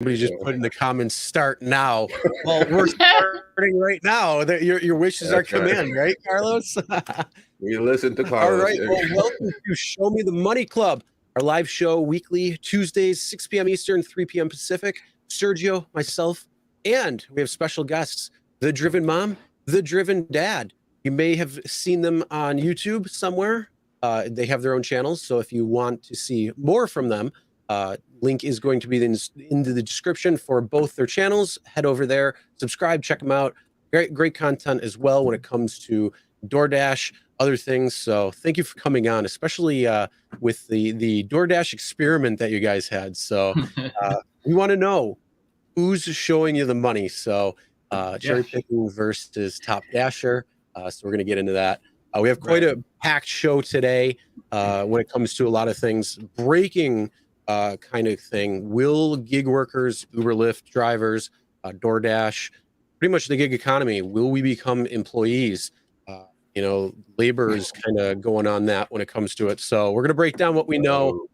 Somebody just put in the comments, start now. Well, we're starting right now. Your wishes are command, right, Carlos? We listen to Carlos. All right. Well, welcome to Show Me the Money Club, our live show weekly, Tuesdays, 6 p.m. Eastern, 3 p.m. Pacific. Sergio, myself, and we have special guests, the Driven Mom, the Driven Dad. You may have seen them on YouTube somewhere. They have their own channels, so if you want to see more from them, link is going to be in the description for both their channels. Head over there, subscribe, check them out. Great content as well when it comes to DoorDash, other things. So thank you for coming on, especially with the DoorDash experiment that you guys had. So we want to know who's showing you the money. So cherry picking versus Top Dasher. So we're going to get into that. We have quite a packed show today when it comes to a lot of things. Breaking kind of thing. Will gig workers, Uber, Lyft drivers, DoorDash, pretty much the gig economy, will we become employees? Labor is kind of going on that when it comes to it. So we're going to break down what we know.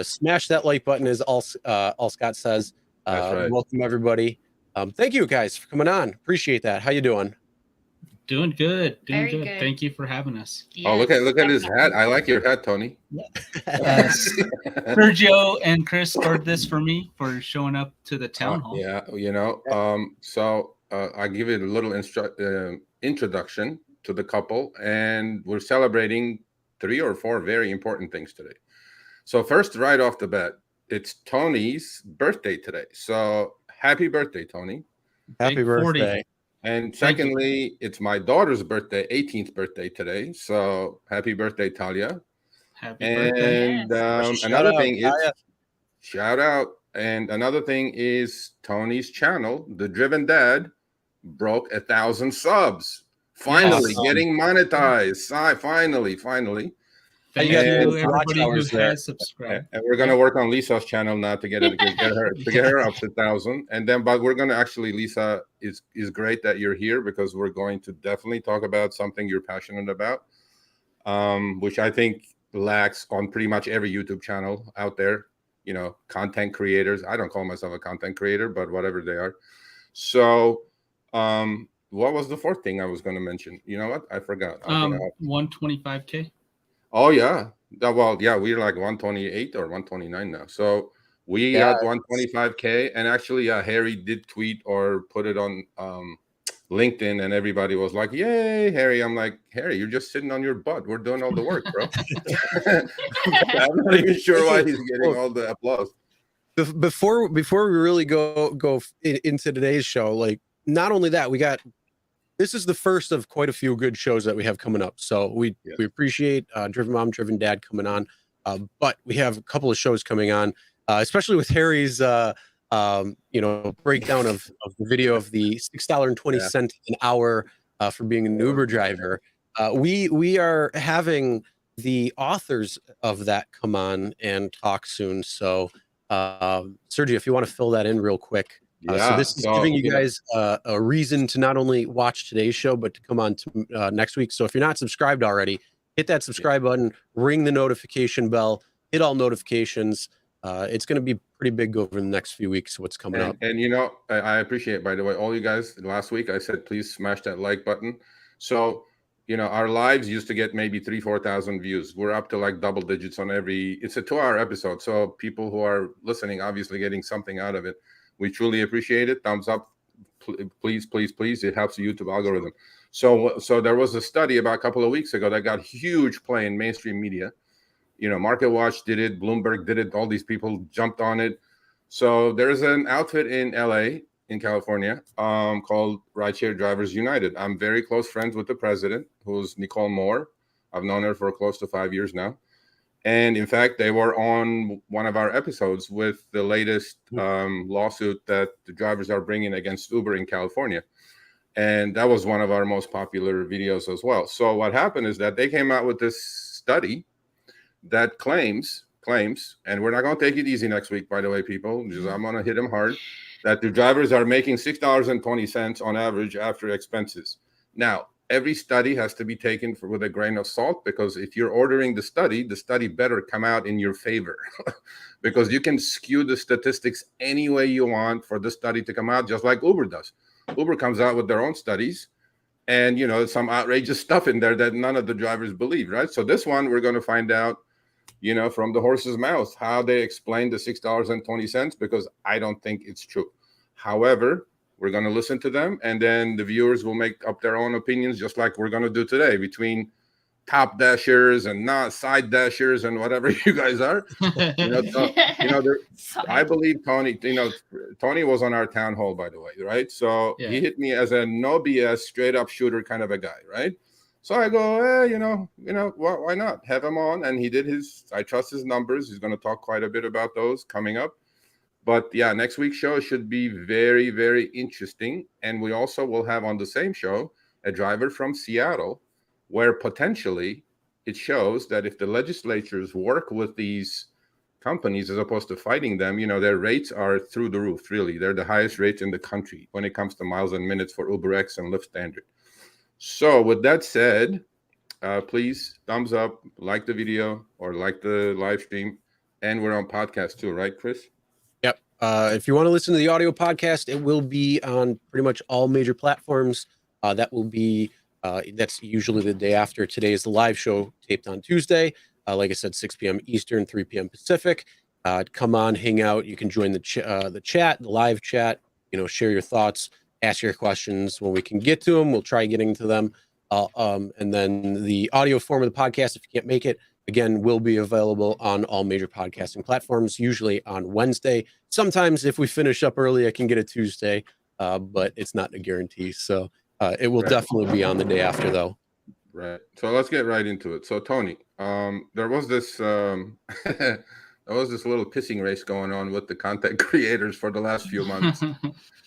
Smash that like button, as all Scott says. Right. Welcome, everybody. Thank you, guys, for coming on. Appreciate that. How you doing? Doing good. Very good. Thank you for having us. Yes. Oh, look at his hat. I like your hat, Tony. Sergio and Chris scored this for me for showing up to the town hall. Yeah, so I'll give it a little introduction to the couple, and we're celebrating 3 or 4 very important things today. So first, right off the bat, it's Tony's birthday today. So happy birthday, Tony. Happy birthday. 40. And secondly, it's my daughter's birthday, 18th birthday today. So happy birthday, Talia. Happy birthday. And another thing is, shout out. And another thing is Tony's channel, The Driven Dad, broke 1,000 subs. Finally getting monetized. Finally. Thank you, everybody who has subscribed. And we're gonna work on Lisa's channel now to get her up to 1,000. And then, but we're gonna actually, Lisa, is great that you're here because we're going to definitely talk about something you're passionate about, which I think lacks on pretty much every YouTube channel out there. Content creators. I don't call myself a content creator, but whatever they are. So, what was the 4th thing I was going to mention? You know what? I forgot. 125K. Oh, yeah. Well, yeah, we're like 128 or 129 now. So we got 125K. And actually, Harry did tweet or put it on LinkedIn, and everybody was like, yay, Harry. I'm like, Harry, you're just sitting on your butt. We're doing all the work, bro. I'm not even sure why he's getting all the applause. Before we really go into today's show, like, not only that, this is the first of quite a few good shows that we have coming up. So we appreciate Driven Mom, Driven Dad coming on. But we have a couple of shows coming on, especially with Harry's, breakdown of the video of the $6.20 an hour for being an Uber driver. We are having the authors of that come on and talk soon. So, Sergio, if you want to fill that in real quick. So this is giving you guys a reason to not only watch today's show, but to come on to next week. So if you're not subscribed already, hit that subscribe button, ring the notification bell, hit all notifications. It's going to be pretty big over the next few weeks, what's coming up. And I appreciate, by the way, all you guys. Last week I said, please smash that like button. So, our lives used to get maybe 3,000-4,000 views. We're up to like double digits on it's a 2-hour episode. So people who are listening, obviously getting something out of it. We truly appreciate it. Thumbs up, please. It helps the YouTube algorithm. So there was a study about a couple of weeks ago that got huge play in mainstream media. Market Watch did it, Bloomberg did it. All these people jumped on it. So there's an outfit in LA, in California, called Rideshare Drivers United. I'm very close friends with the president, who's Nicole Moore. I've known her for close to 5 years now. And in fact, they were on one of our episodes with the latest lawsuit that the drivers are bringing against Uber in California. And that was one of our most popular videos as well. So what happened is that they came out with this study that claims, and we're not going to take it easy next week, by the way, people, because I'm going to hit them hard, that the drivers are making $6.20 on average after expenses. Now, every study has to be taken with a grain of salt, because if you're ordering the study better come out in your favor because you can skew the statistics any way you want for the study to come out, just like Uber does. Uber comes out with their own studies, and some outrageous stuff in there that none of the drivers believe, right? So this one, we're going to find out, from the horse's mouth, how they explain the $6.20, because I don't think it's true. However, we're going to listen to them, and then the viewers will make up their own opinions, just like we're going to do today, between top dashers and not side dashers and whatever you guys are. I believe Tony, Tony was on our town hall, by the way, right? So he hit me as a no BS, straight up shooter kind of a guy, right? So I go, why not have him on? And he did I trust his numbers. He's going to talk quite a bit about those coming up. But yeah, next week's show should be very, very interesting. And we also will have on the same show a driver from Seattle, where potentially it shows that if the legislatures work with these companies as opposed to fighting them, their rates are through the roof, really. They're the highest rates in the country when it comes to miles and minutes for UberX and Lyft Standard. So with that said, please thumbs up, like the video or like the live stream. And we're on podcast too, right, Chris? Yep. If you want to listen to the audio podcast, it will be on pretty much all major platforms. That will be, that's usually the day after. Today is the live show, taped on Tuesday. Like I said, 6 p.m. Eastern, 3 p.m. Pacific. Come on, hang out. You can join the chat, the live chat, share your thoughts, ask your questions. When we can get to them, we'll try getting to them. And then the audio form of the podcast, if you can't make it, again, will be available on all major podcasting platforms, usually on Wednesday. Sometimes if we finish up early, I can get it Tuesday, but it's not a guarantee. So it will definitely be on the day after, though. Right. So let's get right into it. So Tony, there was this there was this little pissing race going on with the content creators for the last few months.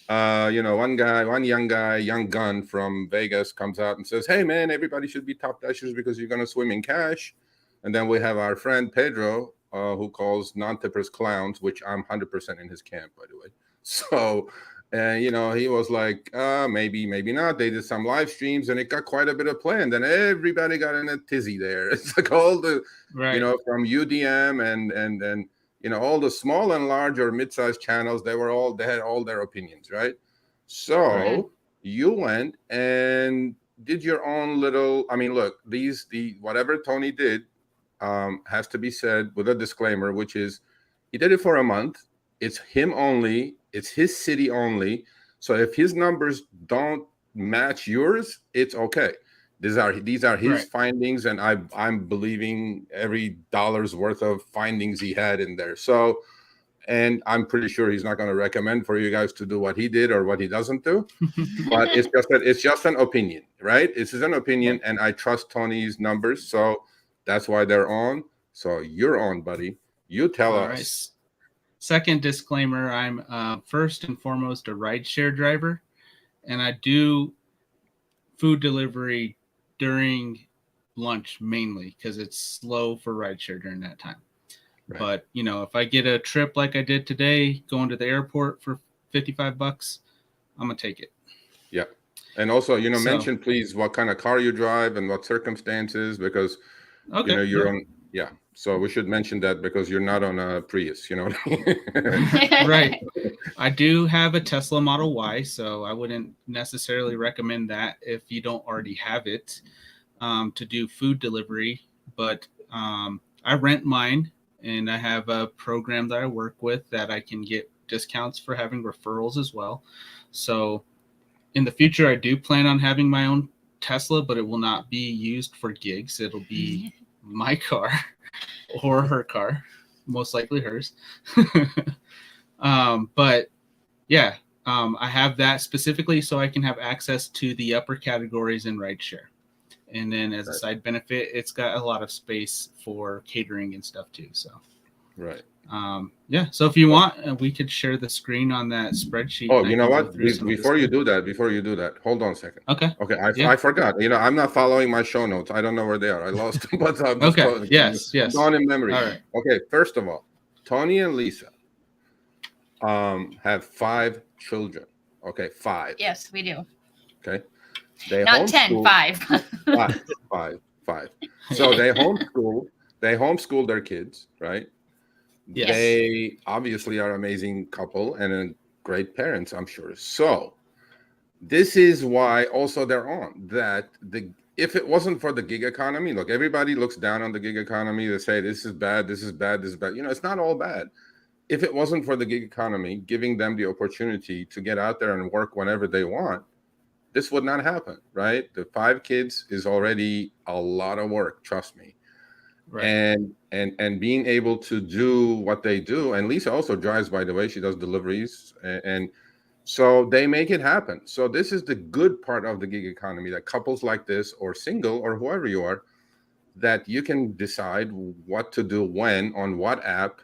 One young gun from Vegas comes out and says, "Hey man, everybody should be top dashers because you're going to swim in cash." And then we have our friend Pedro, who calls non-tippers clowns, which I'm 100% in his camp, by the way. So, he was like, maybe not. They did some live streams and it got quite a bit of play. And then everybody got in a tizzy there. It's like all the, from UDM and all the small and large or mid-sized channels, they had all their opinions, right? So you went and did your own little, look, whatever Tony did, has to be said with a disclaimer, which is he did it for a month. It's him only. It's his city only. So if his numbers don't match yours, it's okay. These are his findings, and I'm believing every dollar's worth of findings he had in there. So, and I'm pretty sure he's not going to recommend for you guys to do what he did or what he doesn't do. But it's just an opinion, right? This is an opinion, and I trust Tony's numbers, so that's why they're on. So you're on, buddy. You tell us. Right. Second disclaimer, I'm first and foremost a rideshare driver, and I do food delivery during lunch mainly because it's slow for rideshare during that time. Right. But, if I get a trip like I did today, going to the airport for $55, I'm going to take it. Yeah. And also, mention please what kind of car you drive and what circumstances, because, you're on. Yeah. So we should mention that because you're not on a Prius, you know what I mean? Right. I do have a Tesla Model Y, so I wouldn't necessarily recommend that if you don't already have it to do food delivery. But I rent mine, and I have a program that I work with that I can get discounts for having referrals as well. So in the future, I do plan on having my own Tesla, but it will not be used for gigs. It'll be my car or her car, most likely hers. But yeah, I have that specifically so I can have access to the upper categories in rideshare. And then as a side benefit, it's got a lot of space for catering and stuff too. So, so if you want, we could share the screen on that spreadsheet. Oh, you know what? Before you do that, hold on a second. Okay. I forgot. I'm not following my show notes. I don't know where they are. I lost them, but I'm just yes. Gone in memory. All right. Okay. First of all, Tony and Lisa have 5 children. Okay, 5. Yes, we do. Okay. They Not 10, homeschool 5. five. So they homeschool their kids, right? Yes. They obviously are amazing couple and great parents, I'm sure. So this is why also they're on that. If it wasn't for the gig economy, look, everybody looks down on the gig economy. They say this is bad, this is bad, this is bad. It's not all bad. If it wasn't for the gig economy giving them the opportunity to get out there and work whenever they want, this would not happen, right? The 5 kids is already a lot of work, trust me. Right. And being able to do what they do, and Lisa also drives, by the way, she does deliveries, and so they make it happen. So this is the good part of the gig economy, that couples like this, or single, or whoever you are, that you can decide what to do when, on what app,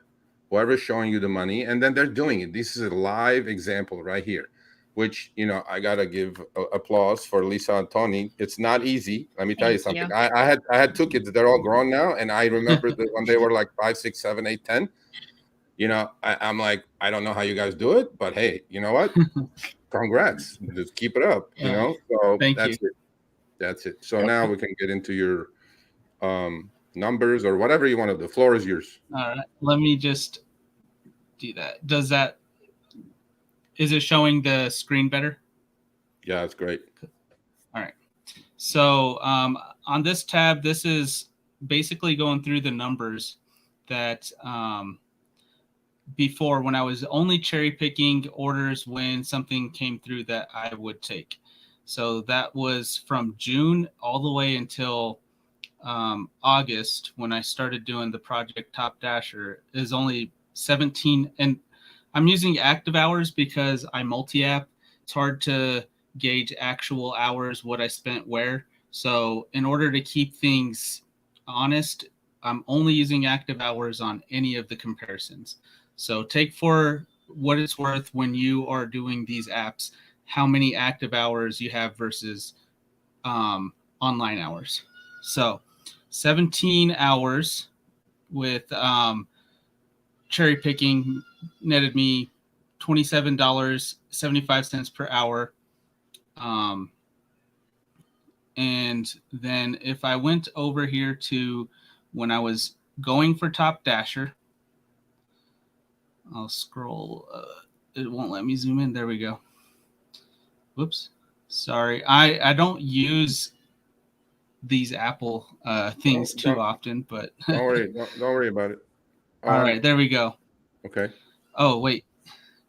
whoever's showing you the money, and then they're doing it. This is a live example right here, which, I gotta give applause for Lisa and Tony. It's not easy. Let me tell you Thank something. you. I had 2 kids. They're all grown now, and I remember that when they were like 5, 6, 7, 8, 10. I'm like, I don't know how you guys do it, but hey, you know what? Congrats. Just keep it up. So Thank that's you. it. That's it. So now we can get into your numbers or whatever you want to do. The floor is yours. All right. Let me just do that. Is it showing the screen better? Yeah, that's great. All right. So on this tab, this is basically going through the numbers that before, when I was only cherry picking orders when something came through that I would take. So that was from June all the way until August, when I started doing the Project Top Dasher, is only 17. And I'm using active hours because I multi-app. It's hard to gauge actual hours, what I spent where. So in order to keep things honest, I'm only using active hours on any of the comparisons. So take for what it's worth when you are doing these apps, how many active hours you have versus online hours. So 17 hours with cherry picking netted me $27.75 per hour. And then if I went over here to when I was going for Top Dasher, I'll scroll. It won't let me zoom in. There we go. Whoops. Sorry. I don't use these Apple things too often, but don't worry about it. All right, there we go. Okay. Oh, wait.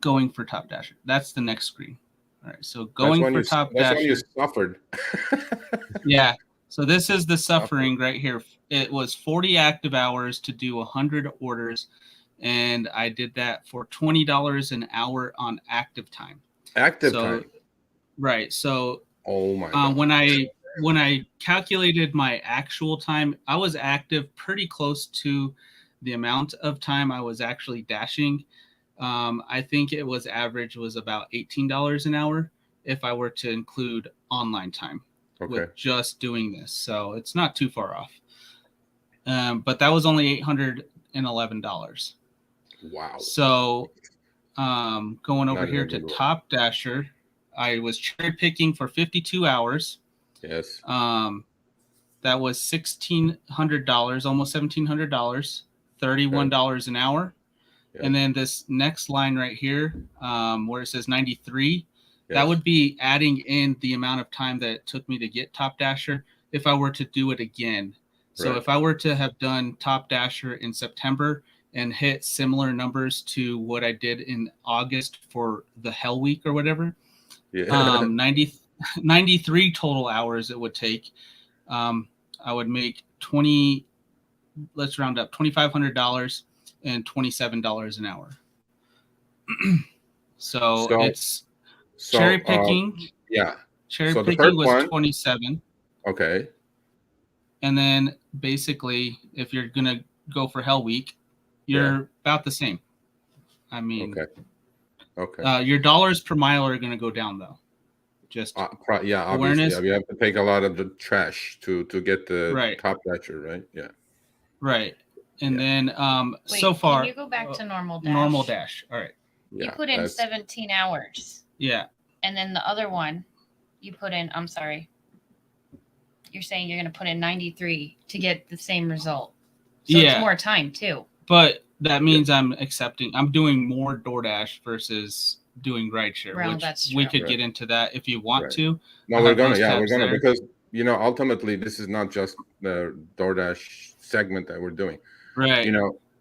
Going for Top Dasher. That's the next screen. All right, so going for Top Dasher. That's when you suffered. Yeah. So this is the suffering right here. It was 40 active hours to do 100 orders, and I did that for $20 an hour on active time. Active time. Right. So oh my God. When I calculated my actual time, I was active pretty close to the amount of time I was actually dashing. I think it was average was about $18 an hour if I were to include online time with just doing this. So it's not too far off. But that was only $811. Wow. So going over here to Top Dasher, I was cherry picking for 52 hours. Yes. That was $1,600, almost $1,700, $31 an hour. Yep. And then this next line right here, where it says 93, that would be adding in the amount of time that it took me to get Top Dasher if I were to do it again. So if I were to have done Top Dasher in September and hit similar numbers to what I did in August for the Hell Week or whatever, 93 total hours it would take. I would make let's round up, $2,500 and $27 an hour. so it's cherry picking. Cherry picking was 27. Okay. And then basically, if you're going to go for Hell Week, you're about the same. I mean, your dollars per mile are going to go down though. Just obviously. awareness. Yeah, we have to take a lot of the trash to get the Top Dasher, right? Yeah. Right. And then Wait, so far, can you go back to normal dash? Normal dash. All right. You put in 17 hours. Yeah. And then the other one, you put in, I'm sorry, you're saying you're going to put in 93 to get the same result. So it's more time too. But that means I'm doing more DoorDash versus doing rideshare, Well, which we could get into that if you want to. No, we're gonna because ultimately this is not just the DoorDash segment that we're doing, right?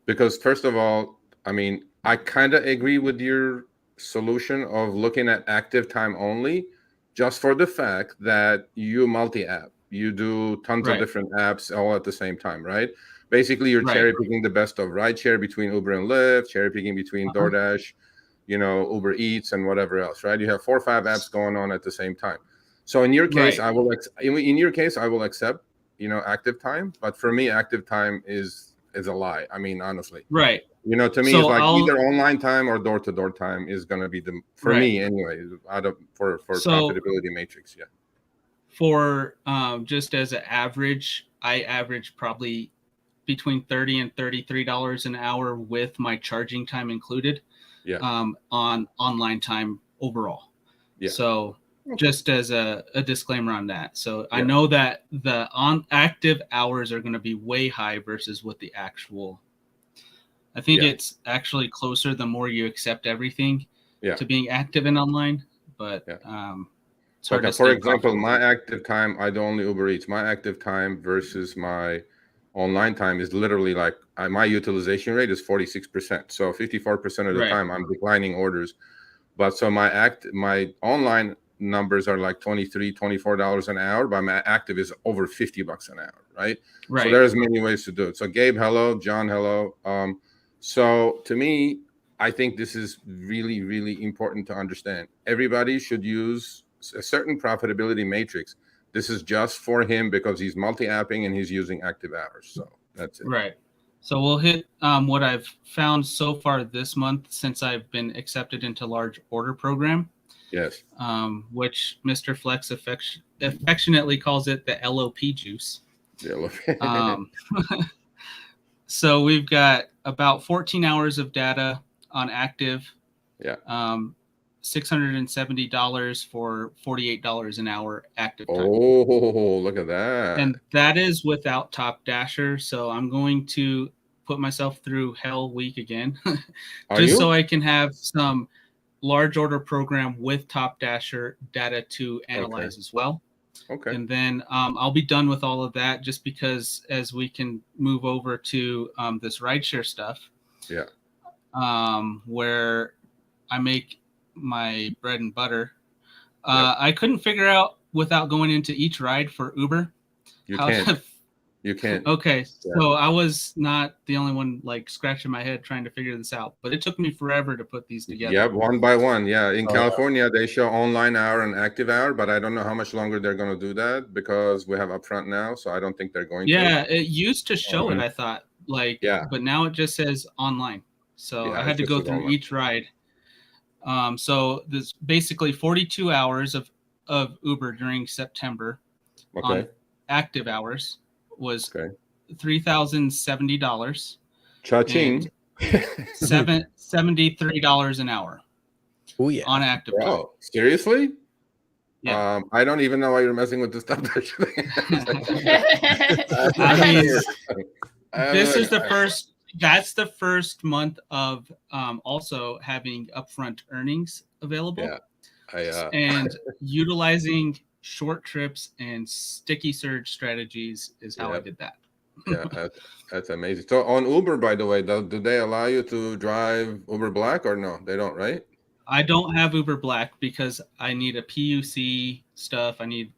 Because first of all, I mean, I kind of agree with your solution of looking at active time only, just for the fact that you multi-app, you do tons of different apps all at the same time, right? Basically, you're cherry picking the best of rideshare between Uber and Lyft, cherry picking between DoorDash, Uber Eats and whatever else, right? You have 4 or 5 apps going on at the same time. So in your case, I will accept, active time. But for me, active time is a lie. I mean, honestly, right? To me, it's like either online time or door-to-door time is going to be for me anyway. For profitability matrix, For just as an average, I average probably between $30 and $33 an hour with my charging time included. On online time overall. So just as a disclaimer on that. So I know that the on active hours are going to be way high versus what the actual. I think it's actually closer the more you accept everything to being active and online. But it's hard to for example, my active time, I do only Uber Eats. My active time versus my online time is literally like my utilization rate is 46%. So 54% of the time I'm declining orders. But so my online numbers are like $23-24 an hour, but my active is over $50 an hour, right? So there's many ways to do it. So Gabe, hello. John, hello. So to me, I think this is really, really important to understand. Everybody should use a certain profitability matrix. This is just for him because he's multi-apping and he's using active hours. So that's it. Right. So we'll hit what I've found so far this month since I've been accepted into large order program. Yes. Which Mr. Flex affectionately calls it the LOP juice. So we've got about 14 hours of data on active. $670 for $48 an hour active time. Oh, look at that. And that is without Top Dasher. So I'm going to put myself through hell week again so I can have some large order program with Top Dasher data to analyze as well. Okay. And then I'll be done with all of that just because as we can move over to this rideshare stuff. Where I make my bread and butter. I couldn't figure out without going into each ride for Uber. You can't. Okay, so I was not the only one like scratching my head trying to figure this out, but it took me forever to put these together. Yeah, one by one. Yeah, in California they show online hour and active hour, but I don't know how much longer they're going to do that because we have Upfront now, so I don't think they're going to. Yeah, it used to show it. I thought but now it just says online. So I had to go through each ride. So there's basically 42 hours of Uber during September on active hours was $3,070. Cha-ching. $73 an hour. Oh yeah. On active time. Oh, seriously? Yeah. I don't even know why you're messing with this stuff. This is the first. That's the first month of also having upfront earnings available. And utilizing short trips and sticky surge strategies is how I did that. That's amazing. So on Uber, by the way, do they allow you to drive Uber Black or no? They don't, right? I don't have Uber Black because I need a PUC stuff. I need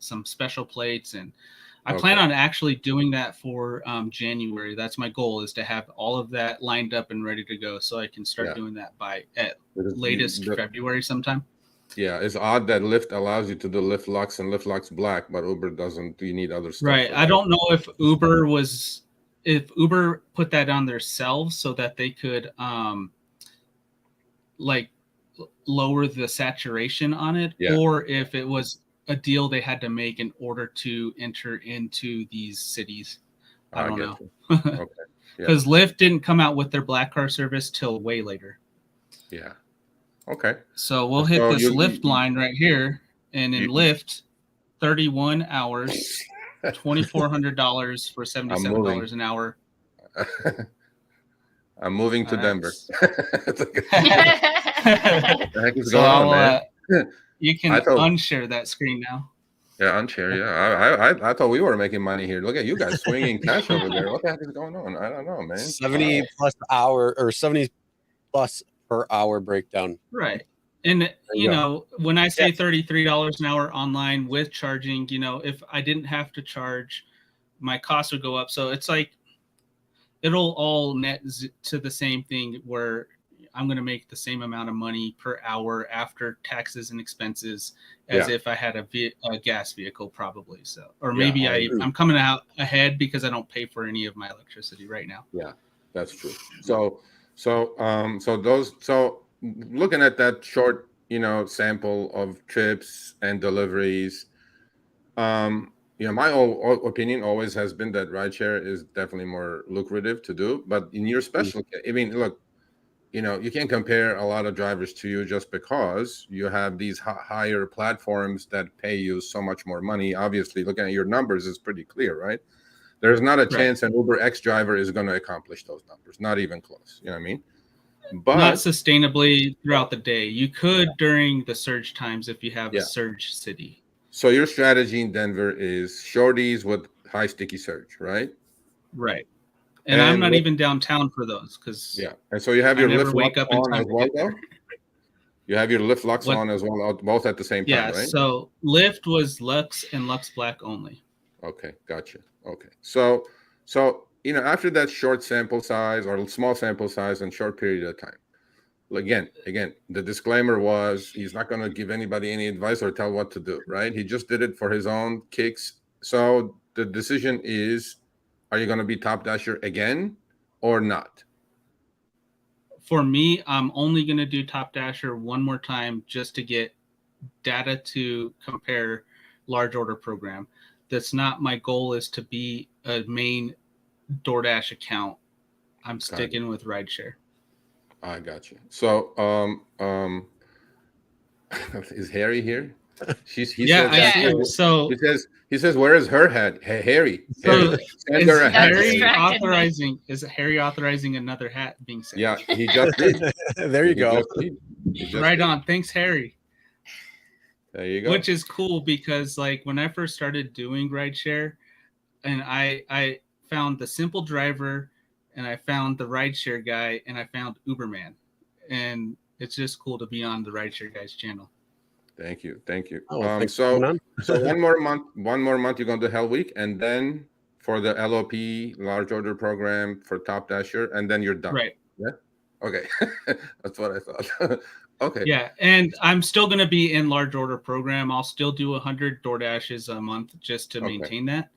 some special plates, and I plan on actually doing that for January. That's my goal, is to have all of that lined up and ready to go, so I can start doing that by at latest February sometime. Yeah, it's odd that Lyft allows you to do Lyft Lux and Lyft Lux Black, but Uber doesn't. You need other stuff. Right. I don't know if Uber put that on themselves so that they could lower the saturation on it, or if it was a deal they had to make in order to enter into these cities. I don't know. Because Lyft didn't come out with their black car service till way later. Yeah. Okay. So we'll hit this Lyft line right here, and in Lyft, 31 hours, $2,400 for $77 an hour. I'm moving to Denver. It's like, That's the heck is So going on, man? you can I thought- unshare that screen now. Yeah, unshare. Yeah, I thought we were making money here. Look at you guys swinging cash over there. What the heck is going on? I don't know, man. 70 plus hour or 70 plus per hour breakdown. Right. And you you go. know, when I say $33 an hour online with charging, you know, if I didn't have to charge, my costs would go up. So it's like it'll all net to the same thing where I'm going to make the same amount of money per hour after taxes and expenses as if I had a gas vehicle, probably. So, or maybe I'm coming out ahead because I don't pay for any of my electricity right now. Yeah, that's true. So looking at that short, sample of trips and deliveries, my opinion always has been that rideshare is definitely more lucrative to do. But in your special case, I mean, look, you can't compare a lot of drivers to you just because you have these higher platforms that pay you so much more money. Obviously, looking at your numbers is pretty clear, right? There's not a chance an Uber X driver is going to accomplish those numbers, not even close. You know what I mean? But not sustainably throughout the day. You could during the surge times if you have a surge city. So your strategy in Denver is shorties with high sticky surge, right? Right. And I'm not even downtown for those because and so you have your Lyft wake Lux up in on time as well, though. You have your Lyft Lux on as well, both at the same time, right? So Lyft was Lux and Lux Black only. Okay, gotcha. Okay, so after that short sample size or small sample size and short period of time, again, the disclaimer was he's not going to give anybody any advice or tell what to do, right? He just did it for his own kicks. So the decision is, are you going to be Top Dasher again or not? For me, I'm only going to do Top Dasher one more time just to get data to compare large order program. That's not my goal is to be a main DoorDash account. I'm sticking with rideshare. I got you. So, is Harry here? He says, where is her hat? Hey, Harry. So send her a hat. Is Harry authorizing another hat being sent? Yeah, he just did. There you go. Right on. Thanks, Harry. There you go. Which is cool because like when I first started doing rideshare and I found the simple driver and I found the rideshare guy and I found Uberman. And it's just cool to be on the rideshare guy's channel. Thank you. Oh, so one more month you're going to Hell Week, and then for the LOP large order program for Top Dasher, and then you're done. Right. Yeah. Okay. That's what I thought. Okay. Yeah, and I'm still going to be in large order program. I'll still do 100 DoorDashes a month just to maintain that.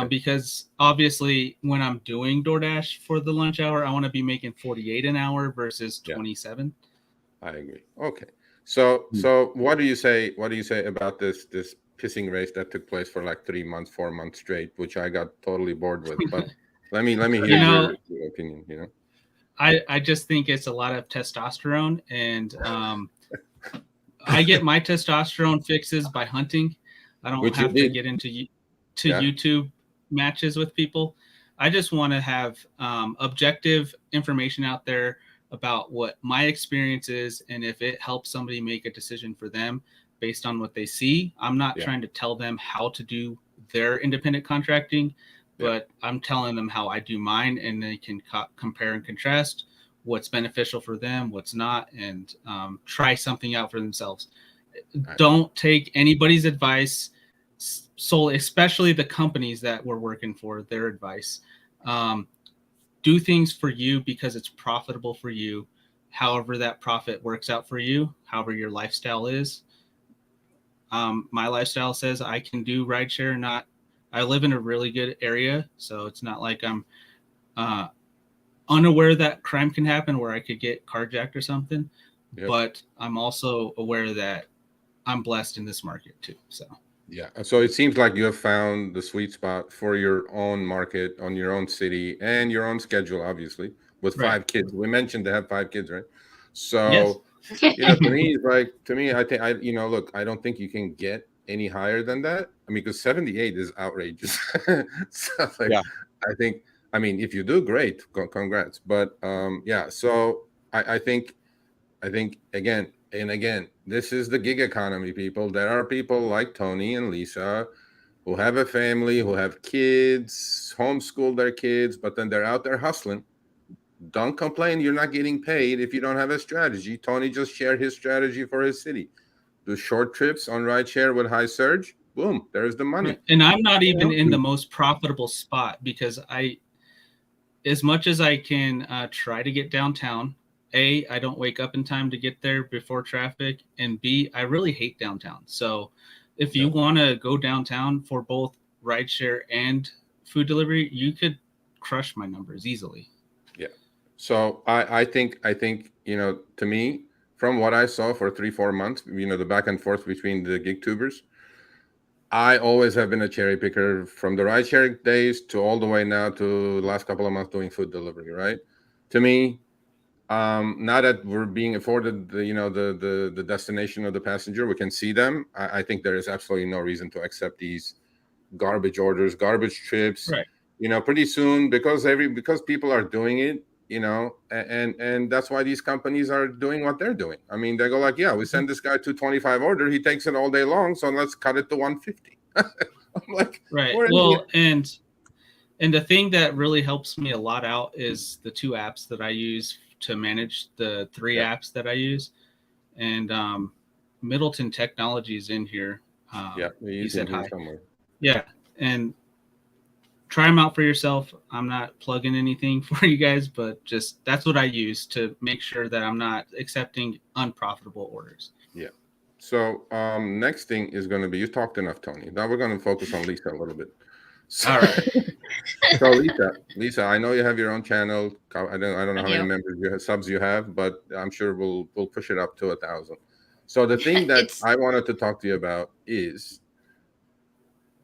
Because obviously when I'm doing DoorDash for the lunch hour, I want to be making 48 an hour versus 27. I agree. Okay. So what do you say about this pissing race that took place for like 3 months, 4 months straight, which I got totally bored with. But let me hear your opinion, I just think it's a lot of testosterone, and I get my testosterone fixes by hunting. I don't have to get into YouTube matches with people. I just want to have objective information out there about what my experience is, and if it helps somebody make a decision for them based on what they see. I'm not trying to tell them how to do their independent contracting, but I'm telling them how I do mine, and they can compare and contrast what's beneficial for them, what's not, and try something out for themselves. Don't take anybody's advice solely, especially the companies that we're working for, their advice. Do things for you because it's profitable for you. However that profit works out for you, however your lifestyle is. My lifestyle says I can do rideshare. I live in a really good area, so it's not like I'm unaware that crime can happen where I could get carjacked or something. But I'm also aware that I'm blessed in this market too. So it seems like you have found the sweet spot for your own market, on your own city, and your own schedule, obviously, with 5 kids. We mentioned they have 5 kids, right? So to me, I think look, I don't think you can get any higher than that. I mean, because 78 is outrageous. So like, Yeah. I think, I mean, if you do, great, congrats. But yeah, so I think again and again, this is the gig economy, people. There are people like Tony and Lisa who have a family, who have kids, homeschool their kids, but then they're out there hustling. Don't complain you're not getting paid if you don't have a strategy. Tony just shared his strategy for his city. Do short trips on rideshare with high surge. Boom, there's the money. And I'm not even in the most profitable spot because as much as I can try to get downtown, A, I don't wake up in time to get there before traffic, and B, I really hate downtown. So if you want to go downtown for both rideshare and food delivery, you could crush my numbers easily. Yeah. So I think, to me, from what I saw for 3-4 months, the back and forth between the gig tubers, I always have been a cherry picker from the ride sharing days to all the way now to the last couple of months doing food delivery, right? To me, now that we're being afforded the destination of the passenger, we can see them. I think there is absolutely no reason to accept these garbage orders, garbage trips. Right. Pretty soon, because people are doing it, and that's why these companies are doing what they're doing. I mean, they go like, yeah, we send this guy 225 order, he takes it all day long, so let's cut it to 150. I'm like, right. Well, and the thing that really helps me a lot out is the 2 apps that I use to manage the 3 apps that I use. And Middleton Technology is in here. He said hi. Somewhere. Yeah, and try them out for yourself. I'm not plugging anything for you guys, but just that's what I use to make sure that I'm not accepting unprofitable orders. Yeah. So next thing is going to be, you talked enough, Tony. Now we're going to focus on Lisa a little bit. So, all right. So Lisa, I know you have your own channel. I don't know how many members subs you have, but I'm sure we'll push it up to 1,000. So the thing that I wanted to talk to you about is,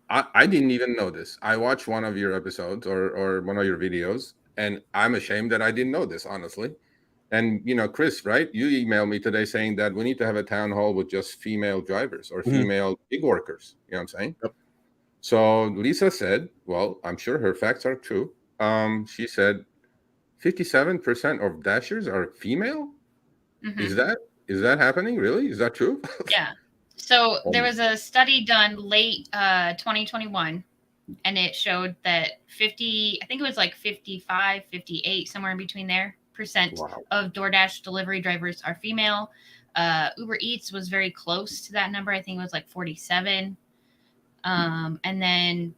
I didn't even know this. I watched one of your episodes or one of your videos, and I'm ashamed that I didn't know this, honestly. And, Chris, right? You emailed me today saying that we need to have a town hall with just female drivers or female gig workers. You know what I'm saying? Yep. So Lisa said, well, I'm sure her facts are true. She said 57% of dashers are female. Mm-hmm. Is that happening? Really? Is that true? Yeah. So there was a study done late 2021, and it showed that 55, 58, somewhere in between there, percent of DoorDash delivery drivers are female. Uber Eats was very close to that number. I think it was like 47. And then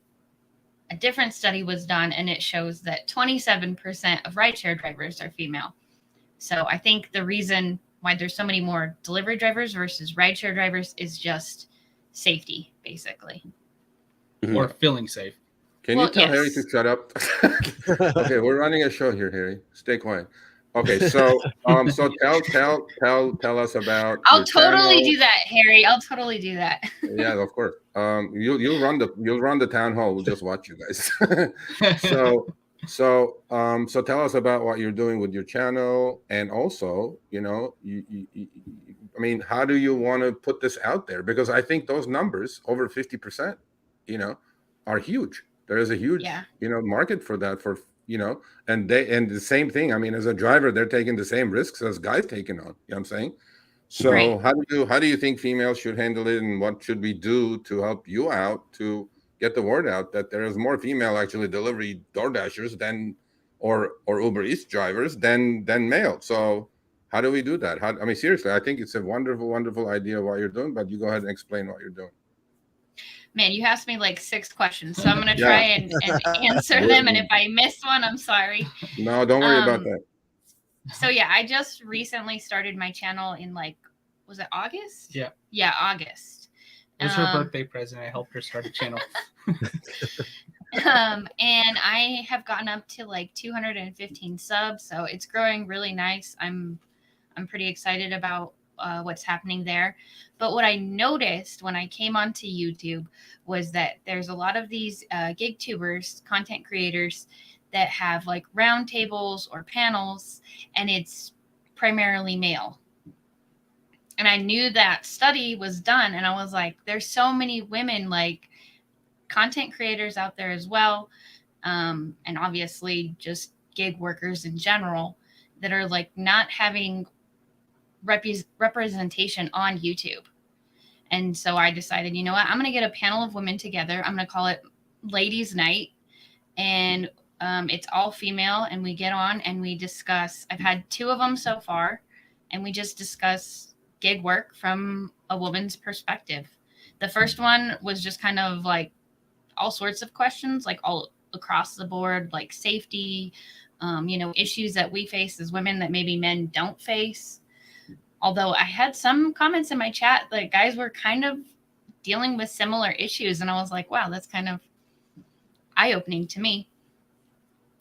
a different study was done, and it shows that 27% of rideshare drivers are female. So I think the reason why there's so many more delivery drivers versus rideshare drivers is just safety, basically. Or feeling safe. Can you tell Harry to shut up? Okay, we're running a show here, Harry. Stay quiet. Okay, so so tell us about. I'll totally do that, Harry. I'll totally do that. Yeah, of course. You'll run the town hall. We'll just watch you guys. So tell us about what you're doing with your channel, and also, I mean, how do you want to put this out there? Because I think those numbers, over 50%, are huge. There is a huge, market for that, and the same thing. I mean, as a driver, they're taking the same risks as guys taking on. You know what I'm saying? So how do you think females should handle it, and what should we do to help you out to get the word out that there is more female actually delivery DoorDashers or Uber Eats drivers than male? So how do we do that? I mean, seriously, I think it's a wonderful, wonderful idea what you're doing, but you go ahead and explain what you're doing. Man, you asked me like 6 questions, so I'm going to try and answer them. And if I missed one, I'm sorry. No, don't worry about that. So yeah, I just recently started my channel in was it August? Yeah. Yeah, August. It was her birthday present. I helped her start a channel. And I have gotten up to 215 subs, so it's growing really nice. I'm pretty excited about what's happening there. But what I noticed when I came onto YouTube was that there's a lot of these gig tubers, content creators that have roundtables or panels, and it's primarily male. And I knew that study was done. And I was like, there's so many women, like content creators out there as well. And obviously just gig workers in general that are like not having representation on YouTube. And so I decided, you know what, I'm going to get a panel of women together. I'm going to call it Ladies Night. And it's all female. And we get on and we discuss. I've had 2 of them so far. And we just discuss gig work from a woman's perspective. The first one was just kind of like all sorts of questions, like all across the board, like safety, issues that we face as women that maybe men don't face. Although I had some comments in my chat that guys were kind of dealing with similar issues. And I was like, wow, that's kind of eye-opening to me.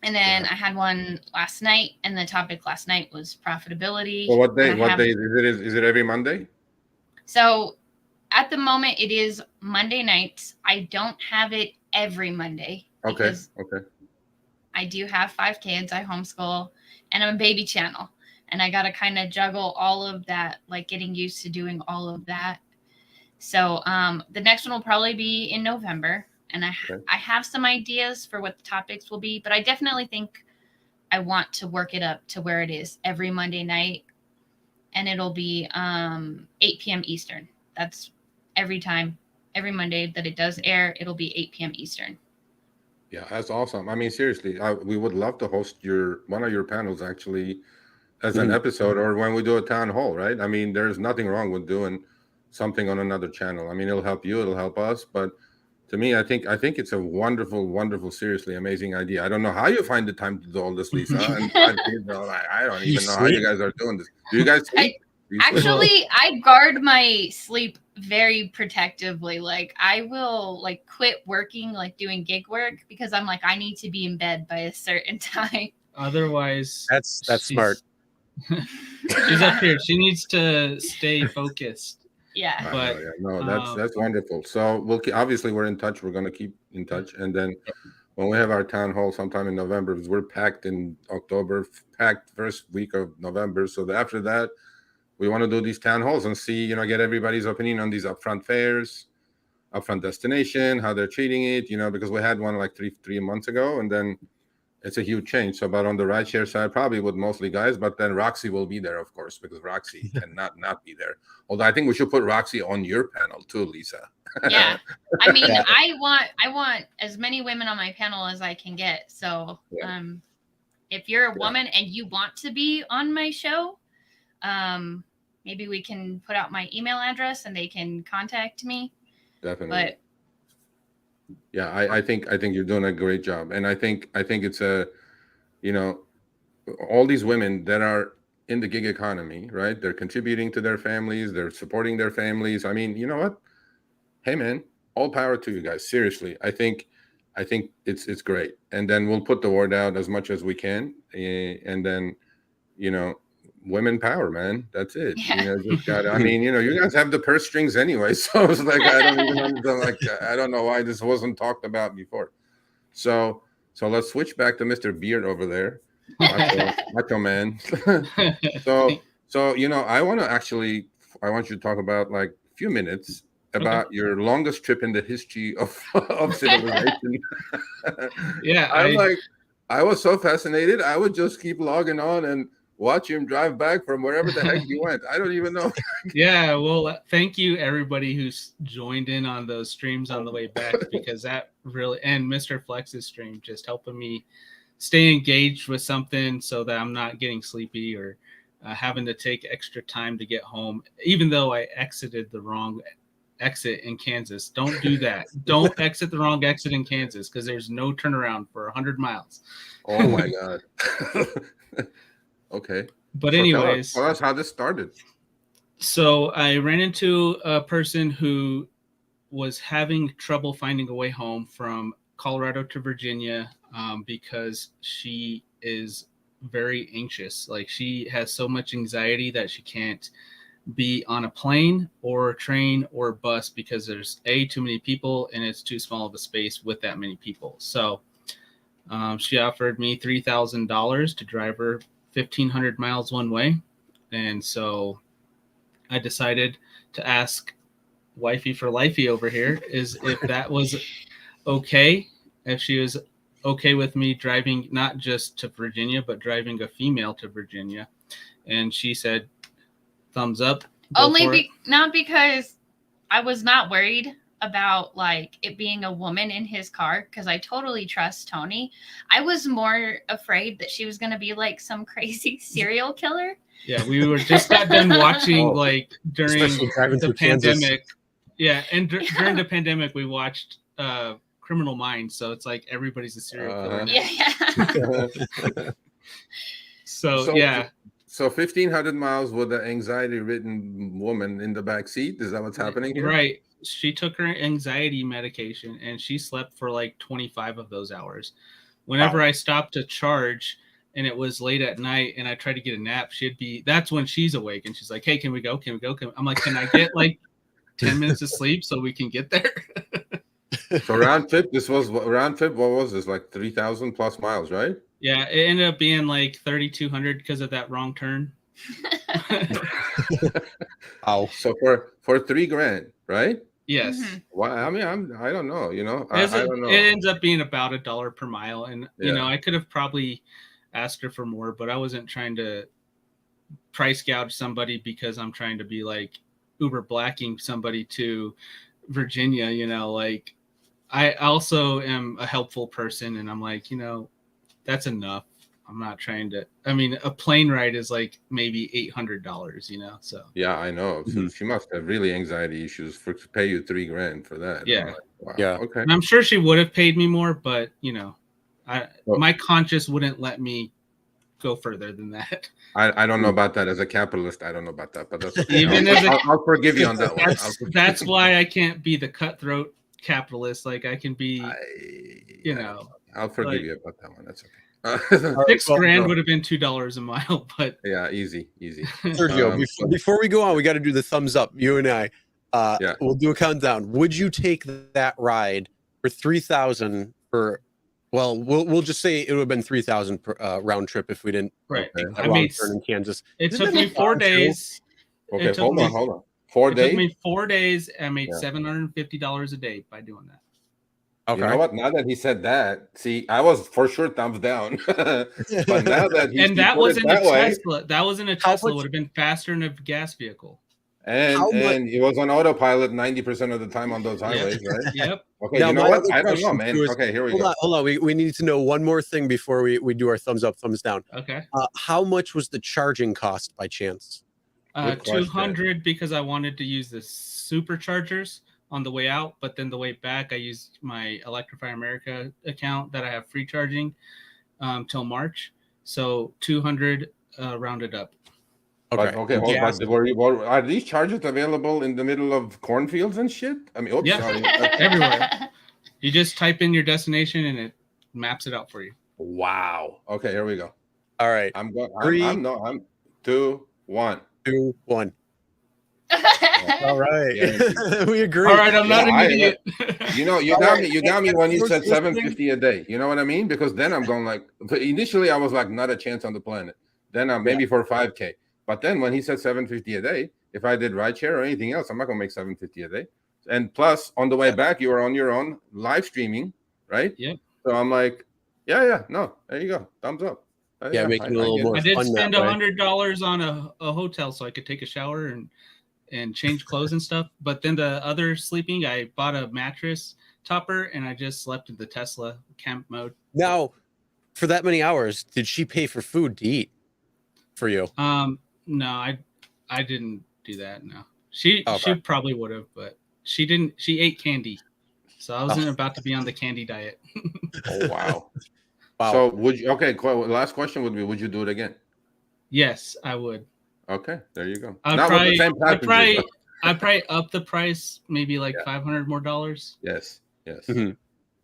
And then I had one last night, and the topic last night was profitability. Well, what day is it every Monday? So at the moment it is Monday nights. I don't have it every Monday. Okay. I do have 5 kids. I homeschool, and I'm a baby channel. And I got to kind of juggle all of that, like getting used to doing all of that. So the next one will probably be in November. And I have some ideas for what the topics will be, but I definitely think I want to work it up to where it is every Monday night. And it'll be 8 p.m. Eastern. That's every Monday that it does air, it'll be 8 p.m. Eastern. Yeah, that's awesome. I mean, seriously, we would love to host one of your panels actually as an episode, or when we do a town hall, right? I mean, there's nothing wrong with doing something on another channel. I mean, it'll help you, it'll help us. But to me, I think it's a wonderful, wonderful, seriously amazing idea. I don't know how you find the time to do all this, Lisa. And I don't even know how you guys are doing this. Do you guys sleep? Actually, I guard my sleep very protectively. Like I will like quit working, like doing gig work, because I'm like, I need to be in bed by a certain time. Otherwise, that's smart. She's up here. She needs to stay focused. Yeah. But that's wonderful. So obviously we're in touch. We're going to keep in touch. And then when we have our town hall sometime in November, because we're packed in October, packed first week of November. So after that, we want to do these town halls and see, get everybody's opinion on these upfront fares, upfront destination, how they're treating it, because we had one like three months ago, and then it's a huge change. So, but on the rideshare side, probably with mostly guys, but then Roxy will be there, of course, because Roxy cannot not be there. Although I think we should put Roxy on your panel too, Lisa. Yeah. I mean, I want as many women on my panel as I can get. So, if you're a woman and you want to be on my show, maybe we can put out my email address and they can contact me. Definitely. But yeah, I think you're doing a great job. And I think it's all these women that are in the gig economy, right? They're contributing to their families, they're supporting their families. I mean, you know what? Hey man, all power to you guys. Seriously. I think it's great. And then we'll put the word out as much as we can. And then, women power, man. That's it. Yeah. You guys have the purse strings anyway. So it's like, I don't know why this wasn't talked about before. So let's switch back to Mr. Beard over there. Macho man. So I want you to talk about like a few minutes about your longest trip in the history of civilization. Yeah. I was so fascinated. I would just keep logging on and watch him drive back from wherever the heck he went. I don't even know. Yeah, well, thank you everybody who's joined in on those streams on the way back, because that really, and Mr. Flex's stream, just helping me stay engaged with something so that I'm not getting sleepy or having to take extra time to get home, even though I exited the wrong exit in Kansas. Don't do that. Don't exit the wrong exit in Kansas, because there's no turnaround for 100 miles. Oh my God. Okay. But anyways, tell us how this started. So I ran into a person who was having trouble finding a way home from Colorado to Virginia because she is very anxious. Like, she has so much anxiety that she can't be on a plane or a train or a bus because there's too many people and it's too small of a space with that many people. So she offered me $3,000 to drive her 1,500 miles one way. And so I decided to ask wifey for lifey over here is if that was okay, if she was okay with me driving not just to Virginia, but driving a female to Virginia. And she said, thumbs up. Not because I was not worried about like it being a woman in his car, because I totally trust Tony. I was more afraid that she was going to be like some crazy serial killer. Yeah, we were just got done watching like during the pandemic. Kansas. Yeah, and during the pandemic, we watched Criminal Minds, so it's like everybody's a serial killer. Yeah. So yeah. So 1,500 miles with an anxiety-ridden woman in the back seat. Is that what's happening here? Right. She took her anxiety medication, and she slept for like 25 of those hours. Whenever I stopped to charge, and it was late at night, and I tried to get a nap, that's when she's awake, and she's like, "Hey, can we go? Can we go?" I'm like, "Can I get like 10 minutes of sleep so we can get there?" So round trip. What was this? Like 3,000 plus miles, right? Yeah, it ended up being like 3,200 because of that wrong turn. Oh, so for $3,000, right? Yes. Mm-hmm. Well, I mean, I don't know. I don't know. It ends up being about $1 per mile, and I could have probably asked her for more, but I wasn't trying to price gouge somebody because I'm trying to be like Uber blacking somebody to Virginia. Like I also am a helpful person, and I'm like, that's enough. I'm not trying to. I mean, a plane ride is like maybe $800. So yeah, I know. So she must have really anxiety issues to pay you $3,000 for that. Yeah, like, wow. Yeah. Okay. And I'm sure she would have paid me more, but my conscience wouldn't let me go further than that. I don't know about that as a capitalist. I don't know about that, but that's okay. Even I'll forgive you on that one. That's why I can't be the cutthroat capitalist. Like I can be, I'll forgive you about that one. That's okay. $6,000 would have been $2 a mile, but yeah, easy. Sergio, before we go on, we got to do the thumbs up. You and I, we'll do a countdown. Would you take that ride for 3,000 for? Well, we'll just say it would have been 3,000 per round trip if we didn't. Right. I made turn in Kansas. It took me 4 days. Okay, hold on. 4 days. It took me 4 days. I made $750 a day by doing that. Okay. You know what? Now that he said that, see, I was for sure thumbs down. But now that that wasn't a Tesla. That wasn't a Tesla. Much? Would have been faster than a gas vehicle. And it was on autopilot 90% of the time on those highways, right? Yep. Okay, now, you know what? I don't know, man. Okay, here we go. Hold on. We need to know one more thing before we do our thumbs up, thumbs down. Okay. How much was the charging cost by chance? $200 because I wanted to use the superchargers on the way out, but then the way back, I used my Electrify America account that I have free charging till March. So $200 rounded up. Okay. Are these chargers available in the middle of cornfields and shit? I mean, sorry. Everywhere. You just type in your destination and it maps it out for you. Wow. Okay, here we go. All right. I'm 2, 1. 2, 1. All right. Yeah. We agree. All right, I'm not an idiot. You got me when you said 750 a day. You know what I mean? Because then I'm going like, initially I was like, not a chance on the planet. Then maybe for 5K. But then when he said 750 a day, if I did rideshare or anything else, I'm not gonna make 750 a day. And plus, on the way back, you were on your own live streaming, right? Yep. So I'm like, no, there you go, thumbs up. Making a little more. I did spend $100 on a hotel so I could take a shower and change clothes and stuff. But then the other sleeping, I bought a mattress topper and I just slept in the Tesla camp mode. Now, for that many hours, did she pay for food to eat for you? No, I didn't do that. No, she probably would have, but she didn't. She ate candy, so I wasn't about to be on the candy diet. Oh wow. So would you? Okay, last question would be: would you do it again? Yes, I would. Okay, there you go. I'd probably up the price, maybe like $500 more. Yes. Mm-hmm.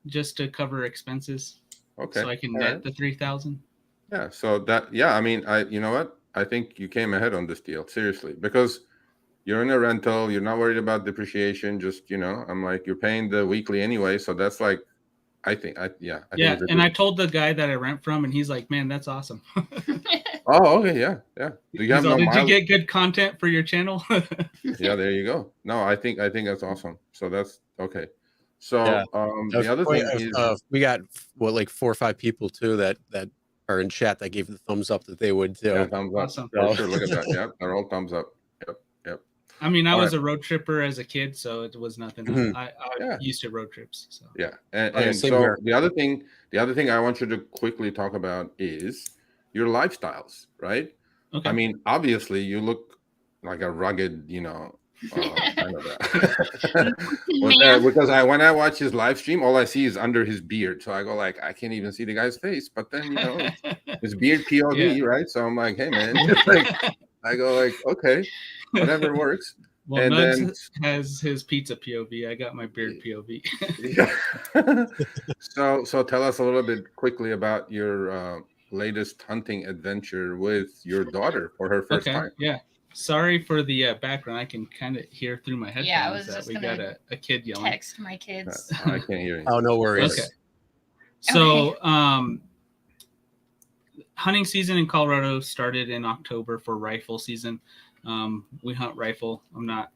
Just to cover expenses. Okay, so I can net the 3,000. Yeah. So that. Yeah. I mean, you know what? I think you came ahead on this deal, seriously, because you're in a rental. You're not worried about depreciation. Just, I'm like, you're paying the weekly anyway. So that's like, I think. And I told the guy that I rent from, and he's like, man, that's awesome. Oh, okay, yeah. Do you have no Did you miles? get good content for your channel? Yeah, there you go. No, I think that's awesome. So that's okay. So Yeah. the other thing is, we got like 4 or 5 people too that are in chat that gave the thumbs up that they would too. yeah, thumbs up. Awesome. For sure. Look at that. Yep, they're all thumbs up. Yep. I mean, I All was right. a road tripper as a kid, so it was nothing. Mhm. I Yeah. used to road trips. So Yeah, and, Okay, and same so here. the other thing I want you to quickly talk about is your lifestyles, right? okay. I mean, obviously, you look like a rugged, kind of because when I watch his live stream, all I see is under his beard. So I go like, I can't even see the guy's face. But then it's beard POV, Yeah. right? So I'm like, hey man, I go like, okay, whatever works. Well, And Nugs then has his pizza POV. I got my beard POV. yeah. So tell us a little bit quickly about your latest hunting adventure with your daughter for her first time. Yeah. Sorry for the background. I can kind of hear through my headphones Yeah, I was that just we gonna got a kid yelling. Text my kids. I can't hear you. Oh, no worries. Okay. So, hunting season in Colorado started in October for rifle season. We hunt rifle. I'm not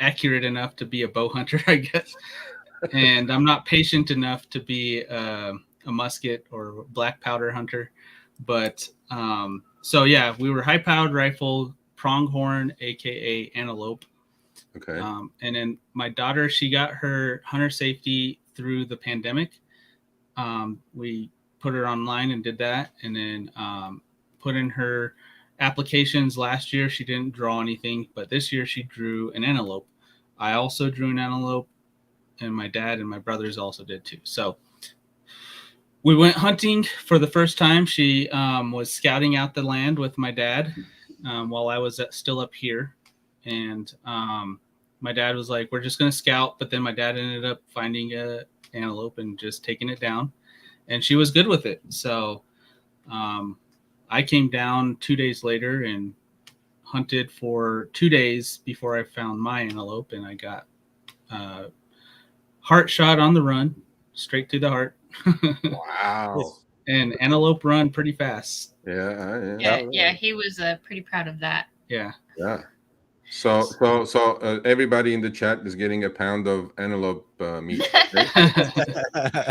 accurate enough to be a bow hunter, I guess, and I'm not patient enough to be a musket or black powder hunter. But so yeah, we were high-powered rifle, pronghorn, aka antelope. Okay. And then my daughter, she got her hunter safety through the pandemic. We put her online and did that, and then put in her applications last year. She didn't draw anything, but this year she drew an antelope. I also drew an antelope, and my dad and my brothers also did too. So we went hunting for the first time. She was scouting out the land with my dad while I was still up here. And my dad was like, we're just going to scout. But then my dad ended up finding an antelope and just taking it down. And she was good with it. So I came down 2 days later and hunted for 2 days before I found my antelope. And I got heart shot on the run, straight through the heart. Wow. And antelope run pretty fast. Yeah, he was pretty proud of that. Yeah. So everybody in the chat is getting a pound of antelope meat.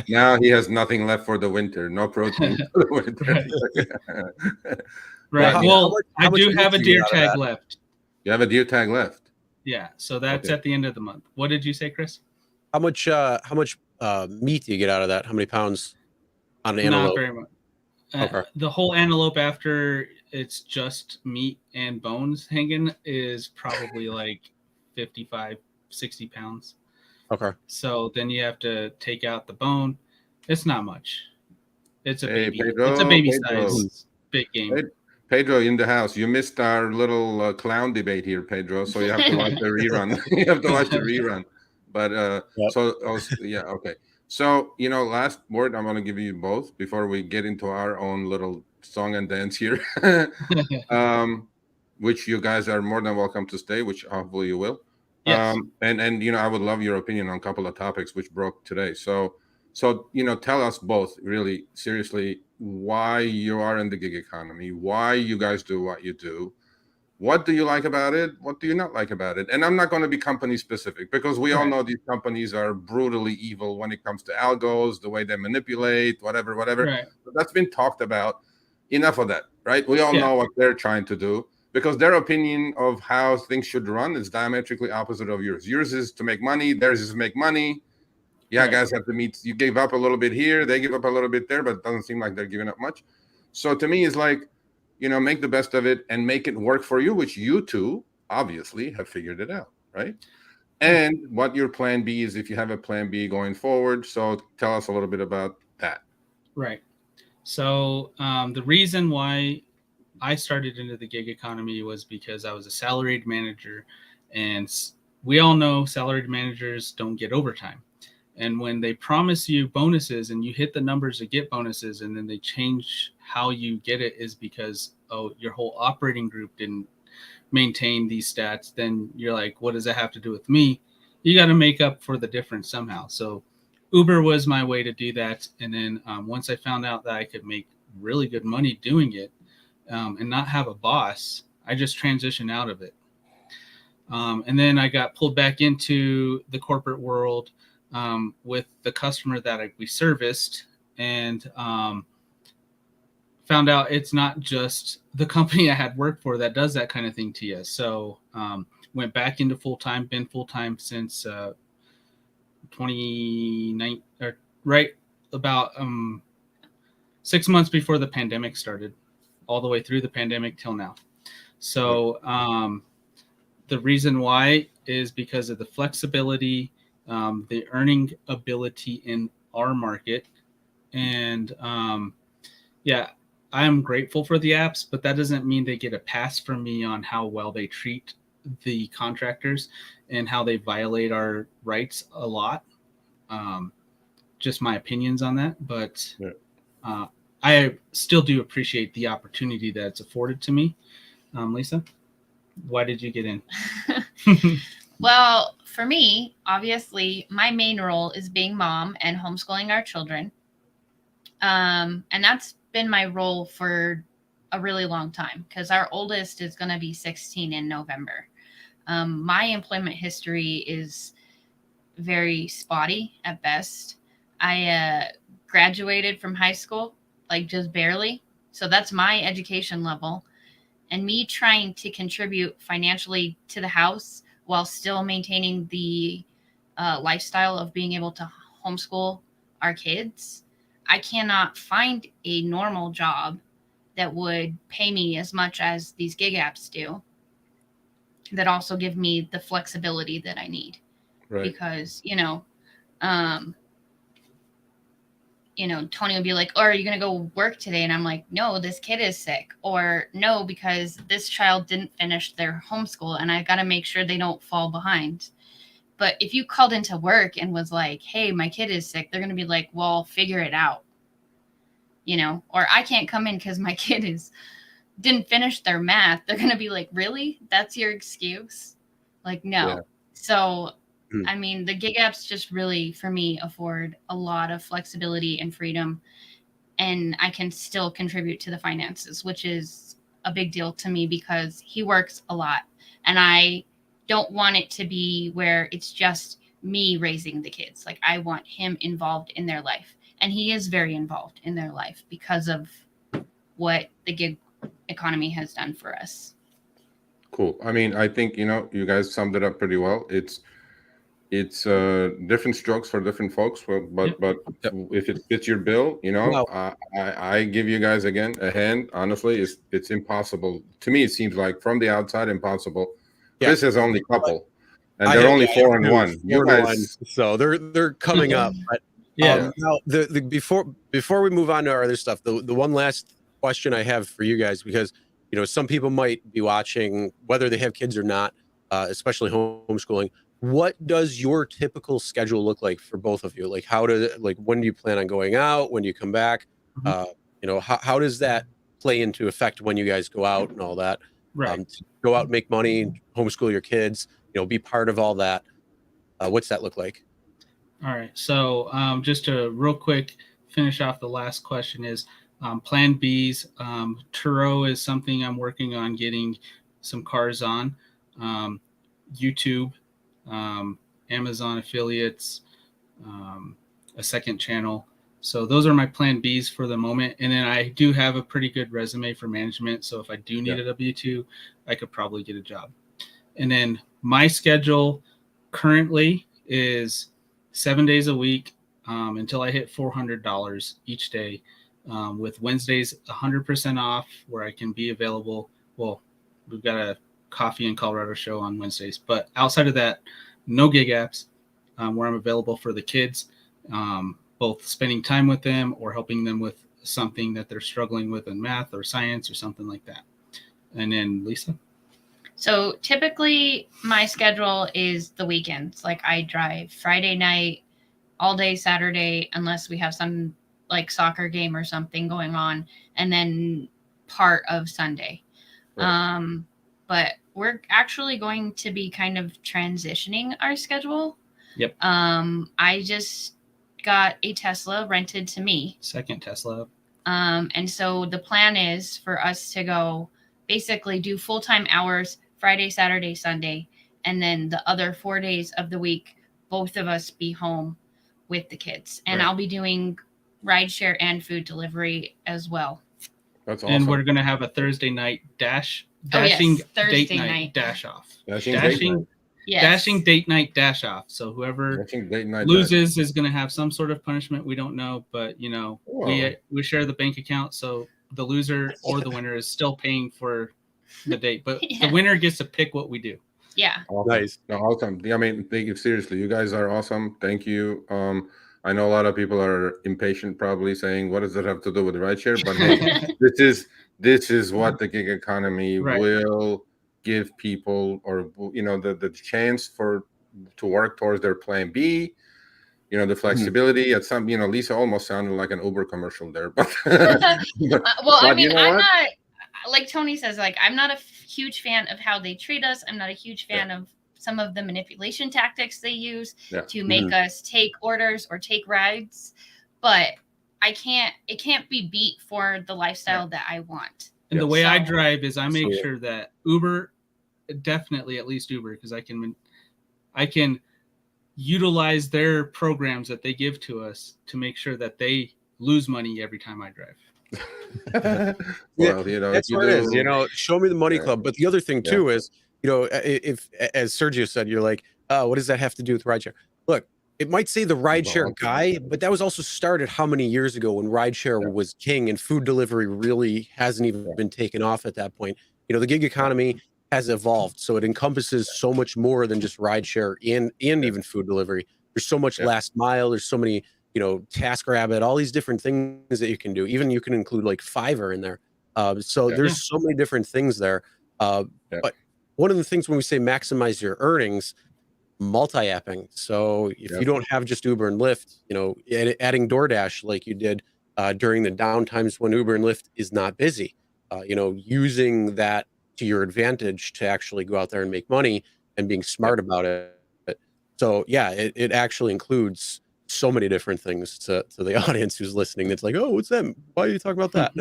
Now he has nothing left for the winter. No protein for the winter. Right. Well, I do have a meat deer out of tag that? left. You have a deer tag left. Yeah. So that's Okay. at the end of the month. What did you say, Chris? How much meat do you get out of that? How many pounds on an antelope? Not very much. Okay. The whole antelope, after it's just meat and bones hanging, is probably like 55, 60 pounds. Okay. So then you have to take out the bone. It's not much. It's a Hey, baby. Pedro, It's a baby Pedro. size big game. Pedro in the house. You missed our little clown debate here, Pedro. So you have to watch the rerun. You have to watch the rerun. But Yep. okay. So last word I'm going to give you both before we get into our own little song and dance here. Which you guys are more than welcome to stay, which hopefully you will. Yes. And I would love your opinion on a couple of topics which broke today. So tell us both really seriously why you are in the gig economy, why you guys do what you do. What do you like about it? What do you not like about it? And I'm not going to be company specific because we all know these companies are brutally evil when it comes to algos, the way they manipulate, whatever. Right. But that's been talked about. Enough of that, right? We all know what they're trying to do because their opinion of how things should run is diametrically opposite of yours. Yours is to make money. Theirs is to make money. Yeah, guys have to meet. You gave up a little bit here. They give up a little bit there, but it doesn't seem like they're giving up much. So to me, it's like, make the best of it and make it work for you, which you two obviously have figured it out, right? And what your plan B is if you have a plan B going forward. So tell us a little bit about that. Right. So the reason why I started into the gig economy was because I was a salaried manager, and we all know salaried managers don't get overtime. And when they promise you bonuses and you hit the numbers to get bonuses and then they change how you get it is because, your whole operating group didn't maintain these stats, then you're like, what does that have to do with me? You got to make up for the difference somehow. So Uber was my way to do that. And then once I found out that I could make really good money doing it, and not have a boss, I just transitioned out of it. And then I got pulled back into the corporate world with the customer that we serviced, and found out it's not just the company I had worked for that does that kind of thing to you. So went back into full-time, been full-time since 2019, or right about 6 months before the pandemic started, all the way through the pandemic till now. So the reason why is because of the flexibility, the earning ability in our market. And yeah, I am grateful for the apps, but that doesn't mean they get a pass from me on how well they treat the contractors and how they violate our rights a lot. Just my opinions on that. But I still do appreciate the opportunity that's afforded to me. Lisa, why did you get in? Well, for me, obviously, my main role is being mom and homeschooling our children. And that's been my role for a really long time, because our oldest is going to be 16 in November. My employment history is very spotty at best. I graduated from high school, like just barely. So that's my education level. And me trying to contribute financially to the house while still maintaining the lifestyle of being able to homeschool our kids, I cannot find a normal job that would pay me as much as these gig apps do, that also give me the flexibility that I need. Right. Because, Tony would be like, oh, are you going to go work today? And I'm like, no, this kid is sick. Or no, because this child didn't finish their homeschool and I got to make sure they don't fall behind. But if you called into work and was like, hey, my kid is sick, they're going to be like, well, figure it out. Or I can't come in because my kid didn't finish their math. They're going to be like, really? That's your excuse? Like, no. Yeah. So I mean, the gig apps just really, for me, afford a lot of flexibility and freedom, and I can still contribute to the finances, which is a big deal to me because he works a lot, and I don't want it to be where it's just me raising the kids. Like, I want him involved in their life, and he is very involved in their life because of what the gig economy has done for us. Cool. I mean, I think, you guys summed it up pretty well. It's different strokes for different folks, but if it fits your bill, I give you guys again a hand. Honestly, it's impossible to me. It seems like from the outside impossible. Yeah. Chris has only a couple, and they're only 4 and 1. You guys, so they're coming up. But now the before we move on to our other stuff, the one last question I have for you guys, because some people might be watching, whether they have kids or not, especially homeschooling. What does your typical schedule look like for both of you? Like, when do you plan on going out? When do you come back? Mm-hmm. How does that play into effect when you guys go out and all that? Right. Go out, make money, homeschool your kids, be part of all that. What's that look like? All right. So just to real quick finish off the last question is Plan Bs. Turo is something I'm working on getting some cars on. YouTube. Amazon affiliates, a second channel. So those are my plan Bs for the moment. And then I do have a pretty good resume for management. So if I do need a W-2, I could probably get a job. And then my schedule currently is 7 days a week until I hit $400 each day, with Wednesdays 100% off, where I can be available. Well, we've got a Coffee in Colorado show on Wednesdays, but outside of that, no gig apps, where I'm available for the kids, both spending time with them or helping them with something that they're struggling with in math or science or something like that. And then Lisa? So typically my schedule is the weekends. Like, I drive Friday night all day Saturday, unless we have some like soccer game or something going on, and then part of Sunday. Right. But we're actually going to be kind of transitioning our schedule. Yep. I just got a Tesla rented to me. Second Tesla. And so the plan is for us to go basically do full-time hours Friday, Saturday, Sunday, and then the other 4 days of the week, both of us be home with the kids. And Right. I'll be doing rideshare and food delivery as well. That's awesome. And we're gonna have a Thursday night dashing Thursday date night night. dash off. Dashing date night. Yes. Dashing date night dash off. So whoever Dashing date night loses is going to have some sort of punishment. We don't know, but Whoa. we share the bank account, so the loser or the winner is still paying for the date, but Yeah. the winner gets to pick what we do. Yeah. Awesome. Nice. No, awesome. I mean, thank you. Seriously, you guys are awesome. Thank you. I know a lot of people are impatient, probably saying, "What does that have to do with rideshare?" But hey, this is what the gig economy Right. will give people, or the chance to work towards their plan B. The flexibility at some. Lisa almost sounded like an Uber commercial there, but Well, I but mean, you know I'm what? not, like Tony says, like, I'm not a huge fan of how they treat us. I'm not a huge fan of some of the manipulation tactics they use to make us take orders or take rides. But it can't be beat for the lifestyle that I want. And the way I So- drive is I make Absolutely. sure that Uber, definitely at least Uber, because I can utilize their programs that they give to us to make sure that they lose money every time I drive. Well, That's what it is. Show me the money Yeah. club. But the other thing too is, if as Sergio said, you're like, oh, what does that have to do with rideshare? Look, it might say the rideshare guy, but that was also started how many years ago when rideshare was king and food delivery really hasn't even been taken off at that point. The gig economy has evolved, so it encompasses so much more than just rideshare and even food delivery. There's so much last mile. There's so many, TaskRabbit, all these different things that you can do. Even you can include like Fiverr in there. So there's so many different things there. But one of the things when we say maximize your earnings, multi-apping. So if you don't have just Uber and Lyft, adding DoorDash like you did during the downtimes when Uber and Lyft is not busy, using that to your advantage to actually go out there and make money and being smart about it. So it actually includes so many different things to the audience who's listening. It's like, oh, what's that? Why are you talking about that?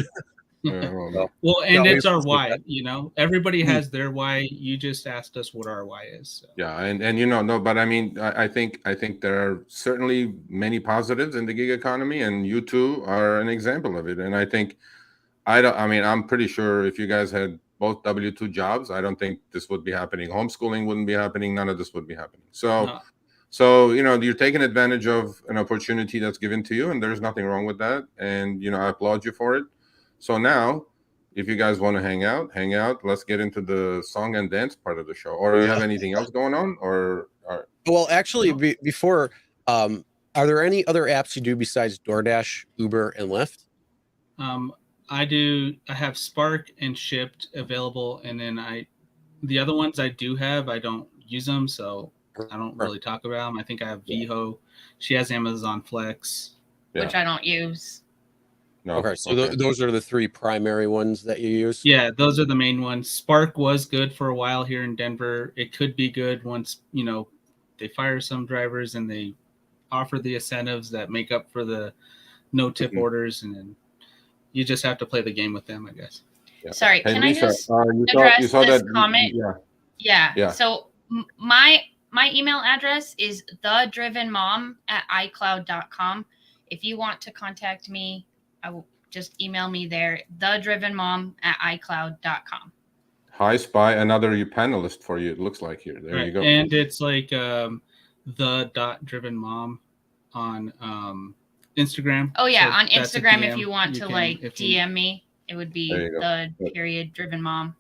Well, and it's our why. Everybody has their why. You just asked us what our why is. So. Yeah, and but I mean, I think there are certainly many positives in the gig economy, and you two are an example of it. And I think I'm pretty sure if you guys had both W-2 jobs, I don't think this would be happening. Homeschooling wouldn't be happening. None of this would be happening. So, you're taking advantage of an opportunity that's given to you, and there's nothing wrong with that. And, I applaud you for it. So now, if you guys want to hang out. Let's get into the song and dance part of the show. Or do you have anything else going on? Well, actually, before, are there any other apps you do besides DoorDash, Uber, and Lyft? I have Spark and Shipped available, and then the other ones I do have, I don't use them, so I don't really talk about them. I think I have VHO. She has Amazon Flex, which I don't use. No. Okay, so those are the three primary ones that you use? Yeah, those are the main ones. Spark was good for a while here in Denver. It could be good once, they fire some drivers and they offer the incentives that make up for the no-tip orders, and then you just have to play the game with them, I guess. Yeah. Sorry, Hey, can Lisa, I just you saw this that comment? Yeah. So my email address is thedrivenmom@icloud.com. If you want to contact me, I will just email me there, thedrivenmom@icloud.com. Hi, Spy, another panelist for you, it looks like here. There you go. And it's like the.drivenmom on Instagram. Oh, yeah, So on that's a Instagram, DM. if you want to DM me, it would be There you go. the.drivenmom.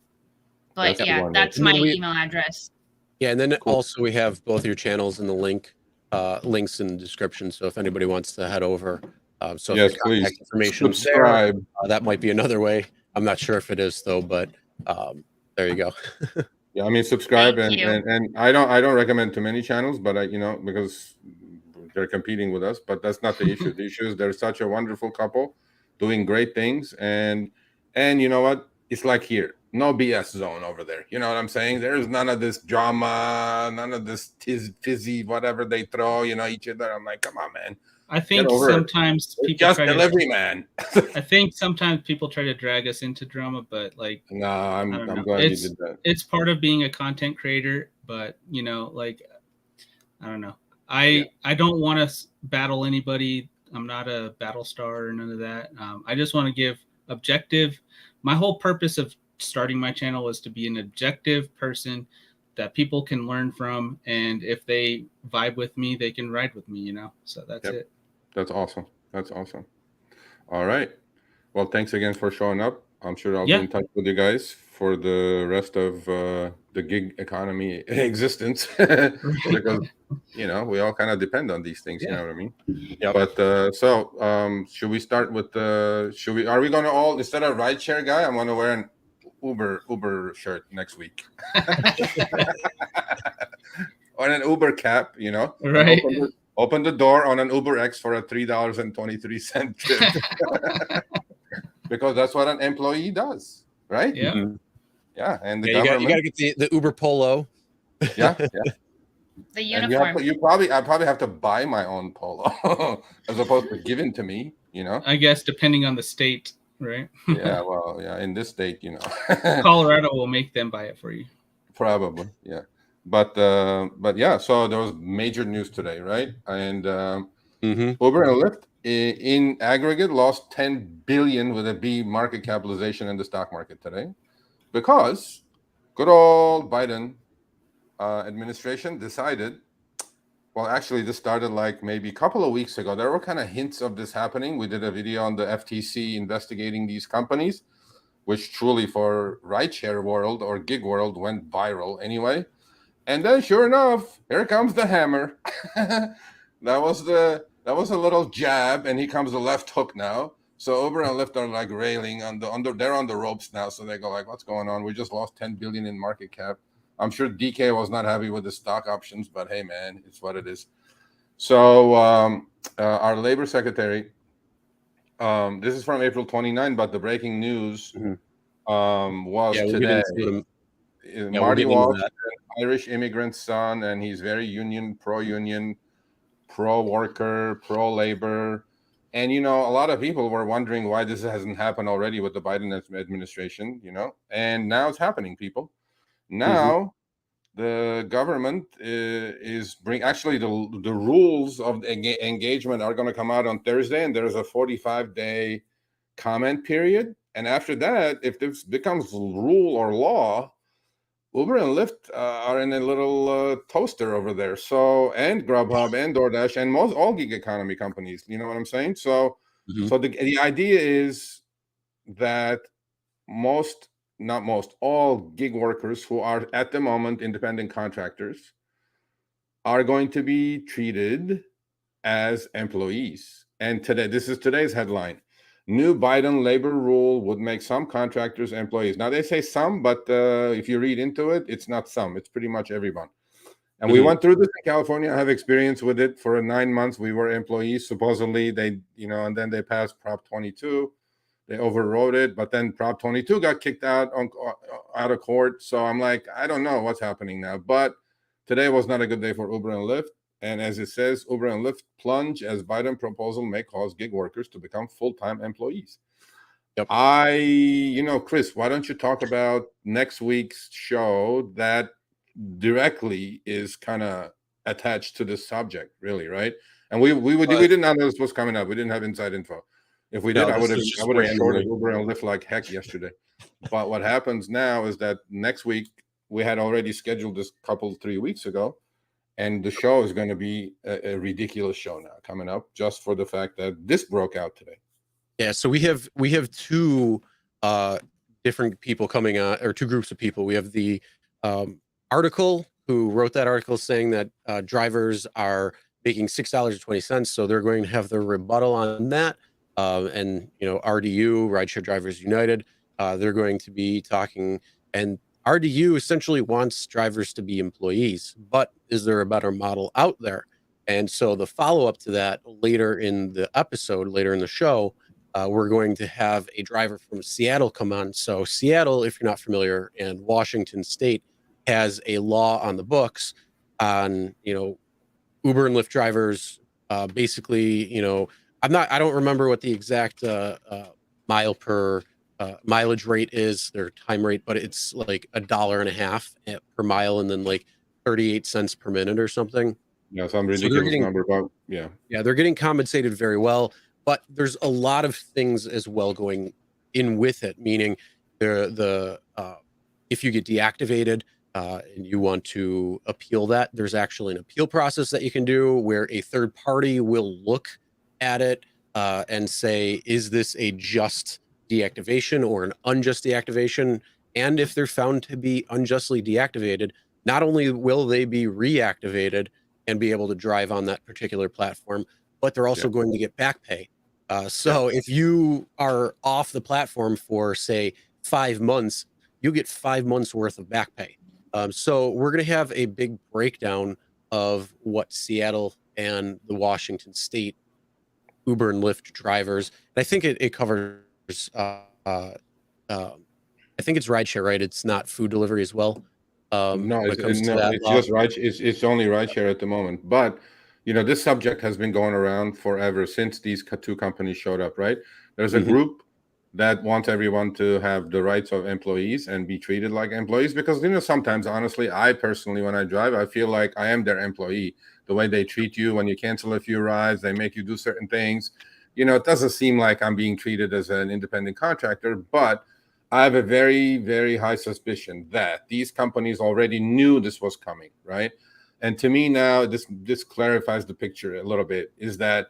But That's yeah, wonderful. that's And my then email address. Yeah, and then also we have both your channels in the links in the description. So if anybody wants to head over, so Yes, if the contact please information subscribe. there, that might be another way. I'm not sure if it is though, but there you go. Yeah, I mean, subscribe, Thank you. and I don't recommend too many channels, but because they're competing with us. But that's not the issue. The issue is they're such a wonderful couple, doing great things, and you know what? It's like here, no BS zone over there. You know what I'm saying? There's none of this drama, none of this fizzy whatever they throw. Each other. I'm like, come on, man. I think over it. sometimes It's people just try delivery, to. man. I think sometimes people try to drag us into drama, but like, No, I I'm don't know. glad you did that. It's part of being a content creator, but you know, like, I don't know. I don't want to battle anybody. I'm not a battle star or none of that. I just want to give objective. My whole purpose of starting my channel was to be an objective person that people can learn from, and if they vibe with me, they can ride with me. You know. So that's it. That's awesome. That's awesome. All right. Well, thanks again for showing up. I'm sure I'll be in touch with you guys for the rest of the gig economy existence because you know we all kind of depend on these things. You know what I mean? Yeah. But should we start with the? Are we going to all instead of rideshare guy? I'm going to wear an Uber shirt next week. Or an Uber cap, you know, right? Open the door on an Uber X for a $3.23 tip. Because that's what an employee does, right? Yeah. Mhm. Yeah, and the You government. got to get the Uber Polo. Yeah. The uniform. I probably have to buy my own polo as opposed to given to me. You know. I guess depending on the state, right? Yeah. Well, yeah. In this state, you know. Colorado will make them buy it for you. Probably, yeah. But yeah. So there was major news today, right? And Uber and Lyft in aggregate lost 10 billion with a B market capitalization in the stock market today because good old Biden administration decided, well, actually this started like maybe a couple of weeks ago. There were kind of hints of this happening. We did a video on the FTC investigating these companies, which truly for rideshare world or gig world went viral anyway. And then sure enough, here comes the hammer. That was a little jab, and here comes the left hook now. So Uber and Lyft are like railing they're on the ropes now. So they go like, what's going on? We just lost 10 billion in market cap. I'm sure DK was not happy with the stock options, but hey man, it's what it is. So our labor secretary, this is from April 29, but the breaking news was today. Marty Walsh, an Irish immigrant son, and he's very pro-union, pro-worker, pro-labor. And, you know, a lot of people were wondering why this hasn't happened already with the Biden administration, you know, and now it's happening, people. Now the government is actually the rules of engagement are going to come out on Thursday, and there's a 45-day comment period. And after that, if this becomes rule or law, Uber and Lyft are in a little toaster over there. So, and Grubhub and DoorDash and all gig economy companies. You know what I'm saying? So, so the idea is that all gig workers who are at the moment independent contractors are going to be treated as employees. And this is today's headline. New Biden labor rule would make some contractors employees. Now they say some, but if you read into it, it's not some. It's pretty much everyone. And we went through this in California. I have experience with it. For 9 months, we were employees. Supposedly, and then they passed Prop 22. They overrode it, but then Prop 22 got kicked out of court. So I'm like, I don't know what's happening now. But today was not a good day for Uber and Lyft. And as it says, Uber and Lyft plunge as Biden proposal may cause gig workers to become full-time employees. Yep. Chris, why don't you talk about next week's show that directly is kind of attached to this subject, really, right? And we didn't know this was coming up. We didn't have inside info. If we did, I would have shorted Uber and Lyft like heck yesterday. But what happens now is that next week we had already scheduled this 3 weeks ago. And the show is going to be a ridiculous show now coming up just for the fact that this broke out today. Yeah, so we have two different people coming on, or two groups of people. We have the article who wrote that article saying that drivers are making $6.20, so they're going to have their rebuttal on that. And RDU, Rideshare Drivers United, they're going to be talking, and RDU essentially wants drivers to be employees, but is there a better model out there? And so the follow-up to that later in the episode, later in the show, we're going to have a driver from Seattle come on. So Seattle, if you're not familiar, and Washington State has a law on the books on, Uber and Lyft drivers Basically, I don't remember what the exact mile per mileage rate is, their time rate, but it's like $1.50 per mile, and then like 38 cents per minute or something. Yeah, some So ridiculous number, but yeah, they're getting compensated very well, but there's a lot of things as well going in with it, meaning the if you get deactivated and you want to appeal that, there's actually an appeal process that you can do where a third party will look at it and say, is this a just deactivation or an unjust deactivation? And if they're found to be unjustly deactivated, not only will they be reactivated and be able to drive on that particular platform, but they're also going to get back pay. So if you are off the platform for, say, 5 months, you'll get 5 months worth of back pay. So we're going to have a big breakdown of what Seattle and the Washington State Uber and Lyft drivers, and I think it covers, I think it's rideshare, right? It's not food delivery as well. No, it's just ride. It's only rideshare at the moment. But this subject has been going around forever since these two companies showed up. Right? There's a group that wants everyone to have the rights of employees and be treated like employees, because sometimes, honestly, I personally, when I drive, I feel like I am their employee. The way they treat you when you cancel a few rides, they make you do certain things. It doesn't seem like I'm being treated as an independent contractor, but I have a very, very high suspicion that these companies already knew this was coming, right? And to me now, this clarifies the picture a little bit, is that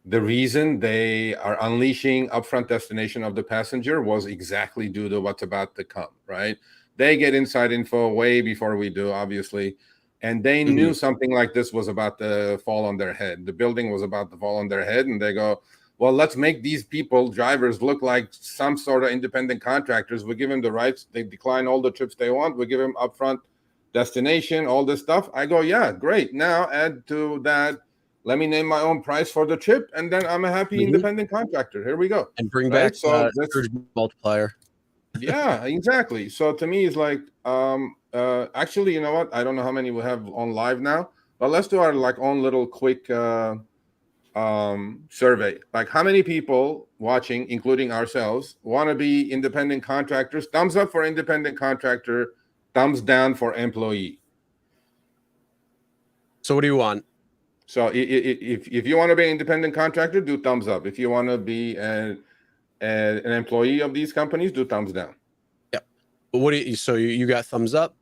the reason they are unleashing upfront destination of the passenger was exactly due to what's about to come, right? They get inside info way before we do, obviously, and they knew something like this was about to fall on their head. The building was about to fall on their head, and they go, well, let's make these people, drivers, look like some sort of independent contractors. We give them the rights. They decline all the trips they want. We give them upfront destination, all this stuff. I go, yeah, great. Now add to that, let me name my own price for the trip, and then I'm a happy independent contractor. Here we go. And bring back so surge multiplier. Yeah, exactly. So to me, it's like, actually, you know what? I don't know how many we have on live now, but let's do our own little quick survey. Like, how many people watching, including ourselves, want to be independent contractors? Thumbs up for independent contractor, thumbs down for employee. So what do you want? So if you want to be an independent contractor, do thumbs up. If you want to be an employee of these companies, do thumbs down. Yeah. But so you got thumbs up?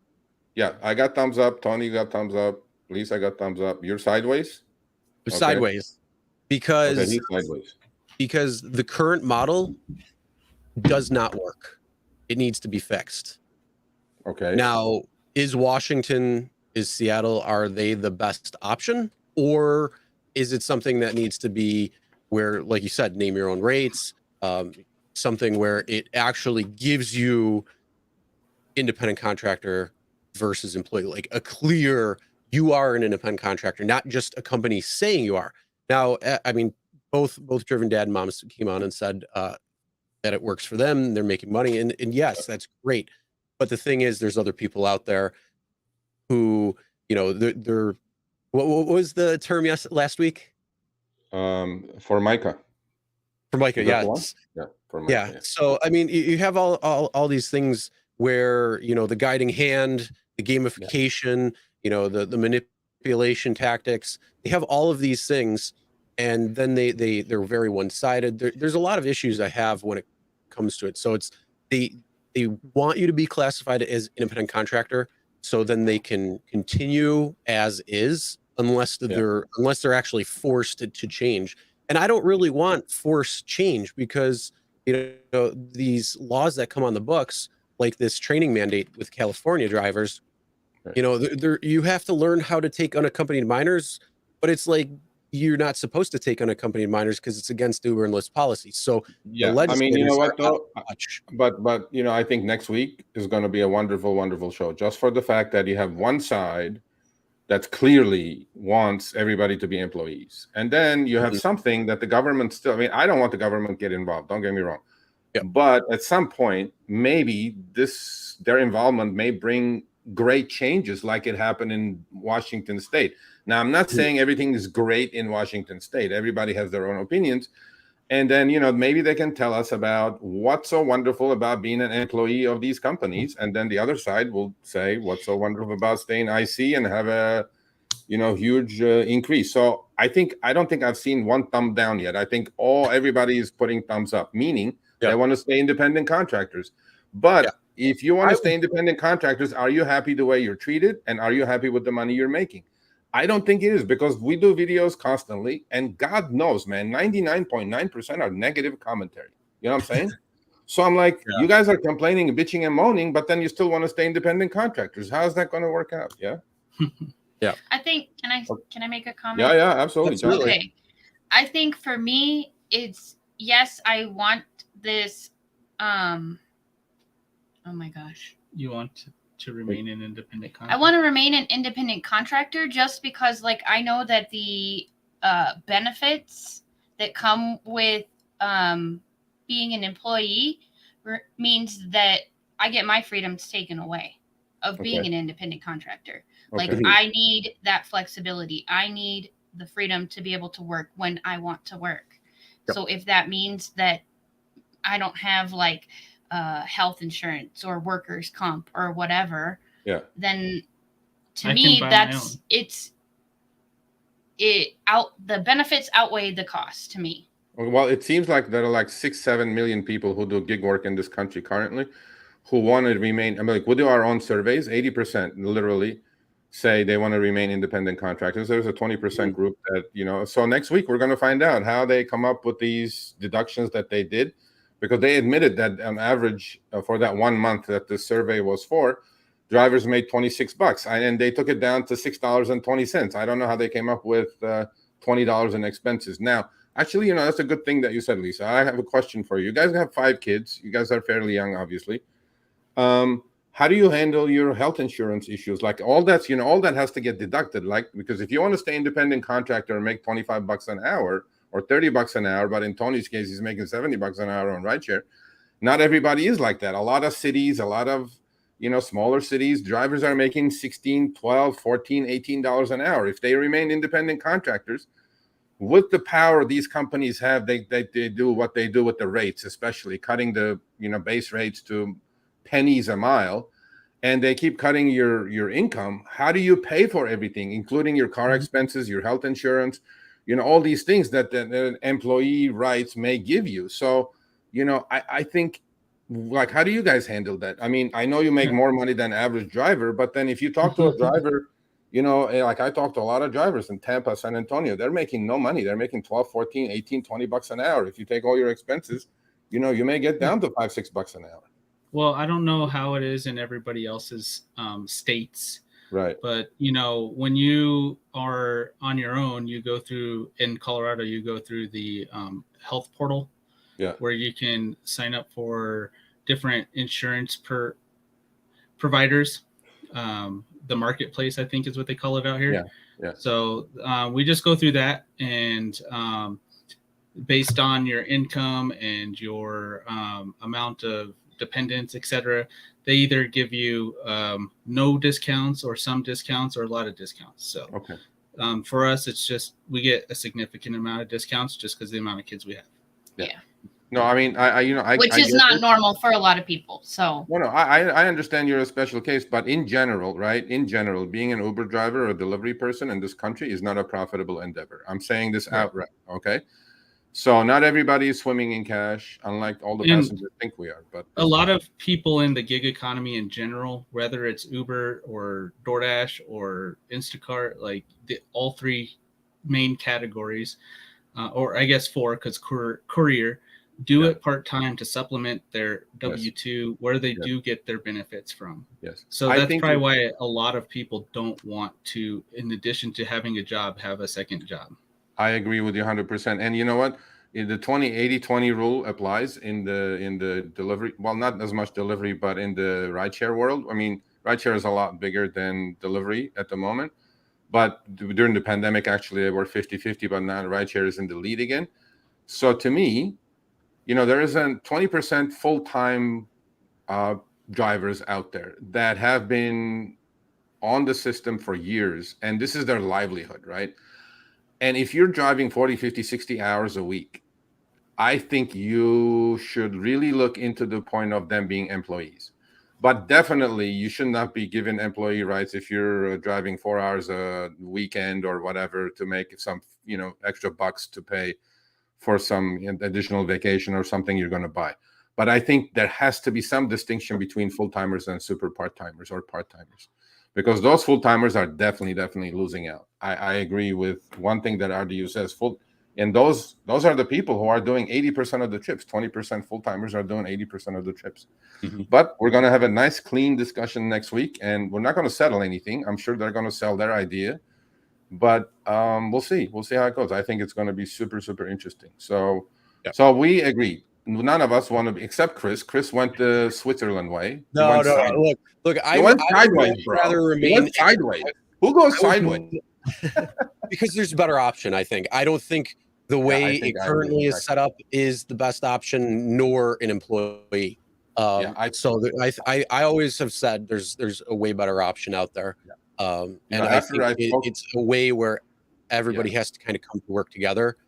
Yeah, I got thumbs up. Tony got thumbs up. Lisa got thumbs up. You're sideways? Okay. Sideways. Because he's sideways. Because the current model does not work. It needs to be fixed. Okay. Now, is Seattle, are they the best option? Or is it something that needs to be where, like you said, name your own rates, something where it actually gives you independent contractor versus employee, like a clear, you are an independent contractor, not just a company saying you are. Now, I mean, both Driven Dad and Moms came on and said that it works for them. They're making money. And yes, that's great. But the thing is, there's other people out there who, they're what was the term last week? Formica. Formica, yeah. Yeah, Formica, yeah. So, I mean, you have all these things where, the guiding hand, the gamification, the manipulation tactics, they have all of these things, and then they're very one-sided. There's a lot of issues I have when it comes to it. So they want you to be classified as independent contractor, so then they can continue as is, unless they're actually forced to change. And I don't really want forced change, because these laws that come on the books, like this training mandate with California drivers, right. You have to learn how to take unaccompanied minors, but it's like you're not supposed to take unaccompanied minors because it's against Uber and Lyft policy. So yeah, I mean, you know what though, but I think next week is going to be a wonderful, wonderful show, just for the fact that you have one side that clearly wants everybody to be employees, and then you have something that the government still. I mean, I don't want the government to get involved. Don't get me wrong. Yeah. But at some point, maybe their involvement may bring great changes like it happened in Washington State. Now, I'm not saying everything is great in Washington State. Everybody has their own opinions. And then, maybe they can tell us about what's so wonderful about being an employee of these companies. And then the other side will say what's so wonderful about staying IC and have a, huge increase. So I don't think I've seen one thumb down yet. I think everybody is putting thumbs up, meaning they want to stay independent contractors. But if you want to stay independent contractors, are you happy the way you're treated? And are you happy with the money you're making? I don't think it is, because we do videos constantly, and God knows, man, 99.9% are negative commentary. You know what I'm saying? So I'm like, you guys are complaining, bitching, and moaning, but then you still want to stay independent contractors. How's that going to work out? Yeah. Yeah. I think, can I make a comment? Yeah, absolutely. Okay. I think for me, it's, yes, I want this, oh my gosh. You want to remain an independent contractor? I want to remain an independent contractor just because, like, I know that the benefits that come with being an employee means that I get my freedoms taken away of being an independent contractor. Like, I need that flexibility. I need the freedom to be able to work when I want to work. So if that means that I don't have, like, health insurance or workers' comp or whatever, then to me, that's the benefits outweigh the cost to me. Well, it seems like there are like 6-7 million people who do gig work in this country currently who want to remain. I mean, like, we do our own surveys. 80% literally say they want to remain independent contractors. There's a 20% group that, so next week we're going to find out how they come up with these deductions that they did, because they admitted that on average for that 1 month that the survey was for, drivers made $26, and they took it down to $6.20. I don't know how they came up with $20 in expenses. Now, actually, that's a good thing that you said, Lisa. I have a question for you. You guys have 5 kids. You guys are fairly young, obviously. How do you handle your health insurance issues? Like, all that's, all that has to get deducted. Like, because if you want to stay independent contractor and make $25 an hour or $30 an hour, but in Tony's case, he's making $70 an hour on rideshare. Not everybody is like that. A lot of cities, a lot of, smaller cities, drivers are making $16, $12, $14, $18 an hour. If they remain independent contractors, with the power these companies have, they do what they do with the rates, especially cutting the, base rates to pennies a mile, and they keep cutting your income. How do you pay for everything, including your car expenses, your health insurance, all these things that the employee rights may give you? So, I think, like, how do you guys handle that? I mean, I know you make more money than average driver, but then if you talk to a driver, like I talk to a lot of drivers in Tampa, San Antonio, they're making no money. They're making 12, 14, 18, $20 an hour. If you take all your expenses, you may get down to $5-6 an hour. Well, I don't know how it is in everybody else's states. Right. But, when you are on your own, you go through, in Colorado, you go through the health portal, where you can sign up for different insurance providers. The marketplace, I think, is what they call it out here. Yeah. So we just go through that, and based on your income and your amount of dependents, etc., they either give you no discounts or some discounts or a lot of discounts. So for us, it's just we get a significant amount of discounts just because of the amount of kids we have. Yeah. No, I mean, which is not normal for a lot of people. So no, I understand you're a special case, but in general, right? In general, being an Uber driver or a delivery person in this country is not a profitable endeavor. I'm saying this outright. Okay. So not everybody is swimming in cash, unlike all the passengers think we are. But a lot of people in the gig economy in general, whether it's Uber or DoorDash or Instacart, like all 3 main categories, or I guess 4, because courier, do it part-time to supplement their W-2, where they do get their benefits from. Yes. So that's probably why a lot of people don't want to, in addition to having a job, have a second job. I agree with you 100%. And you know what? The 80-20 rule applies in the delivery. Well, not as much delivery, but in the rideshare world. I mean, rideshare is a lot bigger than delivery at the moment. But during the pandemic, actually, they were 50-50, but now rideshare is in the lead again. So to me, there is a 20% full-time drivers out there that have been on the system for years, and this is their livelihood, right? And if you're driving 40, 50, 60 hours a week, I think you should really look into the point of them being employees. But definitely, you should not be given employee rights if you're driving 4 hours a weekend or whatever to make some, extra bucks to pay for some additional vacation or something you're going to buy. But I think there has to be some distinction between full-timers and super part-timers or part-timers, because those full-timers are definitely losing out. I agree with one thing that RDU says, and those are the people who are doing 80% of the trips. 20% full-timers are doing 80% of the trips. Mm-hmm. But we're going to have a nice, clean discussion next week, and we're not going to settle anything. I'm sure they're going to sell their idea, but we'll see. We'll see how it goes. I think it's going to be super, super interesting. So, So we agree. None of us want to be, except Chris. Chris went the Switzerland way. No. Look. I went would sideways, bro. rather remain He went sideways. Who goes sideways? Because there's a better option, I think. I don't think the way it currently is set up is the best option, nor an employee. I always have said there's a way better option out there. And I think it's a way where everybody has to kind of come to work together.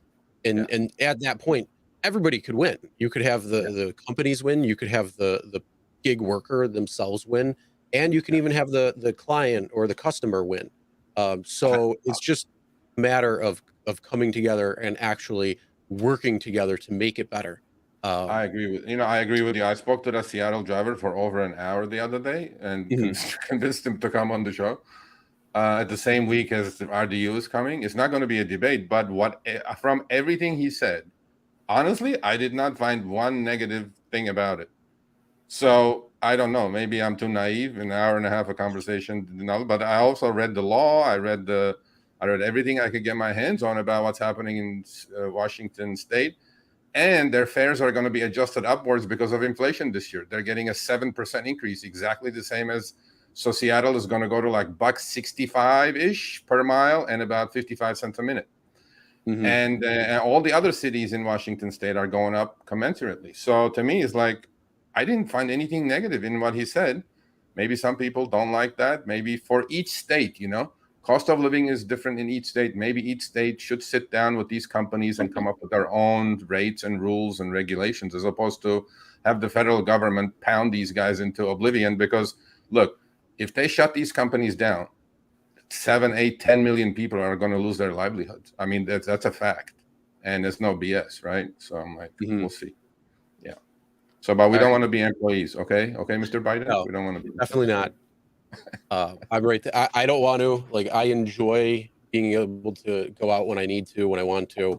And at that point, everybody could win. You could have the companies win. You could have the gig worker themselves win. And you can even have the client or the customer win. So it's just a matter of coming together and actually working together to make it better. I agree with you. I spoke to the Seattle driver for over an hour the other day and convinced him to come on the show at the same week as the RDU is coming. It's not going to be a debate, but from everything he said, honestly, I did not find one negative thing about it. So I don't know. Maybe I'm too naive. An hour and a half of conversation, but I also read the law. I read everything I could get my hands on about what's happening in Washington State. And their fares are going to be adjusted upwards because of inflation this year. They're getting a 7% increase, exactly the same as. So Seattle is going to go to like $1.65-ish per mile and about 55 cents a minute. Mm-hmm. And all the other cities in Washington State are going up commensurately. So to me, it's like, I didn't find anything negative in what he said. Maybe some people don't like that. Maybe for each state, cost of living is different in each state. Maybe each state should sit down with these companies and come up with their own rates and rules and regulations, as opposed to have the federal government pound these guys into oblivion. Because look, if they shut these companies down, 7, 8, 10 million people are going to lose their livelihoods. I mean, that's a fact, and it's no BS, right? So I'm like, we'll see. Yeah. So, but we don't want to be employees, okay, Mr. Biden? No, we don't want to be. Definitely not. I'm right there. I don't want to. Like, I enjoy being able to go out when I need to, when I want to,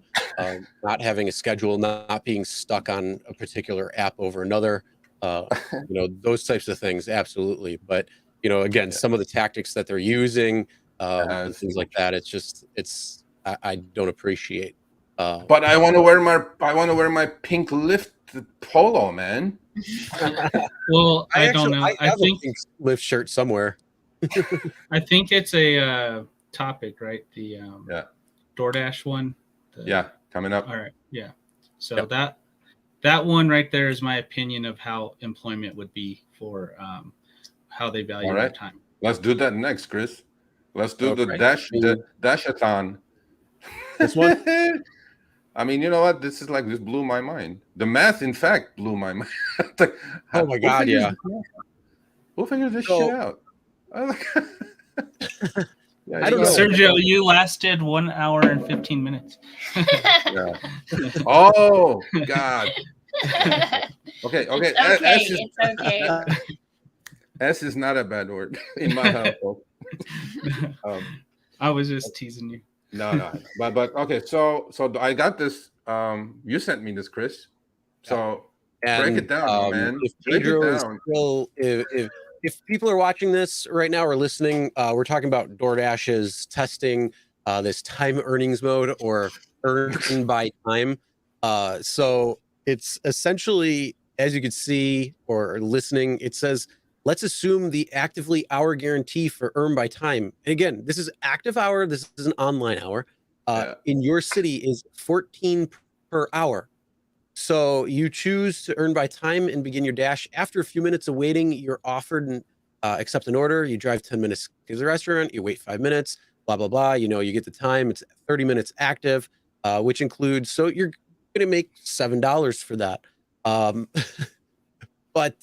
not having a schedule, not being stuck on a particular app over another. Those types of things, absolutely. But again, some of the tactics that they're using, and things like that, I don't appreciate. But I want to wear my pink Lyft polo, man. Well, I don't know. I think a pink Lyft shirt somewhere. I think it's a topic, right? The DoorDash one. Coming up. All right. Yeah. So that one right there is my opinion of how employment would be for how they value their time. Let's do that next, Chris. Let's do the Dashathon. This one? I mean, you know what? This blew my mind. The math, in fact, blew my mind. Oh my God, yeah. We'll figure this shit out. I don't know. Sergio, you lasted 1 hour and 15 minutes. Oh, God. Okay. It's okay. S is not a bad word in my household. I was just teasing you. No. But okay. So I got this. You sent me this, Chris. So break it down, man. Break it down. If people are watching this right now or listening, we're talking about DoorDash is testing this time earnings mode, or earn by time. So it's essentially, as you can see or listening, it says, let's assume the actively hour guarantee for earn by time. And again, this is active hour. This is an online hour. In your city is 14 per hour. So you choose to earn by time and begin your dash. After a few minutes of waiting, you're offered an accept an order, you drive 10 minutes to the restaurant, you wait 5 minutes, blah, blah, blah. You know, you get the time, it's 30 minutes active, which includes, so you're going to make $7 for that. But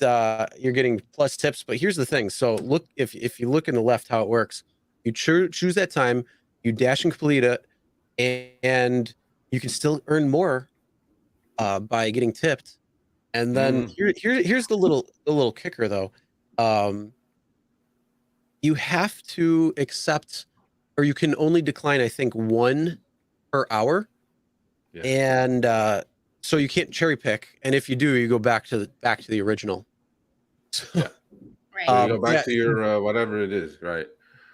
you're getting plus tips. But here's the thing. So look, if you look in the left how it works, you choose that time, you dash and complete it, and you can still earn more by getting tipped. And then here's the little kicker though. You have to accept, or you can only decline, I think, 1 per hour. Yeah. And so you can't cherry pick. And if you do, you go back to the original. So, yeah. Right. You go back to your whatever it is, right?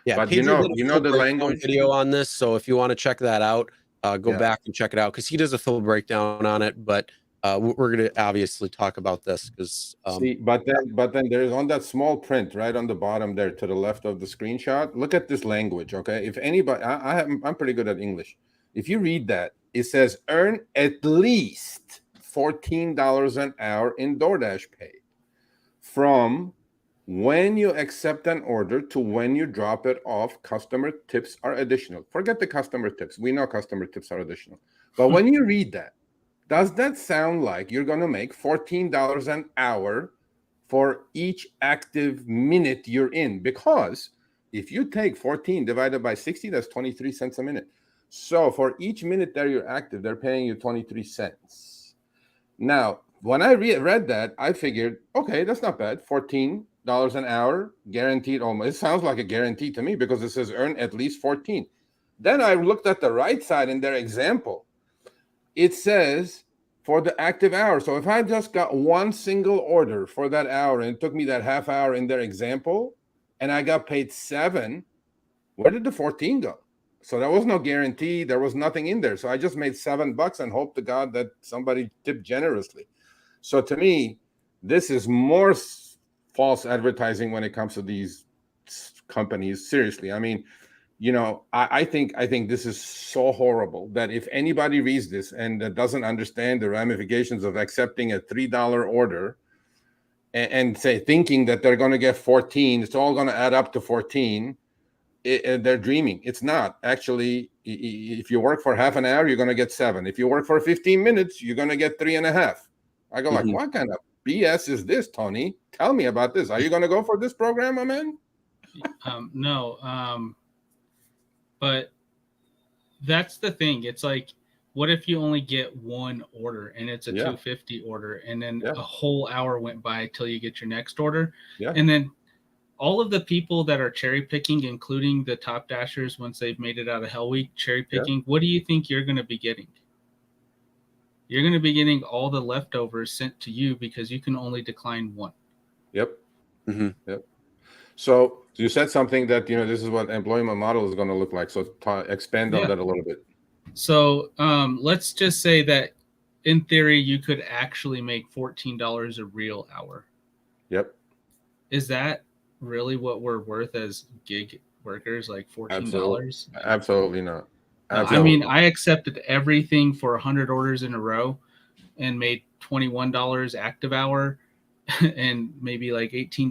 Yeah, but you know the language video on this. So if you want to check that out, go back and check it out because he does a full breakdown on it. But we're going to obviously talk about this because but then there's on that small print right on the bottom there to the left of the screenshot. Look at this language, okay? If anybody, I'm pretty good at English. If you read that, it says earn at least $14 an hour in DoorDash pay from when you accept an order to when you drop it off. Customer tips are additional. Forget the customer tips. We know customer tips are additional. But when you read that, does that sound like you're going to make $14 an hour for each active minute you're in? Because if you take 14 divided by 60, that's 23 cents a minute. So for each minute that you're active, they're paying you 23 cents. Now, when I read that, I figured, okay, that's not bad. $14 an hour, guaranteed almost. It sounds like a guarantee to me because it says earn at least 14. Then I looked at the right side in their example. It says for the active hour. So if I just got one single order for that hour and it took me that half hour in their example and I got paid $7, where did the 14 go? So there was no guarantee. There was nothing in there. So I just made $7 and hope to God that somebody tipped generously. So to me, this is more false advertising when it comes to these companies. Seriously. I mean, you know, I think this is so horrible that if anybody reads this and doesn't understand the ramifications of accepting a $3 order and say thinking that they're going to get 14, it's all going to add up to 14. They're dreaming. It's not. Actually, if you work for half an hour, you're going to get 7. If you work for 15 minutes, you're going to get 3.5. I go like, what kind of BS is this, Tony? Tell me about this. Are you going to go for this program, my man? No. But that's the thing. It's like, what if you only get one order and it's a $2.50 order, and then a whole hour went by till you get your next order, and then all of the people that are cherry picking, including the top dashers, once they've made it out of Hell Week, cherry picking, what do you think you're going to be getting? You're going to be getting all the leftovers sent to you because you can only decline one. Yep. So you said something that, you know, this is what employment model is going to look like. So expand on that a little bit. So let's just say that in theory, you could actually make $14 a real hour. Yep. Is that really what we're worth as gig workers? Like $14? Absolutely not. I mean, I accepted everything for 100 orders in a row and made $21 active hour and maybe like $18.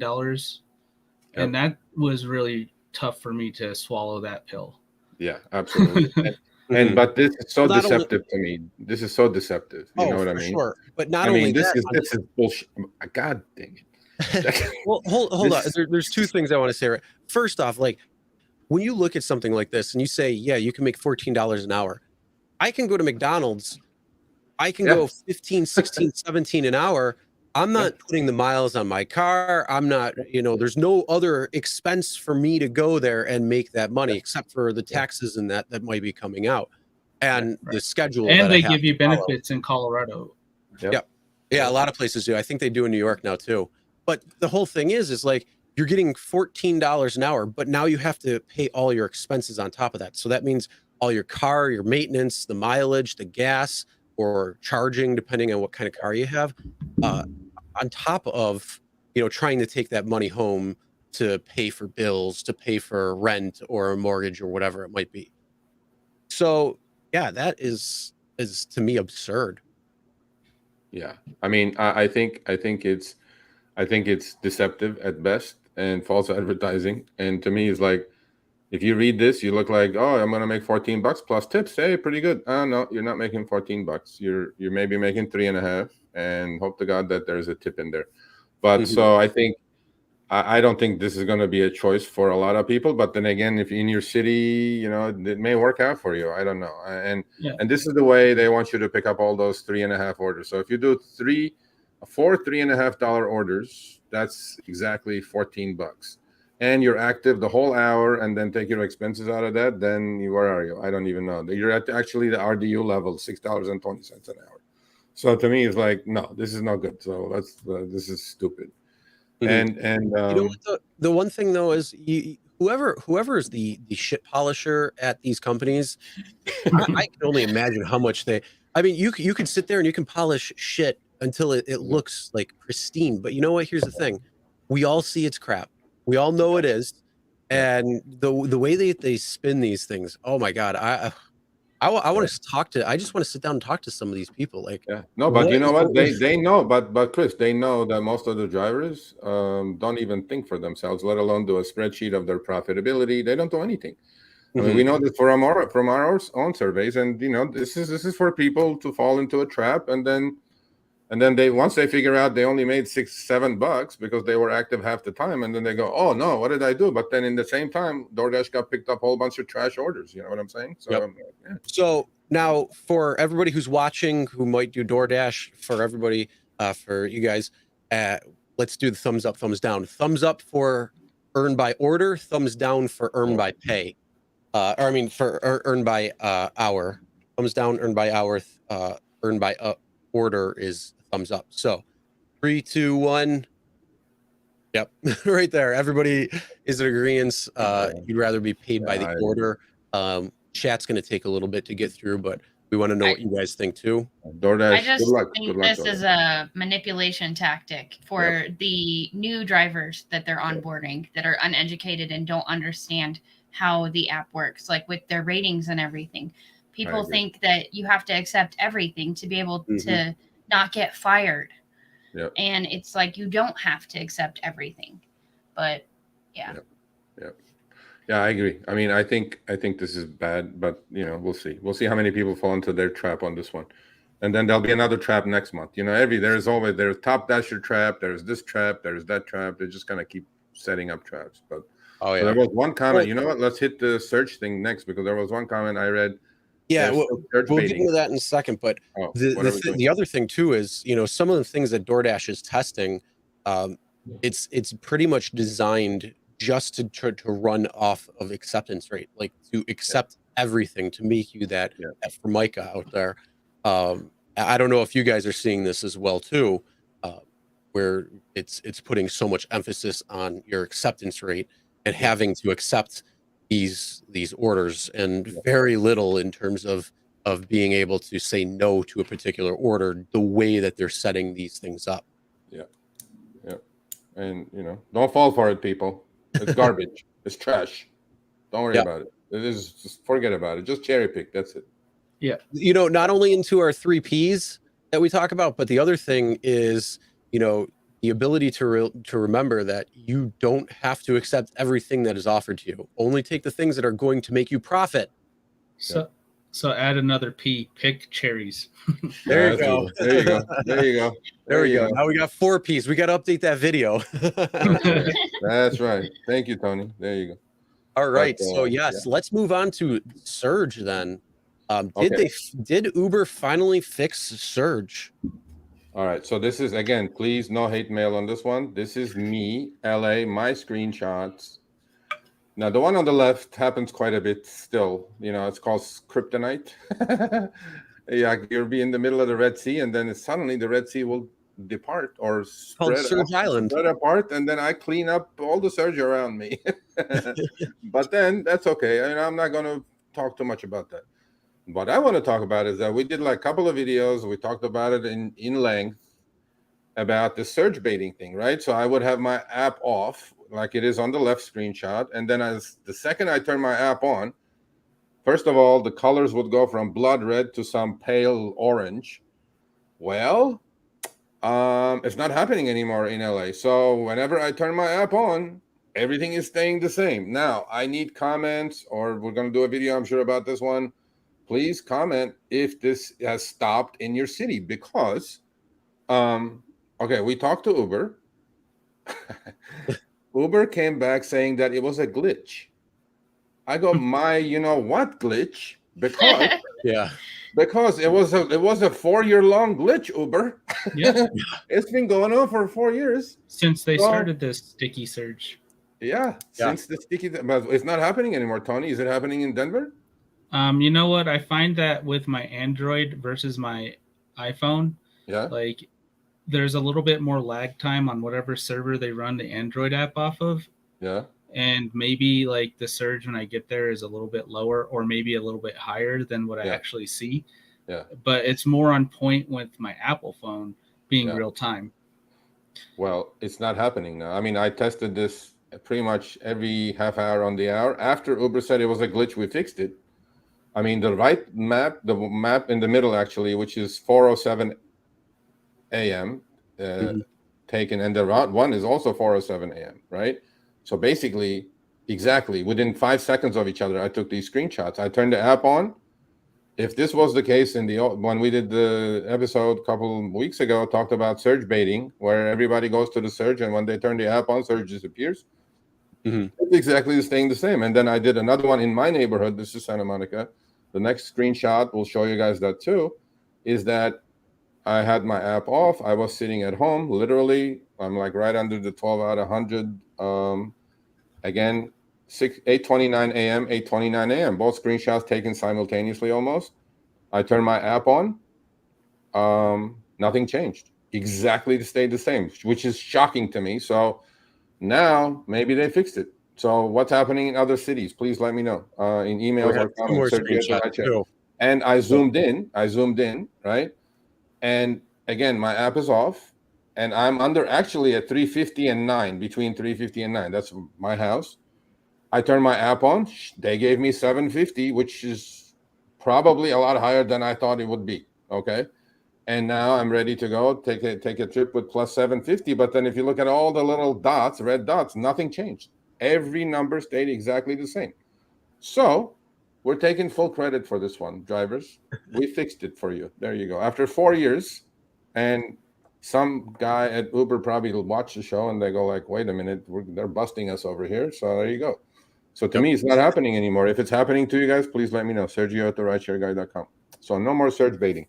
Yep. And that was really tough for me to swallow that pill. Yeah, absolutely. But this is so deceptive to me. This is so deceptive. You know what I mean? Sure. But not only this is bullshit. God dang it. Well, hold on. There's two things I want to say. Right. First off, like when you look at something like this and you say, yeah, you can make $14 an hour. I can go to McDonald's. I can go 15, 16, 17 an hour. I'm not putting the miles on my car. I'm not, you know, there's no other expense for me to go there and make that money except for the taxes and that might be coming out and the schedule. And they give you benefits in Colorado. Yep. Yeah. A lot of places do. I think they do in New York now too. But the whole thing is like, you're getting $14 an hour, but now you have to pay all your expenses on top of that. So that means all your car, your maintenance, the mileage, the gas, or charging, depending on what kind of car you have, on top of, you know, trying to take that money home to pay for bills, to pay for rent or a mortgage or whatever it might be. So yeah, that is to me absurd. Yeah. I mean, I think it's deceptive at best. and false advertising. And to me, it's like, if you read this, you look like, oh, I'm gonna make $14 plus tips. Hey, pretty good. No, you're not making $14. You're maybe making 3.5, and hope to God that there's a tip in there. But so I think I don't think this is going to be a choice for a lot of people. But then again, if in your city, it may work out for you. I don't know. And this is the way they want you to pick up all those 3.5 orders. So if you do four $3.5 orders, that's exactly $14. And you're active the whole hour, and then take your expenses out of that, then where are you? I don't even know. You're at actually the RDU level, $6.20 an hour. So to me, it's like, no, this is not good. So this is stupid. And what the one thing though is, whoever is the shit polisher at these companies, I can only imagine how much you can sit there and you can polish shit until it looks like pristine. But you know what? Here's the thing: we all see it's crap. We all know it is, and the way they spin these things. Oh my God, I want to talk to. I just want to sit down and talk to some of these people. Like, no, but you know what? They know, but Chris, they know that most of the drivers don't even think for themselves, let alone do a spreadsheet of their profitability. They don't do anything. I mean, we know this from our own surveys, and this is for people to fall into a trap, and then once they figure out they only made $6-7 because they were active half the time, and then they go, oh no, what did I do? But then in the same time, DoorDash got picked up a whole bunch of trash orders. You know what I'm saying? So, So now for everybody who's watching, who might do DoorDash, for everybody, for you guys, let's do the thumbs up, thumbs down. Thumbs up for earn by order. Thumbs down for earn by pay. Earn by hour. Thumbs down, earn by hour. Earn by order is thumbs up. So 3, 2, 1. Yep. Right there. Everybody is in agreement. You'd rather be paid by the order. Chat's going to take a little bit to get through, but we want to know what you guys think too. DoorDash, I just think this is a manipulation tactic for the new drivers that they're onboarding that are uneducated and don't understand how the app works, like with their ratings and everything. People think that you have to accept everything to be able to not get fired. Yep. And it's like, you don't have to accept everything. But yeah, I agree. I mean, I think this is bad, but we'll see. We'll see how many people fall into their trap on this one. And then there'll be another trap next month. There's Top Dasher trap, there's this trap, there's that trap. They're just gonna keep setting up traps. But so there was one comment. You know what? Let's hit the search thing next, because there was one comment I read. Yeah, we'll get into that in a second. But the other thing too is, some of the things that DoorDash is testing, it's pretty much designed just to try to run off of acceptance rate, like to accept everything, to make you that Formica out there. I don't know if you guys are seeing this as well too, where it's putting so much emphasis on your acceptance rate and having to accept these orders, and very little in terms of being able to say no to a particular order, the way that they're setting these things up. And don't fall for it, people. It's garbage. It's trash. Don't worry about it. Just forget about it. Just cherry pick. That's it. Yeah. Not only into our 3 Ps that we talk about, but the other thing is, the ability to remember that you don't have to accept everything that is offered to you. Only take the things that are going to make you profit. So add another P. Pick cherries. There you go. There you go. There we go. Now we got 4 Ps. We got to update that video. That's right. Thank you, Tony. There you go. All right. Let's move on to Surge then. Did Uber finally fix Surge? All right. So this is, again, please, no hate mail on this one. This is me, LA, my screenshots. Now, the one on the left happens quite a bit still. It's called kryptonite. You'll be in the middle of the Red Sea, and then suddenly the Red Sea will depart or spread apart, and then I clean up all the surge around me. But then that's okay. I'm not going to talk too much about that. What I want to talk about is that we did like a couple of videos. We talked about it in length about the surge baiting thing, right? So I would have my app off, like it is on the left screenshot. And then the second I turn my app on, first of all, the colors would go from blood red to some pale orange. Well, it's not happening anymore in LA. So whenever I turn my app on, everything is staying the same. Now, I need comments, or we're going to do a video, I'm sure, about this one. Please comment if this has stopped in your city, because, okay, we talked to Uber. Uber came back saying that it was a glitch. I go, my, you know what glitch? Because because it was a 4-year-long glitch, Uber. Yeah. It's been going on for 4 years Since they started this sticky surge. Yeah, since the sticky, but it's not happening anymore. Tony, is it happening in Denver? You know what? I find that with my Android versus my iPhone, like there's a little bit more lag time on whatever server they run the Android app off of. Yeah. And maybe like the surge when I get there is a little bit lower, or maybe a little bit higher than what I actually see. Yeah. But it's more on point with my Apple phone being real time. Well, it's not happening now. I mean, I tested this pretty much every half hour on the hour. After Uber said it was a glitch, we fixed it. I mean, the map in the middle, actually, which is 4:07 a.m. Taken, and the route one is also 4:07 a.m. Right? So basically, exactly within 5 seconds of each other, I took these screenshots. I turned the app on. If this was the case in the when we did the episode a couple of weeks ago, talked about surge baiting, where everybody goes to the surge, and when they turn the app on, surge disappears. It's exactly staying the same. And then I did another one in my neighborhood. This is Santa Monica. The next screenshot, we'll show you guys that too, is that I had my app off. I was sitting at home, literally. I'm like right under the 12 out of 100. Again, 8:29 a.m., 8:29 a.m. Both screenshots taken simultaneously almost. I turned my app on. Nothing changed. Exactly stayed the same, which is shocking to me. So now maybe they fixed it. So what's happening in other cities? Please let me know in emails or comments. And I zoomed in, right? And again, my app is off, and I'm under actually at 350 and 9, between 350 and 9. That's my house. I turned my app on. They gave me 750, which is probably a lot higher than I thought it would be. Okay. And now I'm ready to go take a trip with plus 750. But then if you look at all the little dots, red dots, nothing changed. Every number stayed exactly the same. So we're taking full credit for this one, drivers. We fixed it for you. There you go. After 4 years, and some guy at Uber probably will watch the show and they go like, wait a minute, they're busting us over here. So there you go. So to me, it's not happening anymore. If it's happening to you guys, please let me know. Sergio at therideshareguy.com. So no more surge baiting.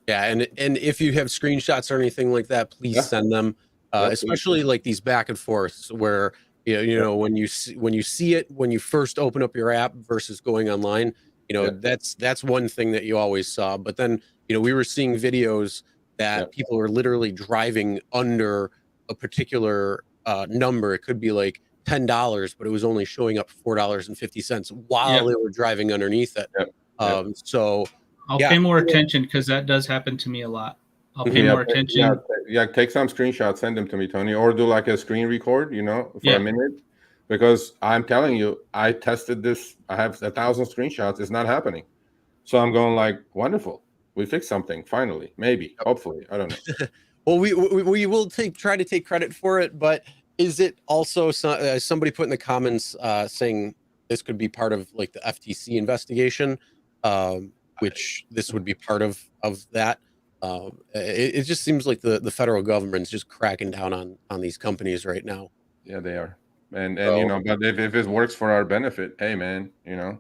Yeah, and if you have screenshots or anything like that, please send them. Especially like these back and forths where you know when you see it when you first open up your app versus going online. That's one thing that you always saw. But then we were seeing videos that people are literally driving under a particular number. It could be like $10, but it was only showing up $4.50 while they were driving underneath it. So I'll pay more attention because that does happen to me a lot. I'll pay more attention. Take some screenshots, send them to me, Tony, or do like a screen record, for a minute, because I'm telling you, I tested this. I have 1,000 screenshots. It's not happening. So I'm going like, wonderful. We fixed something finally, maybe, hopefully. I don't know. Well, we will try to take credit for it, but is it also somebody put in the comments saying this could be part of like the FTC investigation, which this would be part of that? It just seems like the federal government's just cracking down on these companies right now. Yeah, they are. And but if it works for our benefit, hey man, I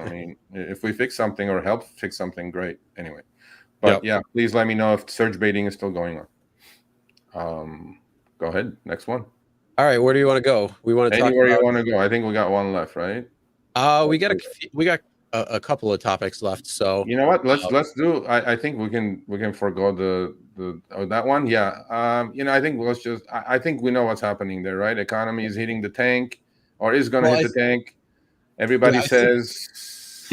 mean, if we fix something or help fix something, great. Anyway, but please let me know if surge baiting is still going on. Go ahead, next one. All right, where do you want to go? We want to talk anywhere you want to go. I think we got one left, right? We got a couple of topics left. So you know what? Let's do. I think we can forego the that one. Yeah. I think I think we know what's happening there, right? Economy is hitting the tank, or is going to hit the tank. Everybody says.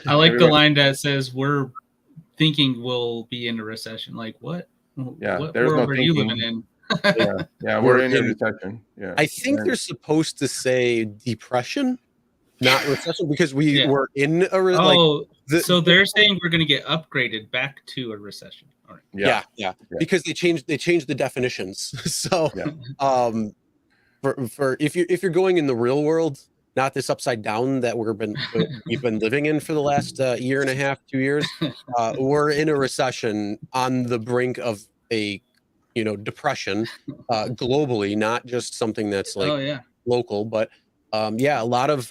I like the line that says we're thinking we'll be in a recession. Like what? Yeah. What there's world no are thinking. you living in? We're in a recession. Yeah. I think they're supposed to say depression, not recession, because we were in a so they're saying we're going to get upgraded back to a recession. All right. Yeah. Because they changed the definitions. So for if you're going in the real world, not this upside down that we've been living in for the last year and a half, 2 years, we're in a recession on the brink of a depression globally, not just something that's like Oh yeah. local, but yeah, a lot of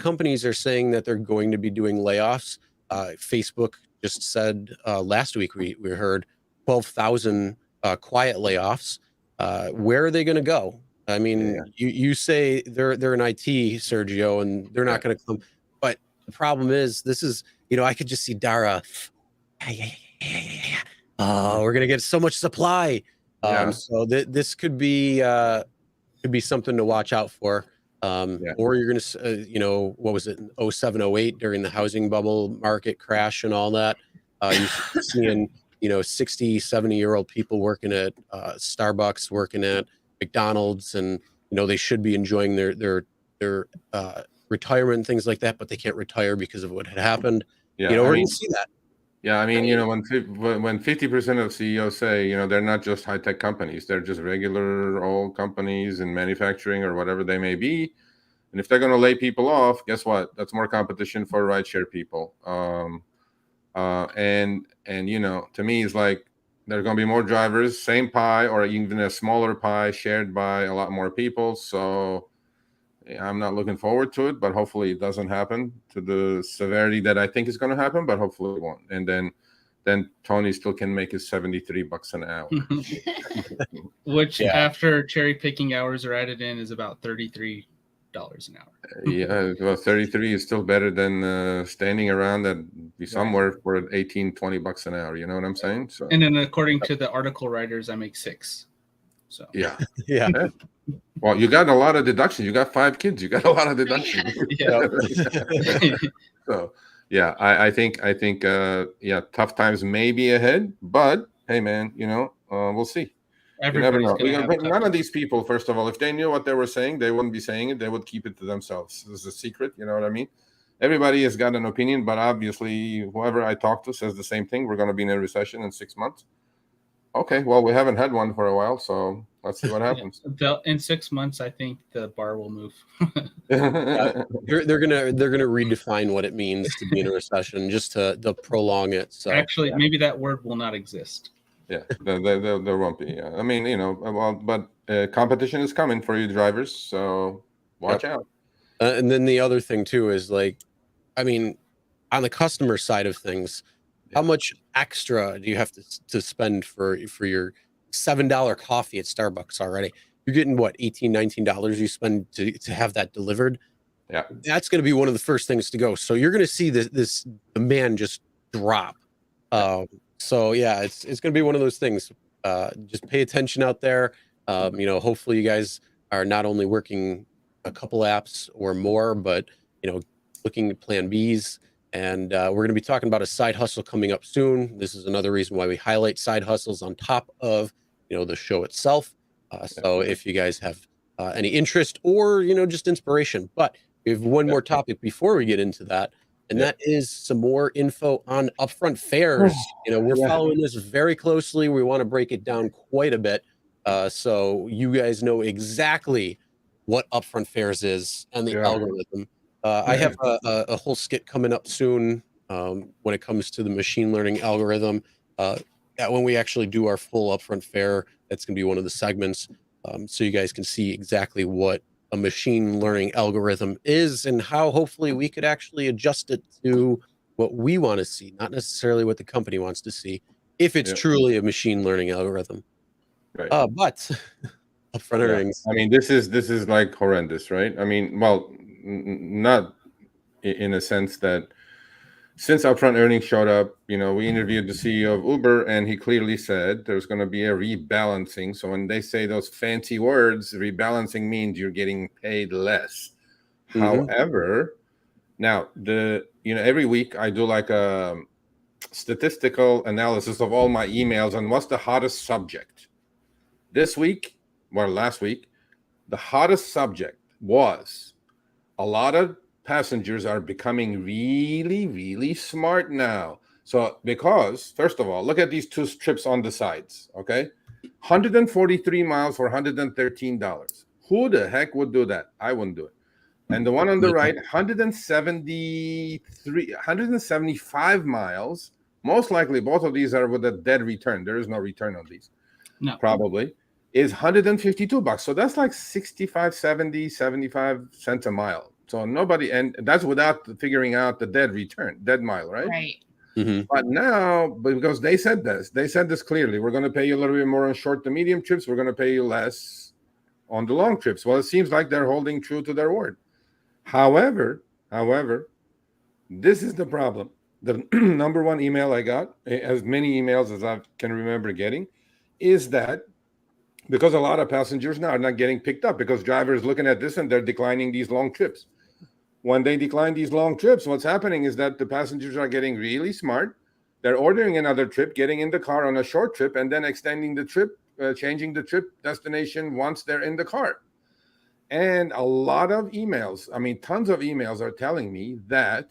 companies are saying that they're going to be doing layoffs. Facebook just said last week we heard 12,000 quiet layoffs. Where are they going to go? I mean, you say they're in IT, Sergio, and they're not going to come. But the problem is, this is I could just see Dara. Oh, we're gonna get so much supply. So this could be something to watch out for. Or you're gonna what was it, 07, 08, during the housing bubble market crash and all that. You're seeing 60, 70-year-old people working at Starbucks, working at McDonald's, and they should be enjoying their retirement and things like that, but they can't retire because of what had happened. We're gonna see that. Yeah, I mean, when 50% of CEOs say, they're not just high-tech companies, they're just regular old companies in manufacturing or whatever they may be. And if they're going to lay people off, guess what? That's more competition for rideshare people. And to me, it's like there are going to be more drivers, same pie, or even a smaller pie shared by a lot more people. So I'm not looking forward to it, but hopefully it doesn't happen to the severity that I think is going to happen, but hopefully it won't. And then Tony still can make his $73 an hour. Which after cherry picking hours are added in is about $33 an hour. Yeah, well, 33 is still better than standing around and be somewhere for $18-20 an hour. You know what I'm saying? So, and then according to the article writers, I make $6. So yeah. Well, you got a lot of deductions. You got 5 kids. You got a lot of deductions. So yeah, I think tough times may be ahead, but hey, man, we'll see. You never know. None of these people, first of all, if they knew what they were saying, they wouldn't be saying it. They would keep it to themselves. This is a secret. You know what I mean? Everybody has got an opinion, but obviously, whoever I talk to says the same thing. We're going to be in a recession in 6 months. Okay, well, we haven't had one for a while, so let's see what happens. In 6 months, I think the bar will move. They're gonna redefine what it means to be in a recession, just to prolong it. So actually, maybe that word will not exist. Yeah, there won't be. I mean, but competition is coming for you drivers, so watch out. And then the other thing too is I mean, on the customer side of things, how much extra do you have to spend for your $7 coffee at Starbucks already? You're getting what, $18, $19 you spend to have that delivered. Yeah, that's going to be one of the first things to go. So you're going to see this demand just drop. So yeah, it's going to be one of those things. Just pay attention out there. Hopefully you guys are not only working a couple apps or more, but looking at plan Bs. And we're going to be talking about a side hustle coming up soon. This is another reason why we highlight side hustles on top of the show itself. So if you guys have any interest or just inspiration, but we have one more topic before we get into that. And that is some more info on Upfront fares. We're following this very closely. We want to break it down quite a bit, so you guys know exactly what Upfront fares is and the algorithm. I have a whole skit coming up soon when it comes to the machine learning algorithm. When we actually do our full Upfront fare, that's going to be one of the segments, so you guys can see exactly what a machine learning algorithm is and how hopefully we could actually adjust it to what we want to see, not necessarily what the company wants to see, if it's truly a machine learning algorithm. Right. But Upfront earnings. I mean, this is like horrendous, right? I mean, well, not in a sense that since Upfront earnings showed up, we interviewed the CEO of Uber, and he clearly said there's going to be a rebalancing. So when they say those fancy words, rebalancing means you're getting paid less. However, now every week I do like a statistical analysis of all my emails and what's the hottest subject. Last week, the hottest subject was a lot of passengers are becoming really, really smart now. So because, first of all, look at these 2 trips on the sides, okay? 143 miles for $113. Who the heck would do that? I wouldn't do it. And the one on the right, 175 miles. Most likely, both of these are with a dead return. There is no return on these. No. Probably. Is $152. So that's like 65, 70, 75 cents a mile. So nobody, and that's without figuring out the dead mile, right? Right. Mm-hmm. But now, because they said this clearly, we're going to pay you a little bit more on short to medium trips. We're going to pay you less on the long trips. Well, it seems like they're holding true to their word. However, this is the problem. The number one email I got, as many emails as I can remember getting, is that because a lot of passengers now are not getting picked up because drivers looking at this and they're declining these long trips. When they decline these long trips, what's happening is that the passengers are getting really smart. They're ordering another trip, getting in the car on a short trip, and then extending the trip, changing the trip destination once they're in the car. And a lot of emails, tons of emails are telling me that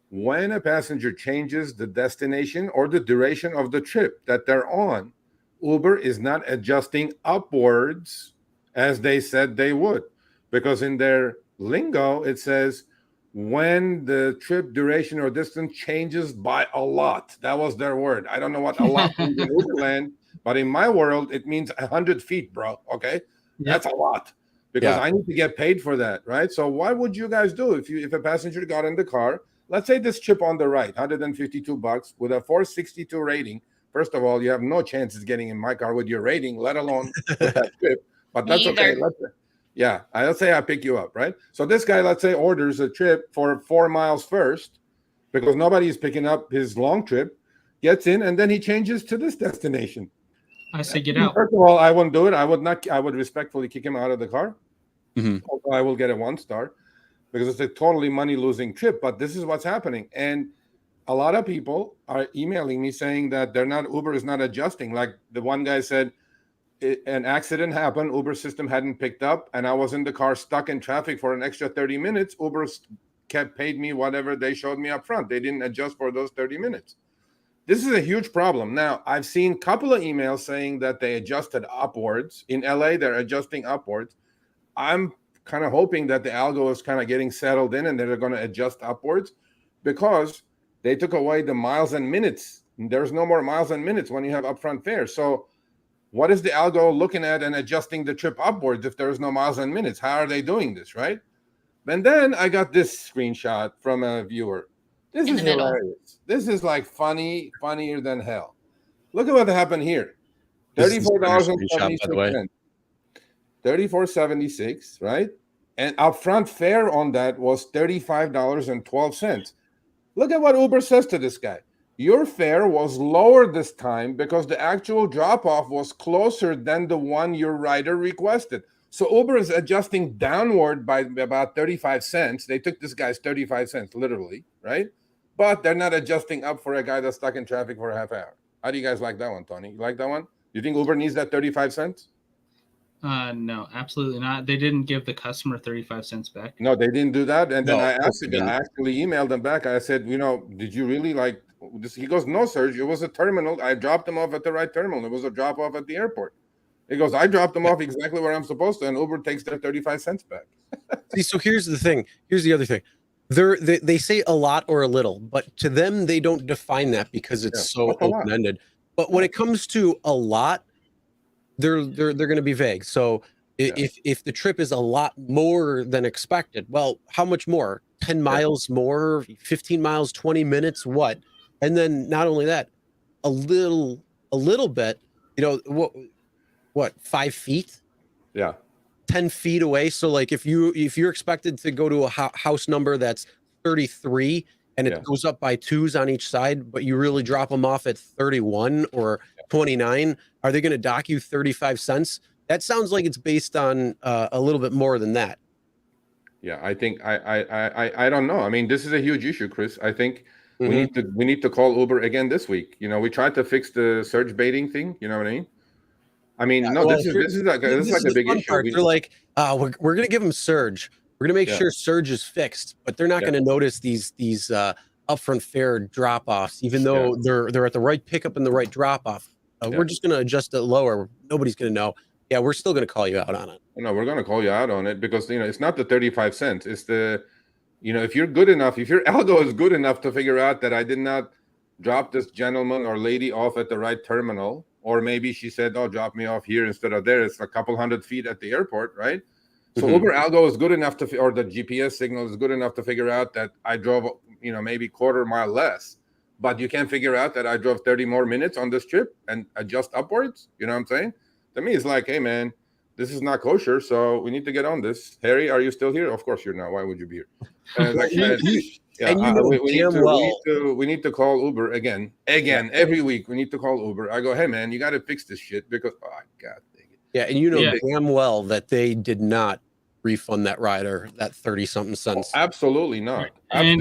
when a passenger changes the destination or the duration of the trip that they're on, Uber is not adjusting upwards as they said they would. Because in their lingo, it says when the trip duration or distance changes by a lot. That was their word. I don't know what a lot means in Uberland, but in my world, it means 100 feet, bro. Okay? Yep. That's a lot. Because I need to get paid for that, right? So what would you guys do if a passenger got in the car? Let's say this trip on the right, $152 with a 462 rating. First of all, you have no chances getting in my car with your rating, let alone with that trip. But that's okay. Let's say I pick you up, right? So this guy, let's say, orders a trip for 4 miles first because nobody is picking up his long trip, gets in, and then he changes to this destination. I say get out. First of all, I wouldn't do it. I would respectfully kick him out of the car. Mm-hmm. Although I will get a 1 star because it's a totally money-losing trip. But this is what's happening. And a lot of people are emailing me saying that Uber is not adjusting. Like the one guy said, an accident happened, Uber system hadn't picked up, and I was in the car stuck in traffic for an extra 30 minutes. Uber paid me whatever they showed me up front. They didn't adjust for those 30 minutes. This is a huge problem. Now, I've seen a couple of emails saying that they adjusted upwards. In LA, they're adjusting upwards. I'm kind of hoping that the algo is kind of getting settled in and they're going to adjust upwards because they took away the miles and minutes. There's no more miles and minutes when you have upfront fare. So what is the algo looking at and adjusting the trip upwards if there's no miles and minutes? How are they doing this, right? And then I got this screenshot from a viewer. This is hilarious. This is like funnier than hell. Look at what happened here. $34.76. $34.76, right? And upfront fare on that was $35.12. Look at what Uber says to this guy. Your fare was lower this time because the actual drop-off was closer than the one your rider requested. So Uber is adjusting downward by about 35 cents. They took this guy's 35 cents, literally, right? But they're not adjusting up for a guy that's stuck in traffic for a half hour. How do you guys like that one, Tony? You like that one? You think Uber needs that 35 cents? No, absolutely not. They didn't give the customer 35 cents back. No, they didn't do that. And then I actually emailed them back. I said, did you really like this? He goes, no, Serge, it was a terminal. I dropped them off at the right terminal. It was a drop off at the airport. He goes, I dropped them off exactly where I'm supposed to, and Uber takes their 35 cents back. See, so here's the thing. Here's the other thing. They say a lot or a little, but to them, they don't define that because it's so open-ended. But when it comes to a lot, they're going to be vague. So if the trip is a lot more than expected, well, how much more? 10 miles more, 15 miles, 20 minutes, what? And then not only that, a little bit, what 5 feet? Yeah. 10 feet away. So like if you're expected to go to a house number that's 33 and it goes up by 2s on each side, but you really drop them off at 31 or 29, are they going to dock you 35 cents? That sounds like it's based on a little bit more than that. Yeah, I think I don't know. I mean, this is a huge issue, Chris. I think we need to call Uber again this week. We tried to fix the surge baiting thing. You know what I mean? I mean, this is like a big issue. They're like, we're going to give them surge. We're going to make sure surge is fixed, but they're not going to notice these upfront fare drop-offs, even though they're at the right pickup and the right drop-off. We're just going to adjust it lower. Nobody's going to know. Yeah, we're still going to call you out on it. No, we're going to call you out on it because, it's not the 35 cents. It's the, if you're good enough, if your algo is good enough to figure out that I did not drop this gentleman or lady off at the right terminal, or maybe she said, oh, drop me off here instead of there. It's a couple hundred feet at the airport, right? So Uber algo is good enough to, or the GPS signal is good enough to figure out that I drove, maybe quarter mile less, but you can't figure out that I drove 30 more minutes on this trip and adjust upwards. You know what I'm saying? To me, it's like, hey, man, this is not kosher, so we need to get on this. Harry, are you still here? Of course you're not. Why would you be here? We need to call Uber again, every week. We need to call Uber. I go, hey, man, you got to fix this shit because, oh, God dang it. Yeah, and damn well that they did not refund that rider that 30-something cents. Oh, absolutely not. Right.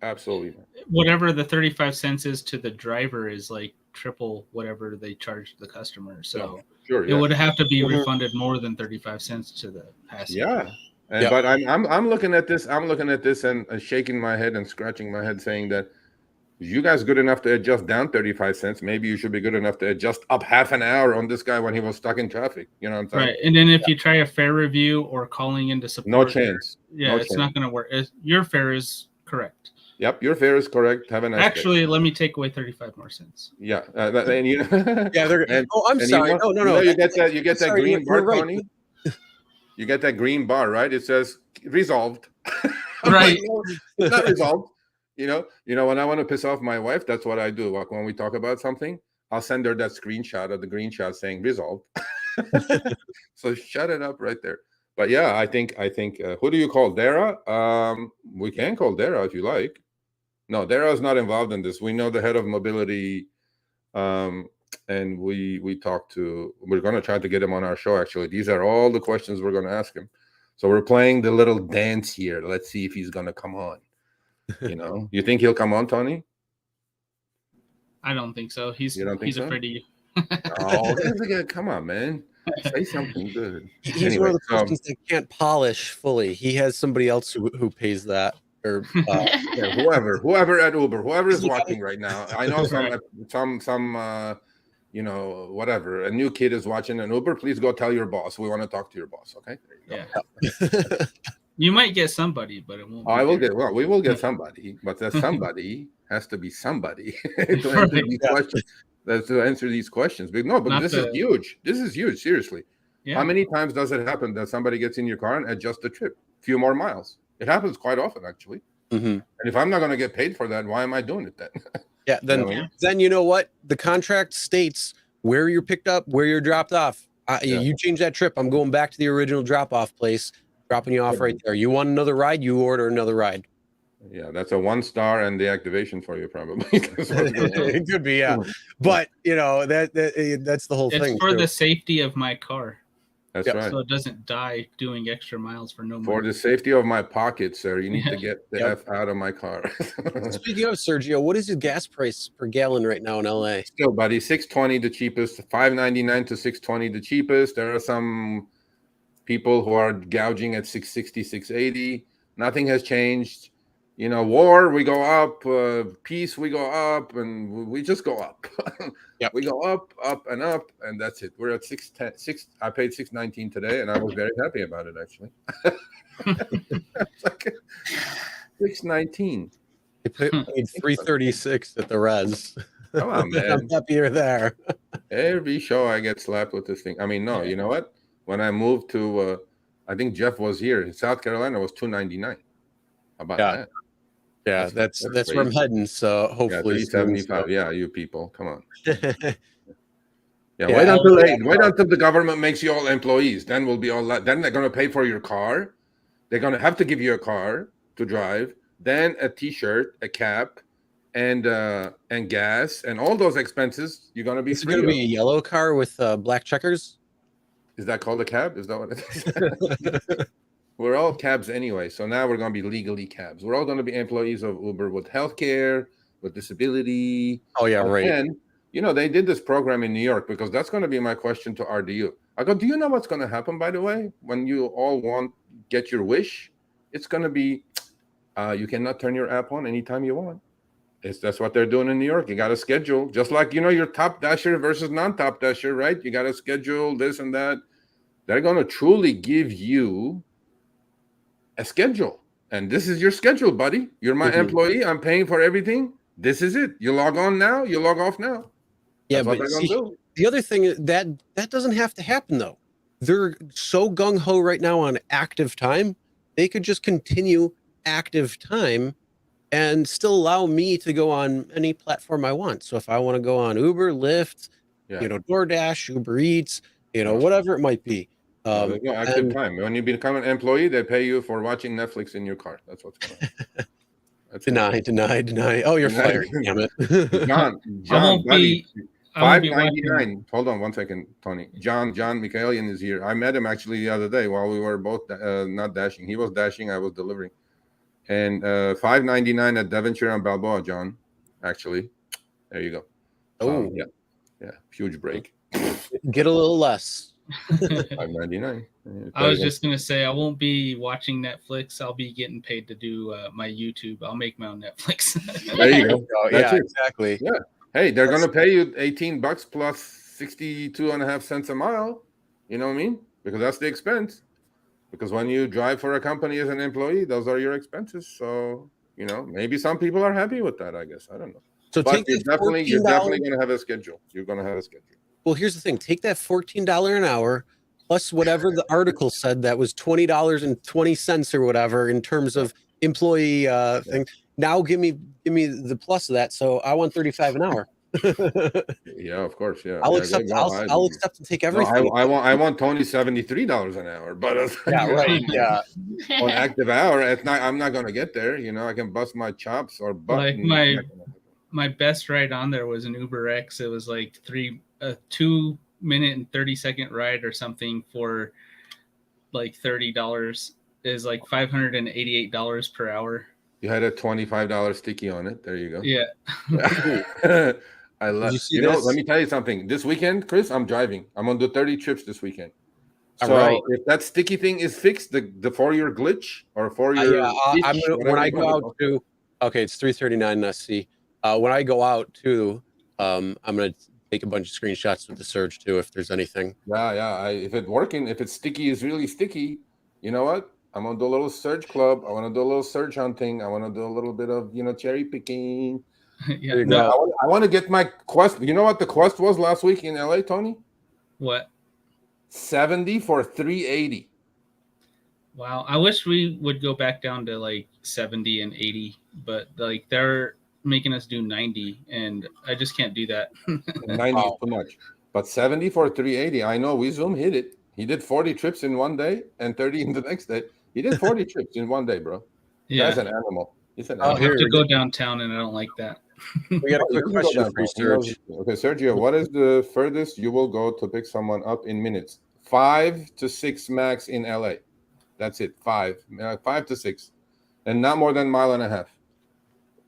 Absolutely not. Whatever the 35 cents is to the driver is like triple whatever they charge the customer. So it would have to be refunded more than 35 cents to the passenger. Yeah. But I'm looking at this. I'm looking at this and shaking my head and scratching my head, saying that you guys good enough to adjust down 35 cents. Maybe you should be good enough to adjust up half an hour on this guy when he was stuck in traffic. You know what I'm saying? Right. And then if you try a fare review or calling into support, no chance. It's not going to work. Your fare is correct. Yep, your fare is correct. Have a nice day. Let me take away 35 more cents. Yeah, and they're. I'm sorry. No. You get that green bar, Tony. You get that green bar, right? It says resolved. Right. It's not resolved. When I want to piss off my wife, that's what I do. Like when we talk about something, I'll send her that screenshot of the green shot saying resolved. So shut it up right there. But yeah, I think who do you call? Dara? We can call Dara if you like. No, Dara is not involved in this. We know the head of mobility, and we talked to. We're going to try to get him on our show. Actually, these are all the questions we're going to ask him. So we're playing the little dance here. Let's see if he's going to come on. You think he'll come on, Tony? I don't think so. He's afraid of you. Oh, come on, man. Say something good. He's one of the persons that can't polish fully. He has somebody else who pays that, or whoever at Uber, whoever is watching right now. I know some whatever. A new kid is watching an Uber. Please go tell your boss. We want to talk to your boss. Okay. Yeah. You might get somebody, but it won't. We will get somebody, but that somebody has to be somebody to answer these questions. To answer these questions. But this is huge. This is huge. Seriously. Yeah. How many times does it happen that somebody gets in your car and adjusts the trip a few more miles? It happens quite often, actually. Mm-hmm. And if I'm not going to get paid for that, why am I doing it then? Yeah. Then you know what? The contract states where you're picked up, where you're dropped off. You change that trip, I'm going back to the original drop-off place, dropping you off right there. You want another ride? You order another ride. Yeah, that's a 1-star and deactivation for you, probably. It could be, yeah. But that's the whole thing. It's for the safety of my car. That's right. So it doesn't die doing extra miles for no money. For the safety of my pocket, sir, you need to get the F out of my car. Speaking of, Sergio, what is your gas price per gallon right now in LA? Still, buddy, $6.20 the cheapest, $5.99 to $6.20 the cheapest. There are some people who are gouging at $6.60, $6.80. Nothing has changed. War, we go up. Peace, we go up, and we just go up. We go up, and that's it. We're at $6.10. I paid $6.19 today, and I was very happy about it, actually. It's like $6.19. They paid $3.36 at the res. Come on, man. I'm happy you're there. Every show I get slapped with this thing. I mean, no, you know what? When I moved to, I think Jeff was here in South Carolina, it was $2.99. How about that? Yeah, that's where I'm heading. So hopefully, $3.75. Yeah, you people, come on. Wait until the government makes you all employees. Then we'll be all that. Then they're going to pay for your car. They're going to have to give you a car to drive. Then a T-shirt, a cap, and gas, and all those expenses. You're going to be. It's going to be a yellow car with black checkers. Is that called a cab? Is that what it is? We're all cabs anyway, so now we're going to be legally cabs. We're all going to be employees of Uber with healthcare, with disability. Oh, yeah, right. And, they did this program in New York because that's going to be my question to RDU. I go, do you know what's going to happen, by the way, when you all get your wish? It's going to be, you cannot turn your app on anytime you want. That's what they're doing in New York. You got to schedule, just like your top dasher versus non-top dasher, right? You got to schedule this and that. They're going to truly give you a schedule, and this is your schedule, buddy. You're my employee. I'm paying for everything. This is it. You log on now. You log off now. Yeah, but see, the other thing is that doesn't have to happen though. They're so gung ho right now on active time. They could just continue active time and still allow me to go on any platform I want. So if I want to go on Uber, Lyft, DoorDash, Uber Eats, whatever it might be. There's no active time. When you become an employee, they pay you for watching Netflix in your car. That's what's going on. Deny. Oh, you're fired. Damn it. John, buddy. $5.99. Hold on one second, Tony. John Michaelian is here. I met him actually the other day while we were both not dashing. He was dashing, I was delivering. And $5.99 at Devonshire and Balboa, John. Actually, there you go. Oh, yeah, huge break. Get a little less. $5.99. I was just gonna say I won't be watching Netflix. I'll be getting paid to do my YouTube. I'll make my own Netflix. There you go. Yeah, exactly. Yeah. Hey, they're going to pay you $18 plus 62.5 cents a mile. You know what I mean? Because that's the expense. Because when you drive for a company as an employee, those are your expenses. So, maybe some people are happy with that, I guess. I don't know. So but you're definitely going to have a schedule. You're going to have a schedule. Well, here's the thing. Take that $14 an hour plus whatever the article said that was $20.20 or whatever in terms of employee thing. Now give me the plus of that. So I want $35 an hour. Yeah, of course. Yeah, I'll accept. I'll accept and take everything. No, I want Tony $73 an hour, but yeah, right. Yeah, on active hour at night, I'm not gonna get there. I can bust my chops or butt. Like my best ride on there was an Uber X. It was like 2 minute and 30-second ride or something for like $30. Is like $588 per hour. You had a $25 sticky on it. There you go. Yeah. I love. Let me tell you something. This weekend, Chris, I'm driving. I'm gonna do 30 trips this weekend. So if that sticky thing is fixed, the for your glitch or for your when I go out to it's 339 SC. When I go out too, I'm gonna take a bunch of screenshots with the Surge too if there's anything. Yeah. If it's working, if it's sticky is really sticky, you know what? I'm gonna do a little Surge club. I want to do a little Surge hunting. I want to do a little bit of cherry picking. Yeah, I want to get my quest. You know what the quest was last week in LA, Tony? What? 70 for 380. Wow, I wish we would go back down to like 70 and 80, but like they're making us do 90, and I just can't do that. 90 is too much, but 70 for 380. I know. We Zoom hit it. He did 40 trips in one day and 30 in the next day. He did 40 trips in one day, bro. Yeah, that's an animal. He's an I'll animal. have to go downtown, and I don't like that. We got a quick question for you, Serge. Okay, Sergio, what is the furthest you will go to pick someone up in minutes? 5 to 6 max in LA. That's it. 5 to 6, and not more than 1.5 miles.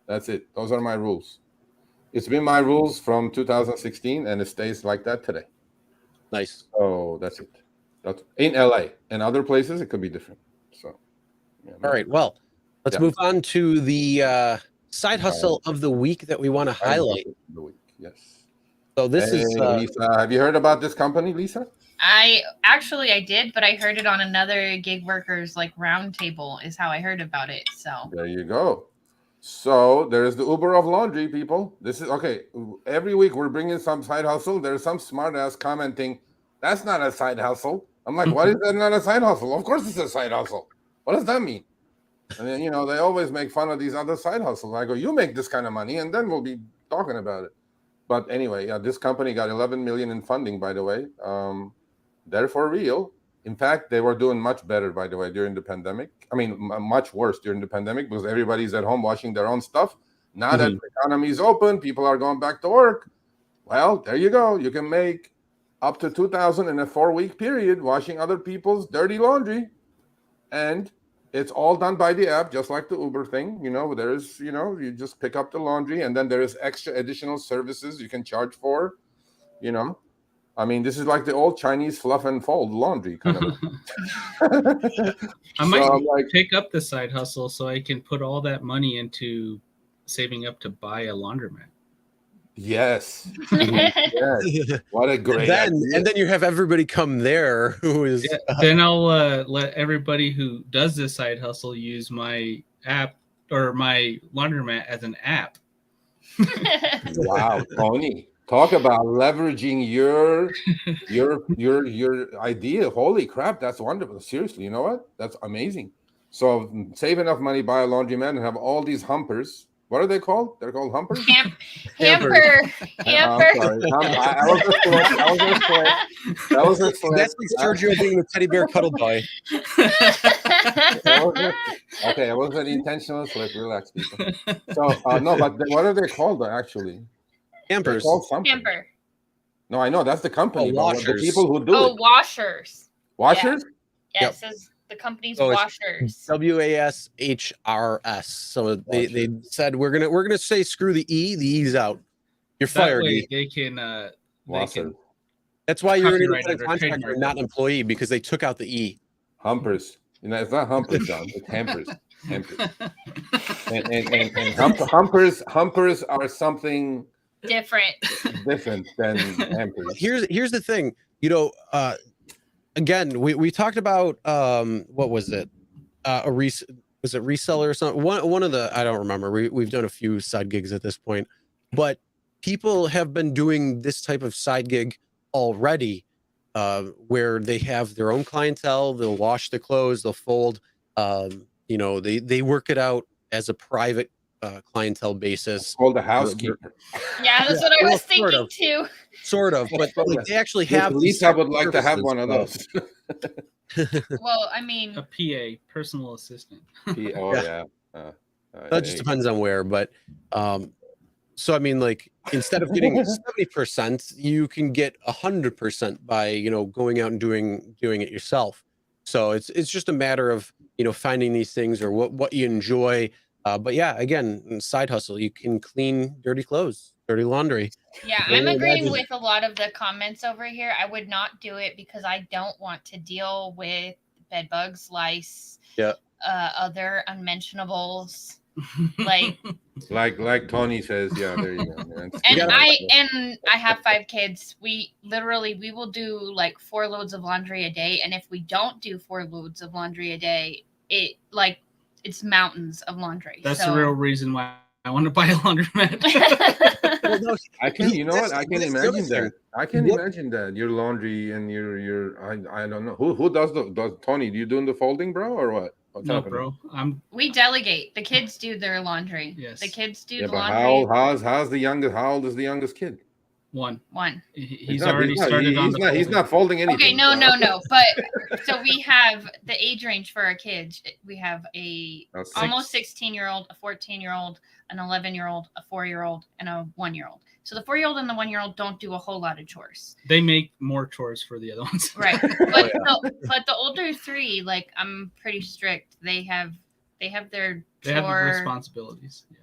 That's it. Those are my rules. It's been my rules from 2016, and it stays like that today. Nice. Oh, that's it. That's in LA. In other places, it could be different. So, all right. Well, let's move on to the side hustle of the week that we want to highlight. The week, yes. So this is Lisa. Have you heard about this company, Lisa? I did, but I heard it on another gig workers roundtable is how I heard about it. So there you go. So there is the Uber of laundry, people. This is okay. Every week we're bringing some side hustle. There's some smart ass commenting, that's not a side hustle. I'm like, what is that not a side hustle? Of course it's a side hustle. What does that mean? And then, they always make fun of these other side hustles. I go, you make this kind of money, and then we'll be talking about it. But anyway, this company got 11 million in funding, by the way. They're for real. In fact, they were doing much better, by the way, during the pandemic. I mean, much worse during the pandemic because everybody's at home washing their own stuff. Now that the economy is open, people are going back to work. Well, there you go. You can make up to $2,000 in a 4-week period washing other people's dirty laundry. And it's all done by the app, just like the Uber thing. There's, you just pick up the laundry, and then there is extra additional services you can charge for, I mean, this is like the old Chinese fluff and fold laundry kind of. I might pick up the side hustle so I can put all that money into saving up to buy a laundromat. Yes. Yes. What a great idea. And then you have everybody come there who is. Yeah, then I'll let everybody who does this side hustle use my app or my laundromat as an app. Wow, Tony, talk about leveraging your idea. Holy crap, that's wonderful. Seriously, you know what? That's amazing. So save enough money, buy a laundromat, and have all these humpers. What are they called? They're called humpers. Hamper. I'm sorry. I was just playing. That was a slip. That's like Sergio being the teddy bear cuddle boy. Okay, it wasn't an intentional slip. Relax, people. So no, but what are they called actually? Hampers. They're called something. Hamper. No, I know that's the company. Oh, but the washers. people who do it. Washers. Washers. Yeah, Yep. it says the company's Oh, it's washers. WASHRS. So they said we're gonna say screw the E. The E's out. You're That fired. way E. they can Wasser. That's why you're an Copyright independent under contractor trademark. and not an employee because they took out the E. Humpers. You know, it's not humpers, John. It's hampers. Hampers. And humpers are something Different. different than hampers. Here's the thing. You know, again, we talked about what was it? Was it reseller or something? One of the, I don't remember. We've done a few side gigs at this point, but people have been doing this type of side gig already, where they have their own clientele. They'll wash the clothes, they'll fold. You know, they work it out as a private clientele basis. It's called a housekeeper. Yeah, that's what I was Well, thinking too. Sort of, but like, they actually have. At least I would like to have one of those. Well, I mean, a PA, personal assistant. Oh yeah. That just depends on where, but so I mean, like, instead of getting 70%, you can get 100% by, you know, going out and doing it yourself. So it's just a matter of, you know, finding these things or what you enjoy. But yeah, again, side hustle, you can clean dirty clothes, dirty laundry. yeah, I'm agreeing with a lot of the comments over here. I would not do it because I don't want to deal with bed bugs, lice, other unmentionables. Like Tony says, yeah, there you go. And I have 5 kids. We will do like 4 loads of laundry a day, and if we don't do 4 loads of laundry a day, it's mountains of laundry. That's the real reason why I want to buy a laundromat. I can, you know what? I can imagine that. I can imagine that your laundry and your I don't know who does Tony. Do you doing the folding, bro, or what? What's No, happening? bro. We delegate. The kids do their laundry. Yes. The kids do Yeah, the but laundry. how's the youngest? How old is the youngest kid? One. He's not- already started on the He's folding. not folding anything. Okay, no. But so we have the age range for our kids. We have a That's almost 16-year-old, a 14-year-old, an 11-year-old, a 4-year-old, and a 1-year-old. So the 4-year-old and the 1-year-old don't do a whole lot of chores. They make more chores for the other ones. Right. But but the older 3, like, I'm pretty strict. They have their They have the chore responsibilities. Yeah.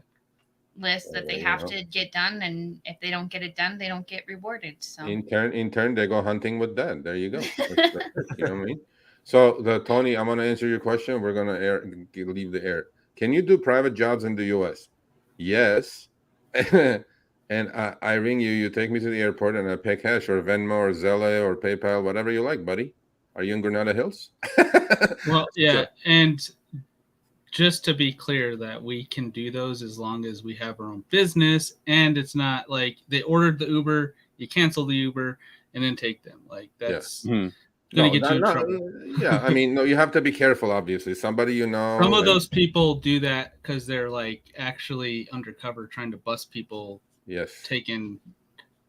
list that they have to get done, and if they don't get it done, they don't get rewarded. So In turn, they go hunting with dad. There you go. You know what I mean? So Tony, I'm gonna answer your question. We're gonna leave the air. Can you do private jobs in the U.S.? Yes. And I ring you. You take me to the airport, and I pay cash or Venmo or Zelle or PayPal, whatever you like, buddy. Are you in Granada Hills? Well, yeah, Sure. and just to be clear that we can do those as long as we have our own business, and it's not like they ordered the Uber, you cancel the Uber, and then take them. Like, that's going to get you in trouble. Yeah, I mean, no, you have to be careful, obviously. Somebody you know. Some of those people do that because they're like actually undercover trying to bust people. Yes. Taking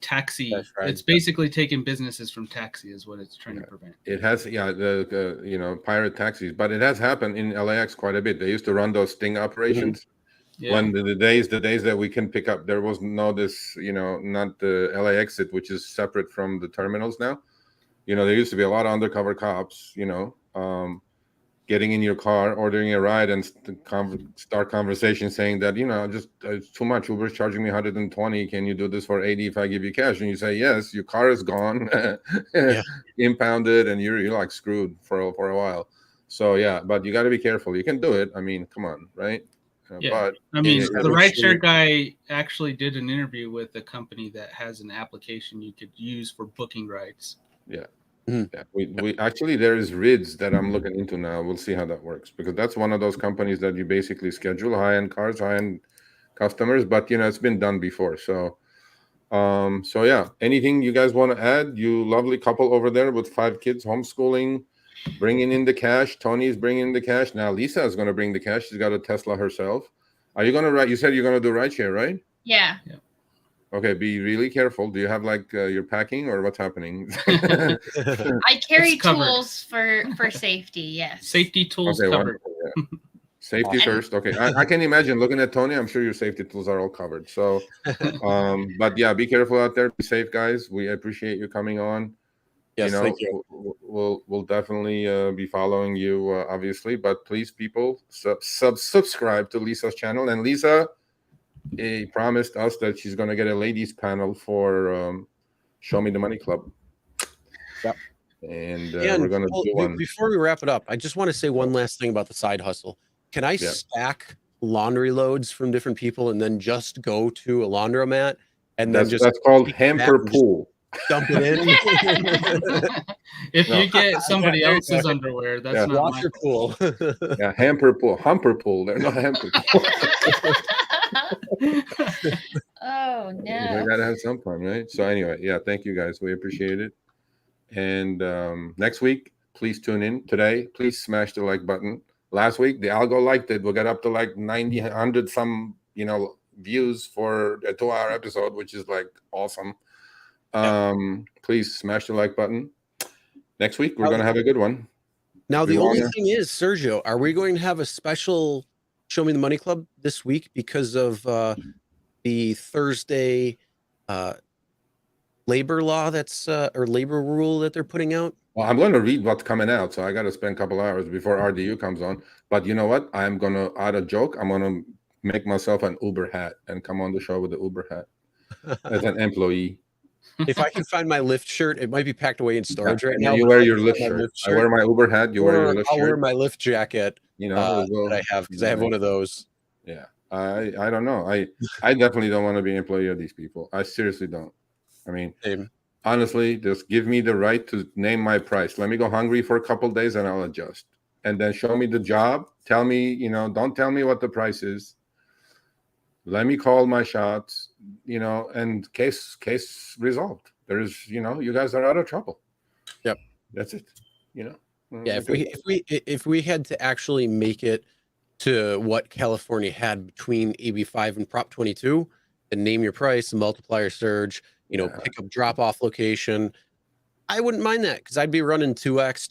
taxi. That's right. It's basically taking businesses from taxi is what it's trying to prevent. It has, the pirate taxis, but it has happened in LAX quite a bit. They used to run those sting operations when the days that we can pick up. There was not the LA exit, which is separate from the terminals now. You know, there used to be a lot of undercover cops. Getting in your car, ordering a ride, and start conversation saying that, just it's too much. Uber's charging me 120. Can you do this for 80 if I give you cash? And you say yes. Your car is gone, impounded, and you're like screwed for a while. So yeah, but you got to be careful. You can do it. I mean, come on, right? Yeah. But I mean, it- the it- rideshare guy actually did an interview with a company that has an application you could use for booking rides. Yeah. Mhm. Yeah, we actually there is Rids that I'm looking into now. We'll see how that works because that's one of those companies that you basically schedule high-end cars, high-end customers, but it's been done before. So so yeah, anything you guys want to add? You lovely couple over there with 5 kids, homeschooling, bringing in the cash. Tony's bringing in the cash. Now Lisa is going to bring the cash. She's got a Tesla herself. Are you going to ride? You said you're going to do rideshare, right? Yeah. Okay, be really careful. Do you have like your packing or what's happening? I carry It's covered. tools for safety. Yes. Safety tools Okay, covered. wonderful, yeah. Safety And- first. Okay, I can imagine looking at Tony. I'm sure your safety tools are all covered. So, but yeah, be careful out there. Be safe, guys. We appreciate you coming on. Yes, thank you. We'll definitely be following you, obviously. But please, people, subscribe to Lisa's channel. And Lisa promised us that she's going to get a ladies panel for Show Me the Money Club. Yep. And And we're going to do one. before we wrap it up, I just want to say one last thing about the side hustle. Can I stack laundry loads from different people and then just go to a laundromat and then That's called hamper and just pool. dump it in? If No. you get somebody There you else's go. underwear, that's Yeah. not my Washer pool. Yeah, hamper pool, humper pool. They're not hamper pool. Oh We no. gotta have some fun, right? So anyway, yeah, thank you guys. We appreciate it. And next week, please tune in. Today, please smash the like button. Last week, the algo liked it. We got up to like 90, 100 some, views for a 2-hour episode, which is like awesome. Please smash the like button. Next week, we're gonna have a good one. Now, the We only wanna- thing is, Sergio, are we going to have a special Show Me the Money Club this week because of the Thursday labor law or labor rule that they're putting out? Well, I'm going to read what's coming out, so I got to spend a couple hours before RDU comes on. But you know what? I'm going to add a joke. I'm going to make myself an Uber hat and come on the show with the Uber hat as an employee. If I can find my Lyft shirt, it might be packed away in storage right And now. then you but wear if I your can Lyft find my shirt. I wear my Uber hat. You wear your Lyft I'll wear shirt. my Lyft jacket that I have because I have one of those. Yeah, I don't know. I definitely don't want to be an employee of these people. I seriously don't. I mean, Same. honestly, just give me the right to name my price. Let me go hungry for a couple of days and I'll adjust. And then show me the job. Tell me, don't tell me what the price is. Let me call my shots, and case resolved. There is, you guys are out of trouble. Yep. That's it. Yeah, if we had to actually make it to what California had between AB5 and Prop 22, then name your price, the multiplier surge, pick up drop off location, I wouldn't mind that because I'd be running 2x,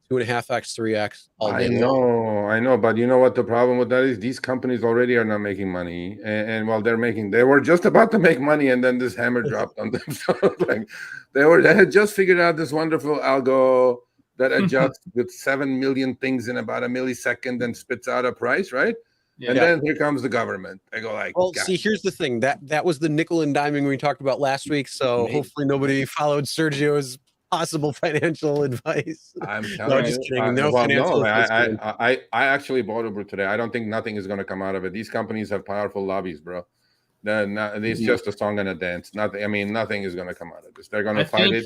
2.5x, 3x all day long. I know, but you know what the problem with that is? These companies already are not making money, and while they were just about to make money, and then this hammer dropped on them. So like they had just figured out this wonderful algo that adjusts with 7 million things in about a millisecond and spits out a price, right? Yeah. And then here comes the government. They go like, Well, "God." see, here's the thing that was the nickel and diming we talked about last week. So Maybe. hopefully nobody followed Sergio's possible financial advice. I'm No, telling just you. kidding. No financial advice. I actually bought Uber today. I don't think nothing is going to come out of it. These companies have powerful lobbies, bro. It's just a song and a dance. Nothing is going to come out of this. They're going to fight it.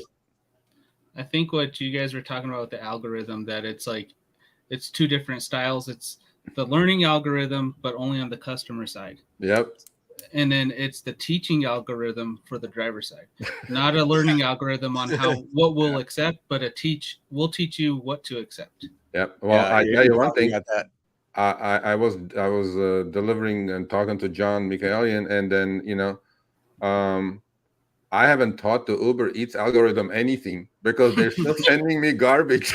I think what you guys were talking about with the algorithm, that it's two different styles. It's the learning algorithm, but only on the customer side. Yep. And then it's the teaching algorithm for the driver side, not a learning algorithm on what we'll accept, but we'll teach you what to accept. Yep. Well, I tell you one thing. That. I was delivering and talking to John Michaelian, and then I haven't taught the Uber Eats algorithm anything because they're still sending me garbage.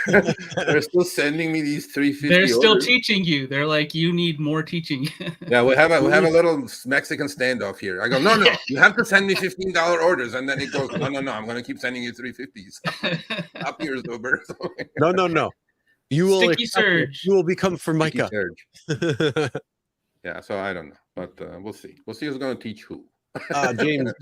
They're still sending me these 350. They're still orders. teaching you. They're like, you need more teaching. Yeah, we have a little Mexican standoff here. I go, no, you have to send me $15 orders, and then it goes, no, I'm going to keep sending you 350s. Up yours, Uber. No. You will Sticky surge. You will become Formica. Yeah, so I don't know, but we'll see. We'll see who's going to teach who.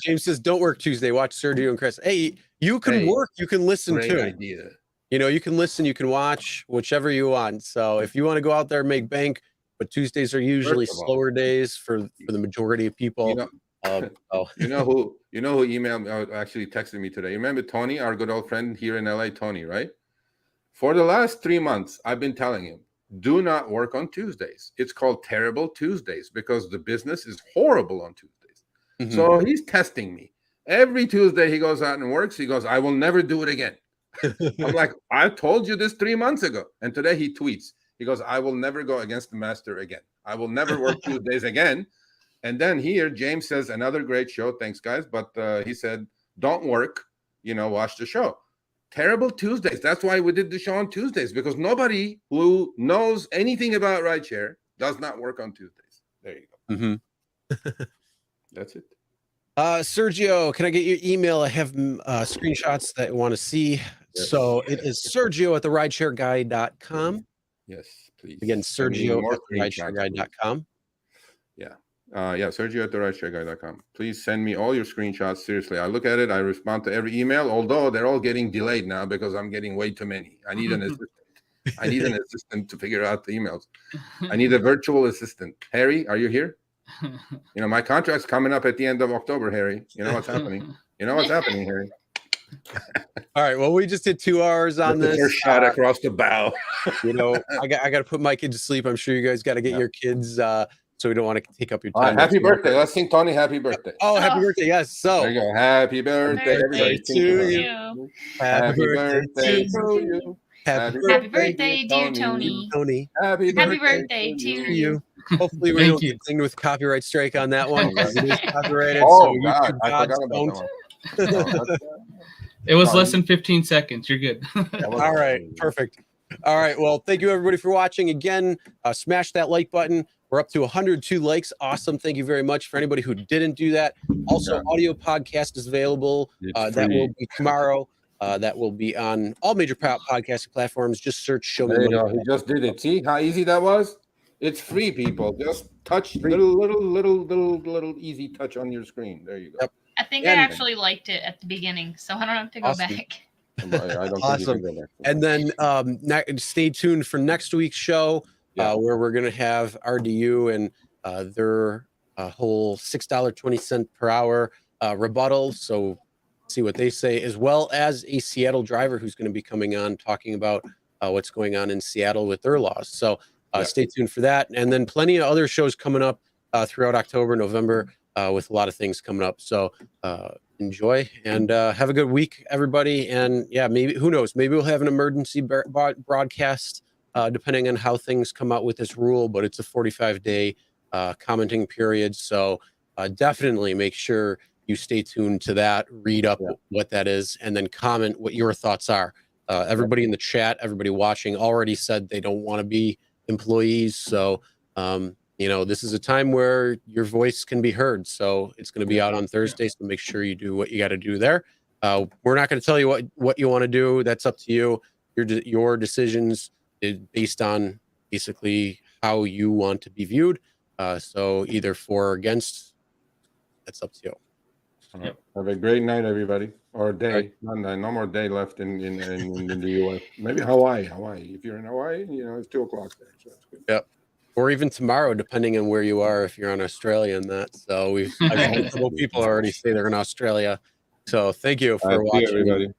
James says, "Don't work Tuesday. Watch Sergio and Chris." Hey, you can work. You can listen Great too. idea. You can listen. You can watch whichever you want. So if you want to go out there and make bank, but Tuesdays are usually First of all, slower days for the majority of people. You know, you know who emailed me, actually texted me today. You remember Tony, our good old friend here in LA, Tony, right? For the last 3 months, I've been telling him, do not work on Tuesdays. It's called Terrible Tuesdays because the business is horrible on Tuesdays. Mhm. So he's testing me. Every Tuesday he goes out and works. He goes, I will never do it again. I'm like, I told you this 3 months ago. And today he tweets. He goes, I will never go against the master again. I will never work Tuesdays again. And then here, James says, another great show. Thanks, guys. But he said, don't work, watch the show. Terrible Tuesdays. That's why we did the show on Tuesdays, because nobody who knows anything about rideshare does not work on Tuesdays. There you go. Mm-hmm. That's it. Sergio, can I get your email? I have screenshots that I want to see. Yes. So it is Sergio at therideshareguide.com. Yes, please. Again, Sergio at therideshareguide.com. Sergio at therideshareguide.com. Please send me all your screenshots. Seriously, I look at it. I respond to every email, although they're all getting delayed now because I'm getting way too many. I need an assistant. I need an assistant to figure out the emails. I need a virtual assistant. Harry, are you here? My contract's coming up at the end of October, Harry. You know what's happening. You know what's happening, Harry. All right. Well, we just did 2 hours on this. First shot across the bow. I got to put my kids to sleep. I'm sure you guys got to get your kids. So we don't want to take up your time. Happy birthday. Let's sing Tony happy birthday. Oh, happy birthday. Yes. So there you go. Happy birthday, everybody. To you. Happy birthday to you. Happy birthday, dear Tony. Happy birthday to you. Hopefully we don't get dinged with copyright strike on that one. It is copyrighted. Oh, so God. I forgot about that one. It was less than 15 seconds. You're good. All right. Perfect. All right. Well, thank you, everybody, for watching. Again, smash that like button. We're up to 102 likes. Awesome. Thank you very much. For anybody who didn't do that. Also, audio podcast is available. That will be tomorrow. That will be on all major podcasting platforms. Just search Show Me There you Money. go. He just did it. See how easy that was? It's free, people. Just touch little easy touch on your screen. There you go. Yep. I think I actually liked it at the beginning, so I don't have to go back. I don't Awesome. think you can go back. And then stay tuned for next week's show, where we're going to have RDU and their whole $6.20 per hour rebuttal. So see what they say, as well as a Seattle driver who's going to be coming on talking about what's going on in Seattle with their laws. So stay tuned for that. And then plenty of other shows coming up throughout October, November, with a lot of things coming up. So enjoy and have a good week, everybody. And maybe, who knows, maybe we'll have an emergency broadcast depending on how things come out with this rule, but it's a 45-day commenting period. So definitely make sure you stay tuned to that, read up what that is, and then comment what your thoughts are. Everybody in the chat, everybody watching already said they don't want to be employees. So, this is a time where your voice can be heard. So it's going to be out on Thursday. So make sure you do what you got to do there. We're not going to tell you what you want to do. That's up to you. Your decisions is based on basically how you want to be viewed. So either for or against, that's up to you. All right. Have a great night, everybody, or day. No more day left in the U.S. Maybe Hawaii. If you're in Hawaii, it's 2:00 there, so that's good. Yep. Or even tomorrow, depending on where you are. If you're on Australia and that, so I've had a couple people already say they're in Australia. So thank you for watching. Everybody.